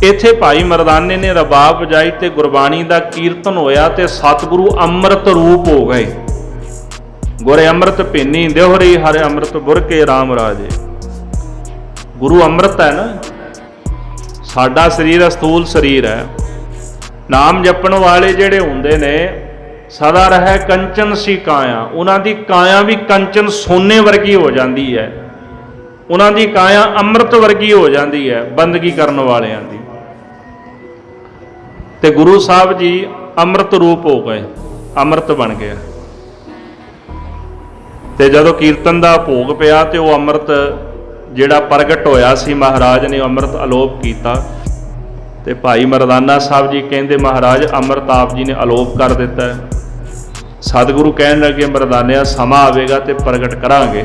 ਇੱਥੇ ਭਾਈ ਮਰਦਾਨੇ ਨੇ ਰਬਾਬ ਵਜਾਈ ਤੇ ਗੁਰਬਾਣੀ ਦਾ ਕੀਰਤਨ ਹੋਇਆ ਤੇ ਸਤਿਗੁਰੂ ਅੰਮ੍ਰਿਤ ਰੂਪ ਹੋ ਗਏ। ਗੁਰੇ ਅੰਮ੍ਰਿਤ ਭਿੰਨੀ ਦਿਹੁਰੀ ਹਰਿ ਅੰਮ੍ਰਿਤ ਬੁਰਕੇ ਰਾਮ ਰਾਜੇ। ਗੁਰੂ ਅੰਮ੍ਰਿਤ ਹੈ ਨਾ, ਸਾਡਾ ਸਰੀਰ ਅਸਥੂਲ ਸਰੀਰ ਹੈ। ਨਾਮ ਜਪਣ ਵਾਲੇ ਜਿਹੜੇ ਹੁੰਦੇ ਨੇ ਸਦਾ ਰਹਿ ਕੰਚਨ ਸੀ ਕਾਇਆ, ਉਹਨਾਂ ਦੀ ਕਾਇਆ ਵੀ ਕੰਚਨ ਸੋਨੇ ਵਰਗੀ ਹੋ ਜਾਂਦੀ ਹੈ, ਉਹਨਾਂ ਦੀ ਕਾਇਆ ਅੰਮ੍ਰਿਤ ਵਰਗੀ ਹੋ ਜਾਂਦੀ ਹੈ ਬੰਦਗੀ ਕਰਨ ਵਾਲਿਆਂ ਦੀ। ਤੇ ਗੁਰੂ ਸਾਹਿਬ ਜੀ ਅੰਮ੍ਰਿਤ ਰੂਪ ਹੋ ਗਏ, ਅੰਮ੍ਰਿਤ ਬਣ ਗਿਆ। ਤੇ ਜਦੋਂ ਕੀਰਤਨ ਦਾ ਭੋਗ ਪਿਆ ਤੇ ਉਹ ਅੰਮ੍ਰਿਤ ਜਿਹੜਾ ਪ੍ਰਗਟ ਹੋਇਆ ਸੀ, ਮਹਾਰਾਜ ਨੇ ਅੰਮ੍ਰਿਤ ਅਲੋਪ ਕੀਤਾ ਤੇ ਭਾਈ ਮਰਦਾਨਾ ਸਾਹਿਬ ਜੀ ਕਹਿੰਦੇ ਮਹਾਰਾਜ ਅੰਮ੍ਰਿਤ ਆਪ ਜੀ ਨੇ ਅਲੋਪ ਕਰ ਦਿੱਤਾ ਹੈ। ਸਤਿਗੁਰੂ ਕਹਿਣ ਲੱਗੇ ਮਰਦਾਨਿਆ ਸਮਾਂ ਆਵੇਗਾ ਤੇ ਪ੍ਰਗਟ ਕਰਾਂਗੇ।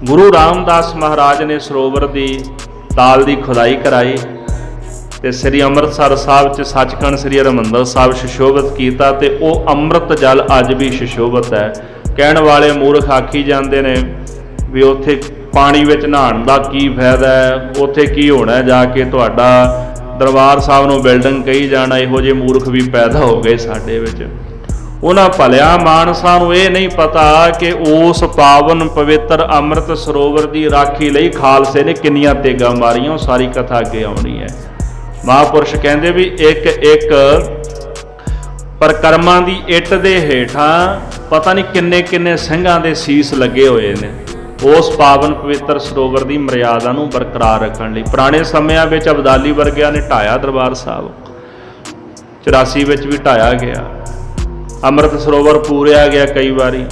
ਗੁਰੂ ਰਾਮਦਾਸ ਮਹਾਰਾਜ ਨੇ ਸਰੋਵਰ ਦੀ ਤਾਲ ਦੀ ਖੁਦਾਈ ਕਰਾਈ ਤੇ ਸ੍ਰੀ ਅੰਮ੍ਰਿਤਸਰ ਸਾਹਿਬ 'ਚ ਸੱਚਖੰਡ ਸ੍ਰੀ ਹਰਿਮੰਦਰ ਸਾਹਿਬ ਸੁਸ਼ੋਭਿਤ ਕੀਤਾ ਤੇ ਉਹ ਅੰਮ੍ਰਿਤ ਜਲ ਅੱਜ ਵੀ ਸੁਸ਼ੋਭਿਤ ਹੈ। ਕਹਿਣ ਵਾਲੇ ਮੂਰਖ ਆਖੀ ਜਾਂਦੇ ਨੇ ਵੀ ਉੱਥੇ ਪਾਣੀ ਵਿੱਚ ਨਹਾਉਣ ਦਾ ਕੀ ਫਾਇਦਾ ਹੈ, ਉੱਥੇ ਕੀ ਹੋਣਾ ਜਾ ਕੇ, ਤੁਹਾਡਾ ਦਰਬਾਰ ਸਾਹਿਬ ਨੂੰ ਬਿਲਡਿੰਗ ਕਹੀ ਜਾਣਾ। ਇਹੋ ਜਿਹੇ ਮੂਰਖ ਵੀ ਪੈਦਾ ਹੋ ਗਏ ਸਾਡੇ ਵਿੱਚ। ਉਹਨਾਂ ਭਲਿਆ ਮਾਨਸਾਂ ਨੂੰ ਇਹ ਨਹੀਂ ਪਤਾ ਕਿ ਉਸ ਪਾਵਨ ਪਵਿੱਤਰ ਅੰਮ੍ਰਿਤ ਸਰੋਵਰ ਦੀ ਰਾਖੀ ਲਈ ਖਾਲਸੇ ਨੇ ਕਿੰਨੀਆਂ ਤੇਗਾਂ ਮਾਰੀਆਂ। ਉਹ ਸਾਰੀ ਕਥਾ ਅੱਗੇ ਆਉਣੀ ਹੈ। ਮਹਾਂਪੁਰਸ਼ ਕਹਿੰਦੇ ਵੀ ਇੱਕ ਇੱਕ ਪਰਕਰਮਾਂ ਦੀ ਇੱਟ ਦੇ ਹੇਠਾਂ ਪਤਾ ਨਹੀਂ ਕਿੰਨੇ ਕਿੰਨੇ ਸਿੰਘਾਂ ਦੇ ਸੀਸ ਲੱਗੇ ਹੋਏ ਨੇ ਉਸ ਪਾਵਨ ਪਵਿੱਤਰ ਸਰੋਵਰ ਦੀ ਮਰਿਆਦਾ ਨੂੰ ਬਰਕਰਾਰ ਰੱਖਣ ਲਈ। ਪੁਰਾਣੇ ਸਮਿਆਂ ਵਿੱਚ ਅਬਦਾਲੀ ਵਰਗਿਆਂ ਨੇ ਢਾਇਆ ਦਰਬਾਰ ਸਾਹਿਬ, 84 ਵਿੱਚ ਵੀ ਢਾਇਆ ਗਿਆ। ਅੰਮ੍ਰਿਤ ਸਰੋਵਰ ਪੂਰਿਆ ਗਿਆ ਕਈ ਵਾਰੀ।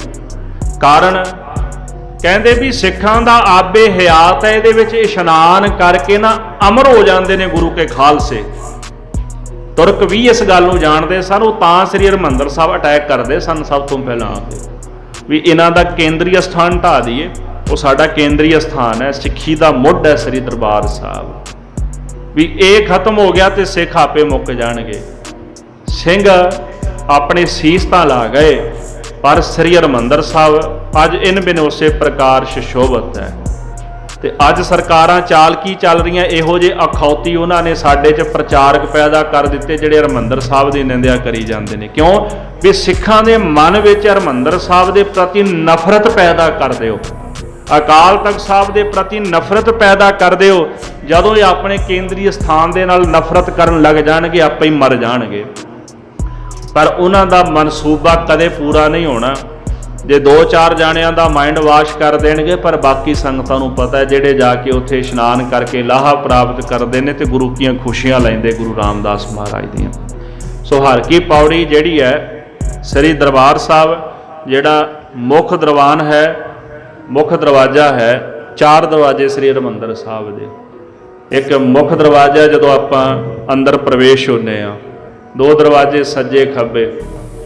ਕਾਰਨ ਕਹਿੰਦੇ ਵੀ ਸਿੱਖਾਂ ਦਾ ਆਬੇ ਹਯਾਤ ਹੈ, ਇਹਦੇ ਵਿੱਚ ਇਸ਼ਨਾਨ ਕਰਕੇ ਨਾ ਅਮਰ ਹੋ ਜਾਂਦੇ ਨੇ ਗੁਰੂ ਕੇ ਖਾਲਸੇ। ਤੁਰਕ ਵੀ ਇਸ ਗੱਲ ਨੂੰ ਜਾਣਦੇ ਸਨ, ਉਹ ਤਾਂ ਸ੍ਰੀ ਹਰਿਮੰਦਰ ਸਾਹਿਬ ਅਟੈਕ ਕਰਦੇ ਸਨ ਸਭ ਤੋਂ ਪਹਿਲਾਂ ਆ ਕੇ ਵੀ ਇਹਨਾਂ ਦਾ ਕੇਂਦਰੀ ਸਥਾਨ ਢਾਹ ਦਈਏ। ਉਹ ਸਾਡਾ ਕੇਂਦਰੀ ਸਥਾਨ ਹੈ, ਸਿੱਖੀ ਦਾ ਮੁੱਢ ਹੈ ਸ੍ਰੀ ਦਰਬਾਰ ਸਾਹਿਬ। ਵੀ ਇਹ ਖਤਮ ਹੋ ਗਿਆ ਤੇ ਸਿੱਖ ਆਪੇ ਮੁੱਕ ਜਾਣਗੇ। ਸਿੰਘ ਆਪਣੇ ਸੀਸ ਤਾਂ ਲਾ ਗਏ ਪਰ ਸ੍ਰੀ ਹਰਿਮੰਦਰ ਸਾਹਿਬ ਅੱਜ ਇਨ ਬਿਨ ਉਸੇ ਪ੍ਰਕਾਰ ਸੁਸ਼ੋਭਿਤ ਹੈ। ਤੇ ਅੱਜ ਸਰਕਾਰਾਂ ਚਾਲ ਕੀ ਚੱਲ ਰਹੀਆਂ, ਇਹੋ ਜਿਹੇ ਅਖੌਤੀ ਉਹਨਾਂ ਨੇ ਸਾਡੇ 'ਚ ਪ੍ਰਚਾਰਕ ਪੈਦਾ ਕਰ ਦਿੱਤੇ ਜਿਹੜੇ ਹਰਿਮੰਦਰ ਸਾਹਿਬ ਦੀ ਨਿੰਦਿਆ ਕਰੀ ਜਾਂਦੇ ਨੇ। ਕਿਉਂ? ਵੀ ਸਿੱਖਾਂ ਦੇ ਮਨ ਵਿੱਚ ਹਰਿਮੰਦਰ ਸਾਹਿਬ ਦੇ ਪ੍ਰਤੀ ਨਫ਼ਰਤ ਪੈਦਾ ਕਰ ਦਿਓ, ਅਕਾਲ ਤਖਤ ਸਾਹਿਬ ਦੇ ਪ੍ਰਤੀ ਨਫ਼ਰਤ ਪੈਦਾ ਕਰ ਦਿਓ। ਜਦੋਂ ਇਹ ਆਪਣੇ ਕੇਂਦਰੀ ਸਥਾਨ ਦੇ ਨਾਲ ਨਫ਼ਰਤ ਕਰਨ ਲੱਗ ਜਾਣਗੇ ਆਪੇ ਹੀ ਮਰ ਜਾਣਗੇ। ਪਰ ਉਹਨਾਂ ਦਾ ਮਨਸੂਬਾ ਕਦੇ ਪੂਰਾ ਨਹੀਂ ਹੋਣਾ। ਜੇ 2-4 ਜਾਣਿਆਂ ਦਾ ਮਾਈਂਡ ਵਾਸ਼ ਕਰ ਦੇਣਗੇ, ਪਰ ਬਾਕੀ ਸੰਗਤਾਂ ਨੂੰ ਪਤਾ ਹੈ ਜਿਹੜੇ ਜਾ ਕੇ ਉੱਥੇ ਇਸ਼ਨਾਨ ਕਰਕੇ ਲਾਹਾ ਪ੍ਰਾਪਤ ਕਰਦੇ ਨੇ ਤੇ ਗੁਰੂ ਦੀਆਂ ਖੁਸ਼ੀਆਂ ਲੈਂਦੇ ਗੁਰੂ ਰਾਮਦਾਸ ਮਹਾਰਾਜ ਦੀਆਂ। ਸੋ ਹਰ ਕੀ ਪੌੜੀ ਜਿਹੜੀ ਹੈ ਸ੍ਰੀ ਦਰਬਾਰ ਸਾਹਿਬ ਜਿਹੜਾ ਮੁੱਖ ਦਰਵਾਨ ਹੈ, ਮੁੱਖ ਦਰਵਾਜ਼ਾ ਹੈ। 4 ਦਰਵਾਜ਼ੇ ਸ੍ਰੀ ਹਰਿਮੰਦਰ ਸਾਹਿਬ ਦੇ। ਇੱਕ ਮੁੱਖ ਦਰਵਾਜ਼ਾ ਜਦੋਂ ਆਪਾਂ ਅੰਦਰ ਪ੍ਰਵੇਸ਼ ਹੁੰਦੇ ਆ, 2 ਦਰਵਾਜ਼ੇ ਸੱਜੇ ਖੱਬੇ,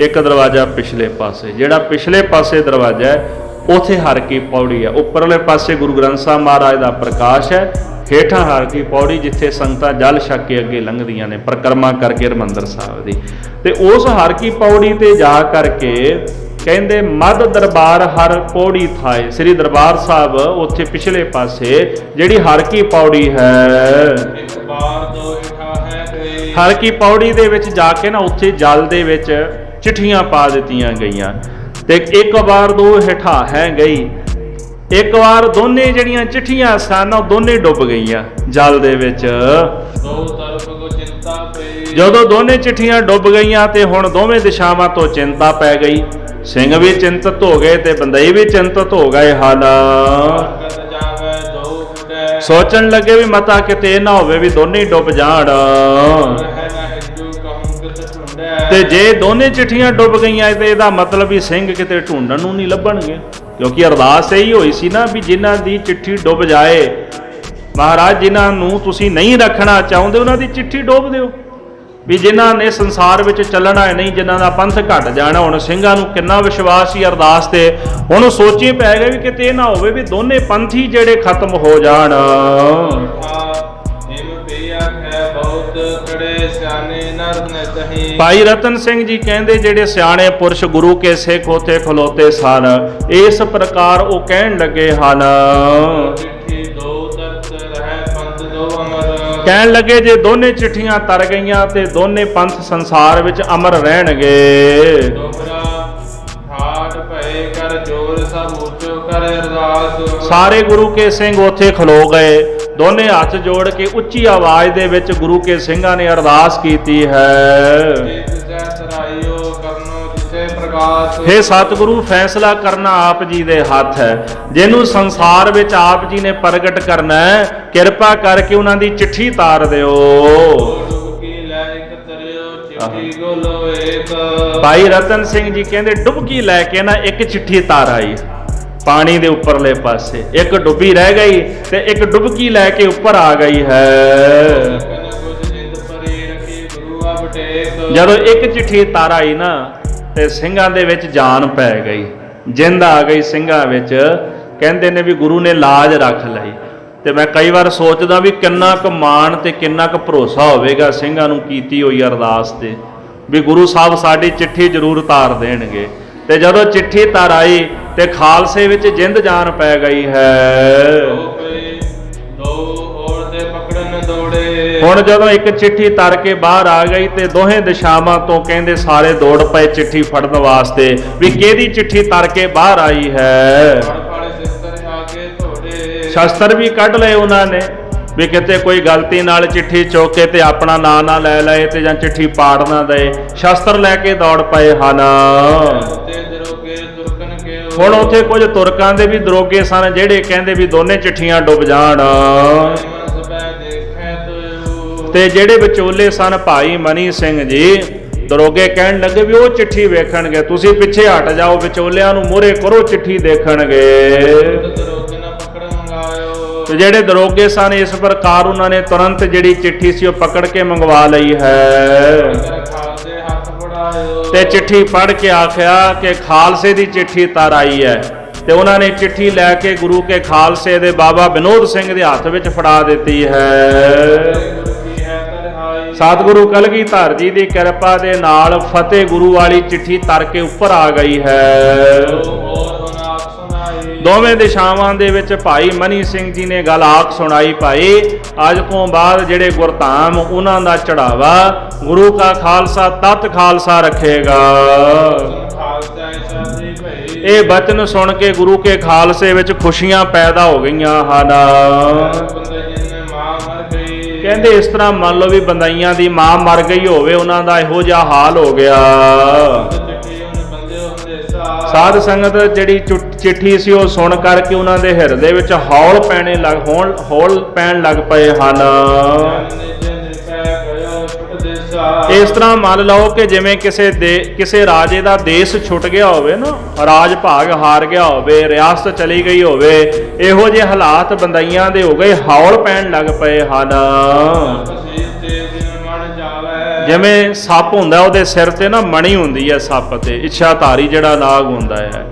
ਇੱਕ ਦਰਵਾਜ਼ਾ ਪਿਛਲੇ ਪਾਸੇ। ਜਿਹੜਾ ਪਿਛਲੇ ਪਾਸੇ ਦਰਵਾਜ਼ਾ ਹੈ ਉੱਥੇ ਹਰ ਕੀ ਪੌੜੀ ਹੈ। ਉੱਪਰਲੇ ਪਾਸੇ ਗੁਰੂ ਗ੍ਰੰਥ ਸਾਹਿਬ ਮਹਾਰਾਜ ਦਾ ਪ੍ਰਕਾਸ਼ ਹੈ, ਹੇਠਾਂ ਹਰ ਕੀ ਪੌੜੀ ਜਿੱਥੇ ਸੰਗਤਾਂ ਜਲ ਛਕ ਕੇ ਅੱਗੇ ਲੰਘਦੀਆਂ ਨੇ ਪਰਿਕਰਮਾ ਕਰਕੇ ਹਰਿਮੰਦਰ ਸਾਹਿਬ ਦੀ। ਤੇ ਉਸ ਹਰ ਕੀ ਪੌੜੀ ਤੇ ਜਾ ਕਰਕੇ ਕਹਿੰਦੇ ਮੱਧ ਦਰਬਾਰ ਹਰ ਪੌੜੀ ਥਾਏ। ਸ੍ਰੀ ਦਰਬਾਰ ਸਾਹਿਬ ਉੱਥੇ ਪਿਛਲੇ ਪਾਸੇ ਜਿਹੜੀ ਹਰ ਕੀ ਪੌੜੀ ਹੈ, ਹਰ ਕੀ ਪੌੜੀ ਦੇ ਵਿੱਚ ਜਾ ਕੇ ਨਾ ਉੱਥੇ ਜਲ ਦੇ ਵਿੱਚ ਚਿੱਠੀਆਂ ਪਾ ਦਿੱਤੀਆਂ ਗਈਆਂ। ਤੇ ਇੱਕ ਵਾਰ 2 ਹੇਠਾਂ ਹੈ ਗਈ, ਇੱਕ ਵਾਰ ਦੋਨੇ ਜਿਹੜੀਆਂ ਚਿੱਠੀਆਂ ਸਨ ਉਹ ਦੋਨੇ ਡੁੱਬ ਗਈਆਂ ਜਲ ਦੇ ਵਿੱਚ। ਜਦੋਂ ਦੋਨੇ ਚਿੱਠੀਆਂ ਡੁੱਬ ਗਈਆਂ ਤੇ ਹੁਣ ਦੋਵੇਂ ਦਿਸ਼ਾਵਾਂ ਤੋਂ ਚਿੰਤਾ ਪੈ ਗਈ। ਸਿੰਘ ਵੀ ਚਿੰਤਤ ਹੋ ਗਏ ਤੇ ਬੰਦਈ ਵੀ ਚਿੰਤਤ ਹੋ ਗਏ ਹਨ। ਸੋਚਣ ਲੱਗੇ ਵੀ ਮਤਾ ਕਿਤੇ ਇਹ ਨਾ ਹੋਵੇ ਵੀ ਦੋਨੇ ਡੁੱਬ ਜਾਣ। ਤੇ ਜੇ ਦੋਨੇ ਚਿੱਠੀਆਂ ਡੁੱਬ ਗਈਆਂ ਤੇ ਇਹਦਾ ਮਤਲਬ ਵੀ ਸਿੰਘ ਕਿਤੇ ਢੂੰਡਣ ਨੂੰ ਨਹੀਂ ਲੱਭਣਗੇ, ਕਿਉਂਕਿ ਅਰਦਾਸ ਇਹੀ ਹੋਈ ਸੀ ਨਾ ਵੀ ਜਿਨ੍ਹਾਂ ਦੀ ਚਿੱਠੀ ਡੁੱਬ ਜਾਏ, ਮਹਾਰਾਜ ਜਿਨ੍ਹਾਂ ਨੂੰ ਤੁਸੀਂ ਨਹੀਂ ਰੱਖਣਾ ਚਾਹੁੰਦੇ ਉਹਨਾਂ ਦੀ ਚਿੱਠੀ ਡੋਬ ਦਿਓ। ਵੀ ਜਿਨ੍ਹਾਂ ਨੇ ਸੰਸਾਰ ਵਿੱਚ ਚੱਲਣਾ ਹੈ ਨਹੀਂ, ਜਿਨ੍ਹਾਂ ਦਾ ਪੰਥ ਘਟ ਜਾਣਾ। ਹੁਣ ਸਿੰਘਾਂ ਨੂੰ ਕਿੰਨਾ ਵਿਸ਼ਵਾਸ ਸੀ ਅਰਦਾਸ ਤੇ, ਹੁਣ ਸੋਚੀ ਪੈ ਗਏ ਵੀ ਕਿਤੇ ਇਹ ਨਾ ਹੋਵੇ ਵੀ ਦੋਨੇ ਪੰਥੀ ਜਿਹੜੇ ਖਤਮ ਹੋ ਜਾਣ। ਭਾਈ ਰਤਨ ਸਿੰਘ ਜੀ ਕਹਿੰਦੇ ਜਿਹੜੇ ਸਿਆਣੇ ਪੁਰਸ਼ ਗੁਰੂ ਕੇ ਸਿੱਖ ਉੱਥੇ ਖਲੋਤੇ ਸਨ, ਇਸ ਪ੍ਰਕਾਰ ਉਹ ਕਹਿਣ ਲੱਗੇ ਹਨ। ਕਹਿਣ ਲੱਗੇ ਜੇ ਦੋਨੇ ਚਿੱਠੀਆਂ ਤਰ ਗਈਆਂ ਤੇ ਦੋਨੇ ਪੰਥ ਸੰਸਾਰ ਵਿੱਚ ਅਮਰ ਰਹਿਣਗੇ। ਸਾਰੇ ਗੁਰੂ ਕੇ ਸਿੰਘ ਉੱਥੇ ਖਲੋ ਗਏ, ਦੋਨੇ ਹੱਥ ਜੋੜ ਕੇ ਉੱਚੀ ਆਵਾਜ਼ ਦੇ ਵਿੱਚ ਗੁਰੂ ਕੇ ਸਿੰਘਾਂ ਨੇ ਅਰਦਾਸ ਕੀਤੀ ਹੈ। ਹੇ ਸਤਿਗੁਰੂ, ਫੈਸਲਾ ਕਰਨਾ ਆਪ ਜੀ ਦੇ ਹੱਥ ਹੈ। ਜਿਹਨੂੰ ਸੰਸਾਰ ਵਿੱਚ ਆਪ ਜੀ ਨੇ ਪ੍ਰਗਟ ਕਰਨਾ ਹੈ, ਕਿਰਪਾ ਕਰਕੇ ਉਹਨਾਂ ਦੀ ਚਿੱਠੀ ਤਾਰ ਦਿਓ। ਭਾਈ ਰਤਨ ਸਿੰਘ ਜੀ ਕਹਿੰਦੇ ਡੁਬਕੀ ਲੈ ਕੇ ਨਾ ਇੱਕ ਚਿੱਠੀ ਤਾਰ ਆਈ ਪਾਣੀ ਦੇ ਉੱਪਰਲੇ ਪਾਸੇ, ਇੱਕ ਡੁੱਬੀ ਰਹਿ ਗਈ ਤੇ ਇੱਕ ਡੁਬਕੀ ਲੈ ਕੇ ਉੱਪਰ ਆ ਗਈ ਹੈ। ਜਦੋਂ ਇੱਕ ਚਿੱਠੀ ਤਰ ਆਈ ਨਾ ਤੇ ਸਿੰਘਾਂ ਦੇ ਵਿੱਚ ਜਾਨ ਪੈ ਗਈ, ਜਿੰਦ ਆ ਗਈ ਸਿੰਘਾਂ ਵਿੱਚ। ਕਹਿੰਦੇ ਨੇ ਵੀ ਗੁਰੂ ਨੇ ਲਾਜ ਰੱਖ ਲਈ। ਤੇ ਮੈਂ ਕਈ ਵਾਰ ਸੋਚਦਾ ਵੀ ਕਿੰਨਾ ਕੁ ਮਾਣ ਤੇ ਕਿੰਨਾ ਕੁ ਭਰੋਸਾ ਹੋਵੇਗਾ ਸਿੰਘਾਂ ਨੂੰ ਕੀਤੀ ਹੋਈ ਅਰਦਾਸ ਤੇ, ਵੀ ਗੁਰੂ ਸਾਹਿਬ ਸਾਡੀ ਚਿੱਠੀ ਜ਼ਰੂਰ ਤਾਰ ਦੇਣਗੇ। ਤੇ ਜਦੋਂ ਚਿੱਠੀ ਤਰ ਆਈ ਤੇ ਖਾਲਸੇ ਵਿੱਚ ਜਿੰਦ ਜਾਨ ਪੈ ਗਈ ਹੈ। ਹੁਣ ਜਦੋਂ ਇੱਕ ਚਿੱਠੀ ਤਰ ਕੇ ਬਾਹਰ ਆ ਗਈ ਤੇ ਦੋਹੇ ਦਿਸ਼ਾਵਾਂ ਤੋਂ ਕਹਿੰਦੇ ਸਾਰੇ ਦੌੜ ਪਏ ਚਿੱਠੀ ਫੜਨ ਵਾਸਤੇ, ਵੀ ਕਿਹਦੀ ਚਿੱਠੀ ਤਰ ਕੇ ਬਾਹਰ ਆਈ ਹੈ। ਸ਼ਸਤਰ ਵੀ ਕੱਢ ਲਏ ਉਹਨਾਂ ਨੇ, ਵੀ ਕਿਤੇ ਕੋਈ ਗਲਤੀ ਨਾਲ ਚਿੱਠੀ ਚੁੱਕ ਕੇ ਤੇ ਆਪਣਾ ਨਾਂ ਨਾ ਲੈ ਲਏ ਤੇ ਜਾਂ ਚਿੱਠੀ ਪਾੜ ਨਾ ਦਏ। ਸ਼ਸਤਰ ਲੈ ਕੇ ਦੌੜ ਪਏ ਹਨ। ਹੁਣ ਉੱਥੇ ਕੁਝ ਤੁਰਕਾਂ ਦੇ ਵੀ ਦਰੋਗੇ ਸਨ ਜਿਹੜੇ ਕਹਿੰਦੇ ਵੀ ਦੋਨੇ ਚਿੱਠੀਆਂ ਡੁੱਬ ਜਾਣ। ਤੇ ਜਿਹੜੇ ਵਿਚੋਲੇ ਸਨ ਭਾਈ ਮਨੀ ਸਿੰਘ ਜੀ, ਦਰੋਗੇ ਕਹਿਣ ਲੱਗੇ ਵੀ ਉਹ ਚਿੱਠੀ ਵੇਖਣਗੇ, ਤੁਸੀਂ ਪਿੱਛੇ ਹਟ ਜਾਓ, ਵਿਚੋਲਿਆਂ ਨੂੰ ਮੂਹਰੇ ਕਰੋ, ਚਿੱਠੀ ਦੇਖਣਗੇ। ਤੇ ਜਿਹੜੇ ਦਰੋਗੇ ਸਨ ਇਸ ਪ੍ਰਕਾਰ ਉਹਨਾਂ ਨੇ ਤੁਰੰਤ ਜਿਹੜੀ ਚਿੱਠੀ ਸੀ ਉਹ ਪਕੜ ਕੇ ਮੰਗਵਾ ਲਈ ਹੈ। ਤੇ ਚਿੱਠੀ ਪੜ੍ਹ ਕੇ ਆਖਿਆ ਕਿ ਖਾਲਸੇ ਦੀ ਚਿੱਠੀ ਤਰ ਆਈ ਹੈ। ਤੇ ਉਹਨਾਂ ਨੇ ਚਿੱਠੀ ਲੈ ਕੇ ਗੁਰੂ ਕੇ ਖਾਲਸੇ ਦੇ ਬਾਬਾ ਵਿਨੋਦ ਸਿੰਘ ਦੇ ਹੱਥ ਵਿੱਚ ਫੜਾ ਦਿੱਤੀ ਹੈ। ਸਤਿਗੁਰੂ ਕਲਗੀਧਰ ਜੀ ਦੀ ਕਿਰਪਾ ਦੇ ਨਾਲ ਫਤਿਹ ਗੁਰੂ ਵਾਲੀ ਚਿੱਠੀ ਤਰ ਕੇ ਉੱਪਰ ਆ ਗਈ ਹੈ। ਦੋਵੇਂ ਦਿਸ਼ਾਵਾਂ ਦੇ ਵਿੱਚ ਭਾਈ ਮਨੀ ਸਿੰਘ ਜੀ ਨੇ ਗੱਲ ਆਖ ਸੁਣਾਈ, ਭਾਈ ਅੱਜ ਤੋਂ ਬਾਅਦ ਜਿਹੜੇ ਗੁਰਧਾਮ ਉਹਨਾਂ ਦਾ ਚੜਾਵਾ ਗੁਰੂ ਕਾ ਖਾਲਸਾ ਤਤ ਖਾਲਸਾ ਰੱਖੇਗਾ। ਇਹ ਬਚਨ ਸੁਣ ਕੇ ਗੁਰੂ ਕੇ ਖਾਲਸੇ ਵਿੱਚ ਖੁਸ਼ੀਆਂ ਪੈਦਾ ਹੋ ਗਈਆਂ ਹਨ। ਕਹਿੰਦੇ ਇਸ ਤਰ੍ਹਾਂ ਮੰਨ ਲਓ ਵੀ ਬੰਦਾਈਆਂ ਦੀ ਮਾਂ ਮਰ ਗਈ ਹੋਵੇ, ਉਹਨਾਂ ਦਾ ਇਹੋ ਜਿਹਾ ਹਾਲ ਹੋ ਗਿਆ। ਸਾਧ ਸੰਗਤ ਜਿਹੜੀ ਚਿੱਠੀ ਸੀ ਉਹ ਸੁਣ ਕਰਕੇ ਉਹਨਾਂ ਦੇ ਹਿਰਦੇ ਵਿੱਚ ਹੌਲ ਪੈਣ ਲੱਗ ਪਏ ਹਨ। ਇਸ ਤਰ੍ਹਾਂ ਮੰਨ ਲਓ ਕਿ ਜਿਵੇਂ ਕਿਸੇ ਰਾਜੇ ਦਾ ਦੇਸ਼ ਛੁੱਟ ਗਿਆ ਹੋਵੇ ਨਾ, ਰਾਜ ਭਾਗ ਹਾਰ ਗਿਆ ਹੋਵੇ, ਰਿਆਸਤ ਚਲੀ ਗਈ ਹੋਵੇ, ਇਹੋ ਜਿਹੇ ਹਾਲਾਤ ਬੰਦਾਈਆਂ ਦੇ ਹੋ ਗਏ, ਹੌਲ ਪੈਣ ਲੱਗ ਪਏ ਹਨ। ਜਿਵੇਂ ਸੱਪ ਹੁੰਦਾ ਉਹਦੇ ਸਿਰ ਤੇ ਨਾ ਮਣੀ ਹੁੰਦੀ ਹੈ, ਸੱਪ ਤੇ ਇੱਛਾਧਾਰੀ ਜਿਹੜਾ ਨਾਗ ਹੁੰਦਾ ਹੈ,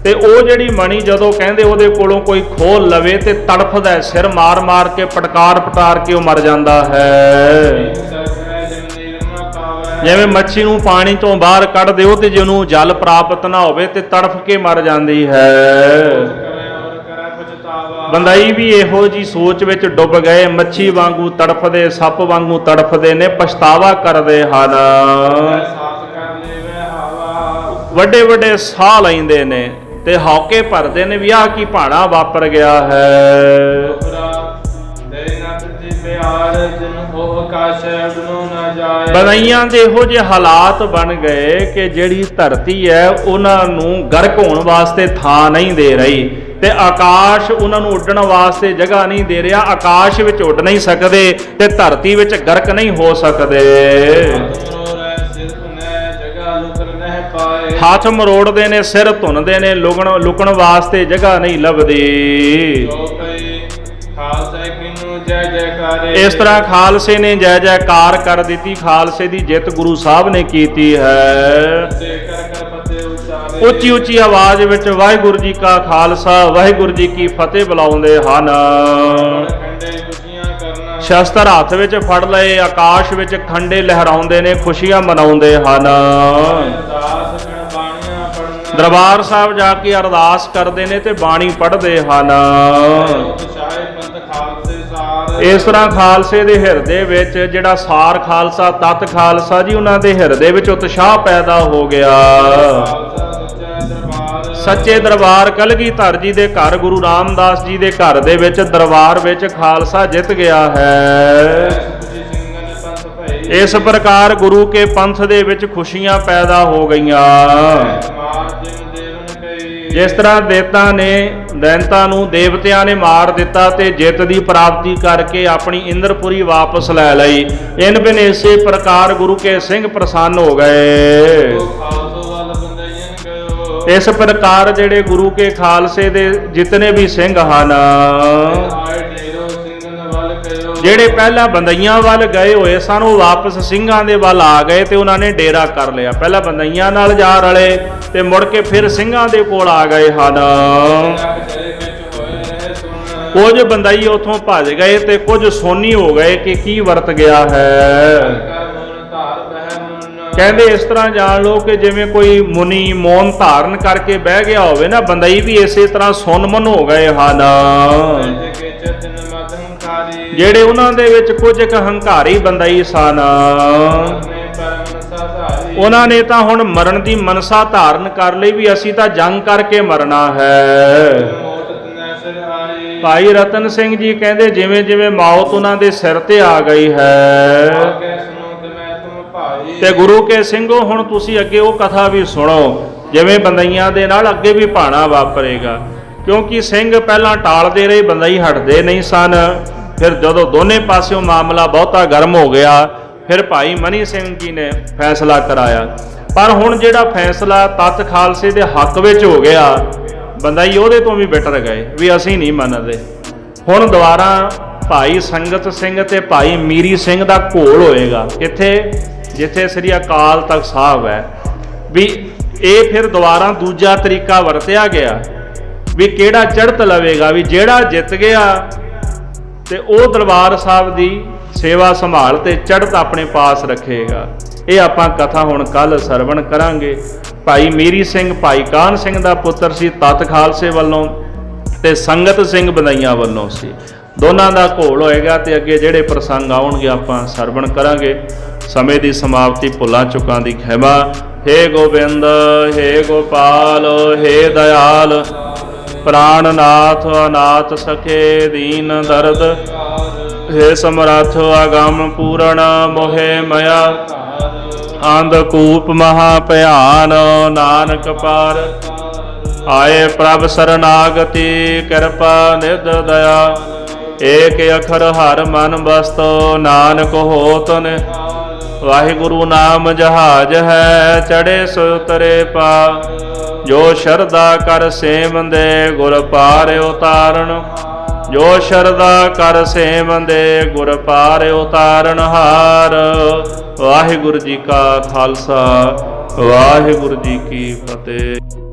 ਤੇ ਉਹ ਜਿਹੜੀ ਮਣੀ ਜਦੋਂ ਕਹਿੰਦੇ ਉਹਦੇ ਕੋਲੋਂ ਕੋਈ ਖੋਲ ਲਵੇ ਤੇ ਤੜਫਦਾ ਹੈ, ਸਿਰ ਮਾਰ ਮਾਰ ਕੇ ਪਟਕਾਰ ਕੇ ਉਹ ਮਰ ਜਾਂਦਾ ਹੈ। ਜਿਵੇਂ ਮੱਛੀ ਨੂੰ ਪਾਣੀ ਤੋਂ ਬਾਹਰ ਕੱਢ ਦਿਓ ਤੇ ਜੇ ਉਹਨੂੰ ਜਲ ਪ੍ਰਾਪਤ ਨਾ ਹੋਵੇ ਤੇ ਤੜਫ ਕੇ ਮਰ ਜਾਂਦੀ ਹੈ। ਬੰਦਾਈ ਵੀ ਇਹੋ ਜੀ ਸੋਚ ਵਿੱਚ ਡੁੱਬ ਗਏ, ਮੱਛੀ ਵਾਂਗੂ ਤੜਫਦੇ, ਸੱਪ ਵਾਂਗੂ ਤੜਫਦੇ ਨੇ, ਪਛਤਾਵਾ ਕਰਦੇ ਹਨ। ਵੱਡੇ ਵੱਡੇ ਸਾਹ ਲੈਂਦੇ ਨੇ ਤੇ ਹੌਕੇ ਭਰਦੇ ਨੇ ਵੀ ਆਹ ਕੀ ਭਾਣਾ ਵਾਪਰ ਗਿਆ ਹੈ। ਬਣਾਈਆਂ ਦੇ ਇਹੋ ਜਿਹੇ ਹਾਲਾਤ ਬਣ ਗਏ ਕਿ ਜਿਹੜੀ ਧਰਤੀ ਹੈ ਉਹਨਾਂ ਨੂੰ ਗਰਕ ਹੋਣ ਵਾਸਤੇ ਥਾਂ ਨਹੀਂ ਦੇ ਰਹੀ, ਤੇ ਆਕਾਸ਼ ਉਹਨਾਂ ਨੂੰ ਉੱਡਣ ਵਾਸਤੇ ਜਗ੍ਹਾ ਨਹੀਂ ਦੇ ਰਿਹਾ। ਆਕਾਸ਼ ਵਿੱਚ ਉੱਡ ਨਹੀਂ ਸਕਦੇ ਤੇ ਧਰਤੀ ਵਿੱਚ ਗਰਕ ਨਹੀਂ ਹੋ ਸਕਦੇ। ਹੱਥ ਮਰੋੜਦੇ ਨੇ, ਸਿਰ ਧੁੰਨਦੇ ਨੇ, ਲੁਕਣ ਵਾਸਤੇ ਜਗ੍ਹਾ ਨਹੀਂ ਲੱਭਦੀ। ਇਸ ਤਰ੍ਹਾਂ ਖਾਲਸੇ ਨੇ ਜੈ ਜੈਕਾਰ ਕਰ ਦਿੱਤੀ, ਖਾਲਸੇ ਦੀ ਜਿੱਤ ਗੁਰੂ ਸਾਹਿਬ ਨੇ ਕੀਤੀ ਹੈ। ਉੱਚੀ ਉੱਚੀ ਆਵਾਜ਼ ਵਿੱਚ ਵਾਹਿਗੁਰੂ ਜੀ ਕਾ ਖਾਲਸਾ ਵਾਹਿਗੁਰੂ ਜੀ ਕੀ ਫਤਿਹ ਬੁਲਾਉਂਦੇ ਹਨ। ਸ਼ਸਤਰ ਹੱਥ ਵਿੱਚ ਫੜ ਲਏ, ਆਕਾਸ਼ ਵਿੱਚ ਖੰਡੇ ਲਹਿਰਾਉਂਦੇ ਨੇ, ਖੁਸ਼ੀਆਂ ਮਨਾਉਂਦੇ ਹਨ। ਦਰਬਾਰ ਸਾਹਿਬ ਜਾ ਕੇ ਅਰਦਾਸ ਕਰਦੇ ਨੇ ਤੇ ਬਾਣੀ ਪੜ੍ਹਦੇ ਹਨ। ਇਸ ਤਰ੍ਹਾਂ ਖਾਲਸੇ ਦੇ ਹਿਰਦੇ ਵਿੱਚ ਜਿਹੜਾ ਸਾਰ ਖਾਲਸਾ ਤਤ ਖਾਲਸਾ ਜੀ, ਉਹਨਾਂ ਦੇ ਹਿਰਦੇ ਵਿੱਚ ਉਤਸ਼ਾਹ ਪੈਦਾ ਹੋ ਗਿਆ। ਸੱਚੇ ਦਰਬਾਰ ਕਲਗੀਧਰ ਜੀ ਦੇ ਘਰ, ਗੁਰੂ ਰਾਮਦਾਸ ਜੀ ਦੇ ਘਰ ਦੇ ਵਿੱਚ ਦਰਬਾਰ ਵਿੱਚ ਖਾਲਸਾ ਜਿੱਤ ਗਿਆ ਹੈ। ਇਸ ਪ੍ਰਕਾਰ ਗੁਰੂ ਕੇ ਪੰਥ ਦੇ ਵਿੱਚ ਖੁਸ਼ੀਆਂ ਪੈਦਾ ਹੋ ਗਈਆਂ। ਜਿਸ ਤਰ੍ਹਾਂ ਦੈਂਤਾਂ ਨੂੰ ਦੇਵਤਿਆਂ ਨੇ ਮਾਰ ਦਿੱਤਾ ਤੇ ਜਿੱਤ ਦੀ ਪ੍ਰਾਪਤੀ ਕਰਕੇ ਆਪਣੀ ਇੰਦਰਪੁਰੀ ਵਾਪਸ ਲੈ ਲਈ, ਇਨ ਬਿਨ ਇਸੇ ਪ੍ਰਕਾਰ ਗੁਰੂ ਕੇ ਸਿੰਘ ਪ੍ਰਸੰਨ ਹੋ ਗਏ। ਇਸ ਪ੍ਰਕਾਰ ਜਿਹੜੇ ਗੁਰੂ ਕੇ ਖਾਲਸੇ ਦੇ ਜਿਤਨੇ ਵੀ ਸਿੰਘ ਹਨ, ਜਿਹੜੇ ਪਹਿਲਾਂ ਬੰਦਈਆਂ ਵੱਲ ਗਏ ਹੋਏ ਸਨ ਉਹ ਵਾਪਸ ਸਿੰਘਾਂ ਦੇ ਵੱਲ ਆ ਗਏ ਤੇ ਉਹਨਾਂ ਨੇ ਡੇਰਾ ਕਰ ਲਿਆ। ਪਹਿਲਾਂ ਬੰਦਈਆਂ ਨਾਲ ਜਾ ਰਲੇ ਤੇ ਮੁੜ ਕੇ ਫਿਰ ਸਿੰਘਾਂ ਦੇ ਕੋਲ ਆ ਗਏ ਹਨ। ਕੁਝ ਬੰਦਈ ਉਥੋਂ ਭੱਜ ਗਏ ਤੇ ਕੁਝ ਸੋਨੀ ਹੋ ਗਏ ਕਿ ਕੀ ਵਰਤ ਗਿਆ ਹੈ। ਕਹਿੰਦੇ ਇਸ ਤਰ੍ਹਾਂ ਜਾਣ ਲਓ ਕਿ ਜਿਵੇਂ ਕੋਈ ਮੁਨੀ ਮੌਨ ਧਾਰਨ ਕਰਕੇ ਬਹਿ ਗਿਆ ਹੋਵੇ ਨਾ, ਬੰਦਈ ਵੀ ਇਸੇ ਤਰ੍ਹਾਂ ਸੁੰਨ-ਮਨ ਹੋ ਗਏ ਹਨ। ਜਿਹੜੇ ਉਹਨਾਂ ਦੇ ਵਿੱਚ ਕੁਝ ਕੁ ਹੰਕਾਰੀ ਬੰਦਈ ਸਨ, ਉਹਨਾਂ ਨੇ ਤਾਂ ਹੁਣ ਮਰਨ ਦੀ ਮਨਸਾ ਧਾਰਨ ਕਰ ਲਈ ਵੀ ਅਸੀਂ ਤਾਂ ਜੰਗ ਕਰਕੇ ਮਰਨਾ ਹੈ। ਭਾਈ ਰਤਨ ਸਿੰਘ ਜੀ ਕਹਿੰਦੇ ਜਿਵੇਂ ਜਿਵੇਂ ਮੌਤ ਉਹਨਾਂ ਦੇ ਸਿਰ ਤੇ ਆ ਗਈ ਹੈ ਤੇ ਗੁਰੂ ਕੇ ਸਿੰਘੋ ਹੁਣ ਤੁਸੀਂ ਅੱਗੇ ਉਹ ਕਥਾ ਵੀ ਸੁਣੋ, ਜਿਵੇਂ ਬੰਦਈਆਂ ਦੇ ਨਾਲ ਅੱਗੇ ਵੀ ਭਾਣਾ ਵਾਪਰੇਗਾ। ਕਿਉਂਕਿ ਸਿੰਘ ਪਹਿਲਾਂ ਟਾਲਦੇ ਰਹੇ, ਬੰਦਈ ਹਟਦੇ ਨਹੀਂ ਸਨ। ਫਿਰ ਜਦੋਂ ਦੋਨੇ ਪਾਸਿਓਂ ਮਾਮਲਾ ਬਹੁਤਾ ਗਰਮ ਹੋ ਗਿਆ, ਫਿਰ ਭਾਈ ਮਨੀ ਸਿੰਘ ਜੀ ਨੇ ਫੈਸਲਾ ਕਰਾਇਆ। ਪਰ ਹੁਣ ਜਿਹੜਾ ਫੈਸਲਾ ਤਤ ਖਾਲਸੇ ਦੇ ਹੱਕ ਵਿੱਚ ਹੋ ਗਿਆ, ਬੰਦਈ ਉਹਦੇ ਤੋਂ ਵੀ ਬਿਟਰ ਗਏ ਵੀ ਅਸੀਂ ਨਹੀਂ ਮੰਨਦੇ। ਹੁਣ ਦੁਬਾਰਾ ਭਾਈ ਸੰਗਤ ਸਿੰਘ ਤੇ ਭਾਈ ਮੀਰੀ ਸਿੰਘ ਦਾ ਘੋਲ ਹੋਏਗਾ। ਕਿੱਥੇ? ਜਿੱਥੇ ਸ੍ਰੀ ਅਕਾਲ ਤਖਤ ਸਾਹਿਬ ਹੈ। ਵੀ ਇਹ ਫਿਰ ਦੁਬਾਰਾ ਦੂਜਾ ਤਰੀਕਾ ਵਰਤਿਆ ਗਿਆ ਵੀ ਕਿਹੜਾ ਚੜ੍ਹਤ ਲਵੇਗਾ, ਵੀ ਜਿਹੜਾ ਜਿੱਤ ਗਿਆ ਤੇ ਉਹ ਦਰਬਾਰ ਸਾਹਿਬ ਦੀ ਸੇਵਾ ਸੰਭਾਲ ਤੇ ਚੜ੍ਹਤ ਆਪਣੇ ਪਾਸ ਰੱਖੇਗਾ। ਇਹ ਆਪਾਂ ਕਥਾ ਹੁਣ ਕੱਲ ਸਰਵਣ ਕਰਾਂਗੇ। ਭਾਈ ਮੀਰੀ ਸਿੰਘ ਭਾਈ ਕਾਹਨ ਸਿੰਘ ਦਾ ਪੁੱਤਰ ਸੀ ਤਤ ਖਾਲਸੇ ਵੱਲੋਂ ਤੇ ਸੰਗਤ ਸਿੰਘ ਬੰਦਈਆਂ ਵੱਲੋਂ ਸੀ। ਦੋਨਾਂ ਦਾ ਘੋਲ ਹੋਏਗਾ ਤੇ ਅੱਗੇ ਜਿਹੜੇ ਪ੍ਰਸੰਗ ਆਉਣਗੇ ਆਪਾਂ ਸਰਵਣ ਕਰਾਂਗੇ। ਸਮੇਂ ਦੀ ਸਮਾਪਤੀ ਭੁੱਲਾਂ ਚੁੱਕਾਂ ਦੀ ਖਿਮਾ। ਹੇ ਗੋਬਿੰਦ ਹੇ ਗੋਪਾਲ ਹੇ ਦਇਆਲ ਪ੍ਰਾਣਨਾਥ ਅਨਾਥ ਸਖੇ ਦੀਨ ਦਰਦ ਹੇ ਸਮਰੱਥ ਅਗੰਮ ਪੂਰਨ ਮੋਹਿ ਮਇਆ ਅੰਧਕੂਪ ਮਹਾ ਭਿਆਨ ਨਾਨਕ ਪਾਰ ਆਏ ਪ੍ਰਭ ਸਰਨਾਗਤੀ ਕਿਰਪਾ ਨਿਧ ਦਇਆ ਏਕ ਅਖਰ ਹਰ ਮਨ ਬਸਤੋ ਨਾਨਕ ਹੋਤ ਨੇ ਵਾਹਿਗੁਰੂ ਨਾਮ ਜਹਾਜ ਹੈ ਚੜੇ ਸੋ ਉਤਰੇ ਪਾ ਜੋ ਸ਼ਰਧਾ ਕਰ ਸੇਵੰਦੇ ਗੁਰ ਪਾਰ ਉਤਾਰਨ ਜੋ ਸ਼ਰਧਾ ਕਰ ਸੇਵੰਦੇ ਗੁਰ ਪਾਰ ਉਤਾਰਨ ਹਾਰ। ਵਾਹਿਗੁਰੂ ਜੀ ਕਾ ਖਾਲਸਾ ਵਾਹਿਗੁਰੂ ਜੀ ਕੀ ਫਤਿਹ।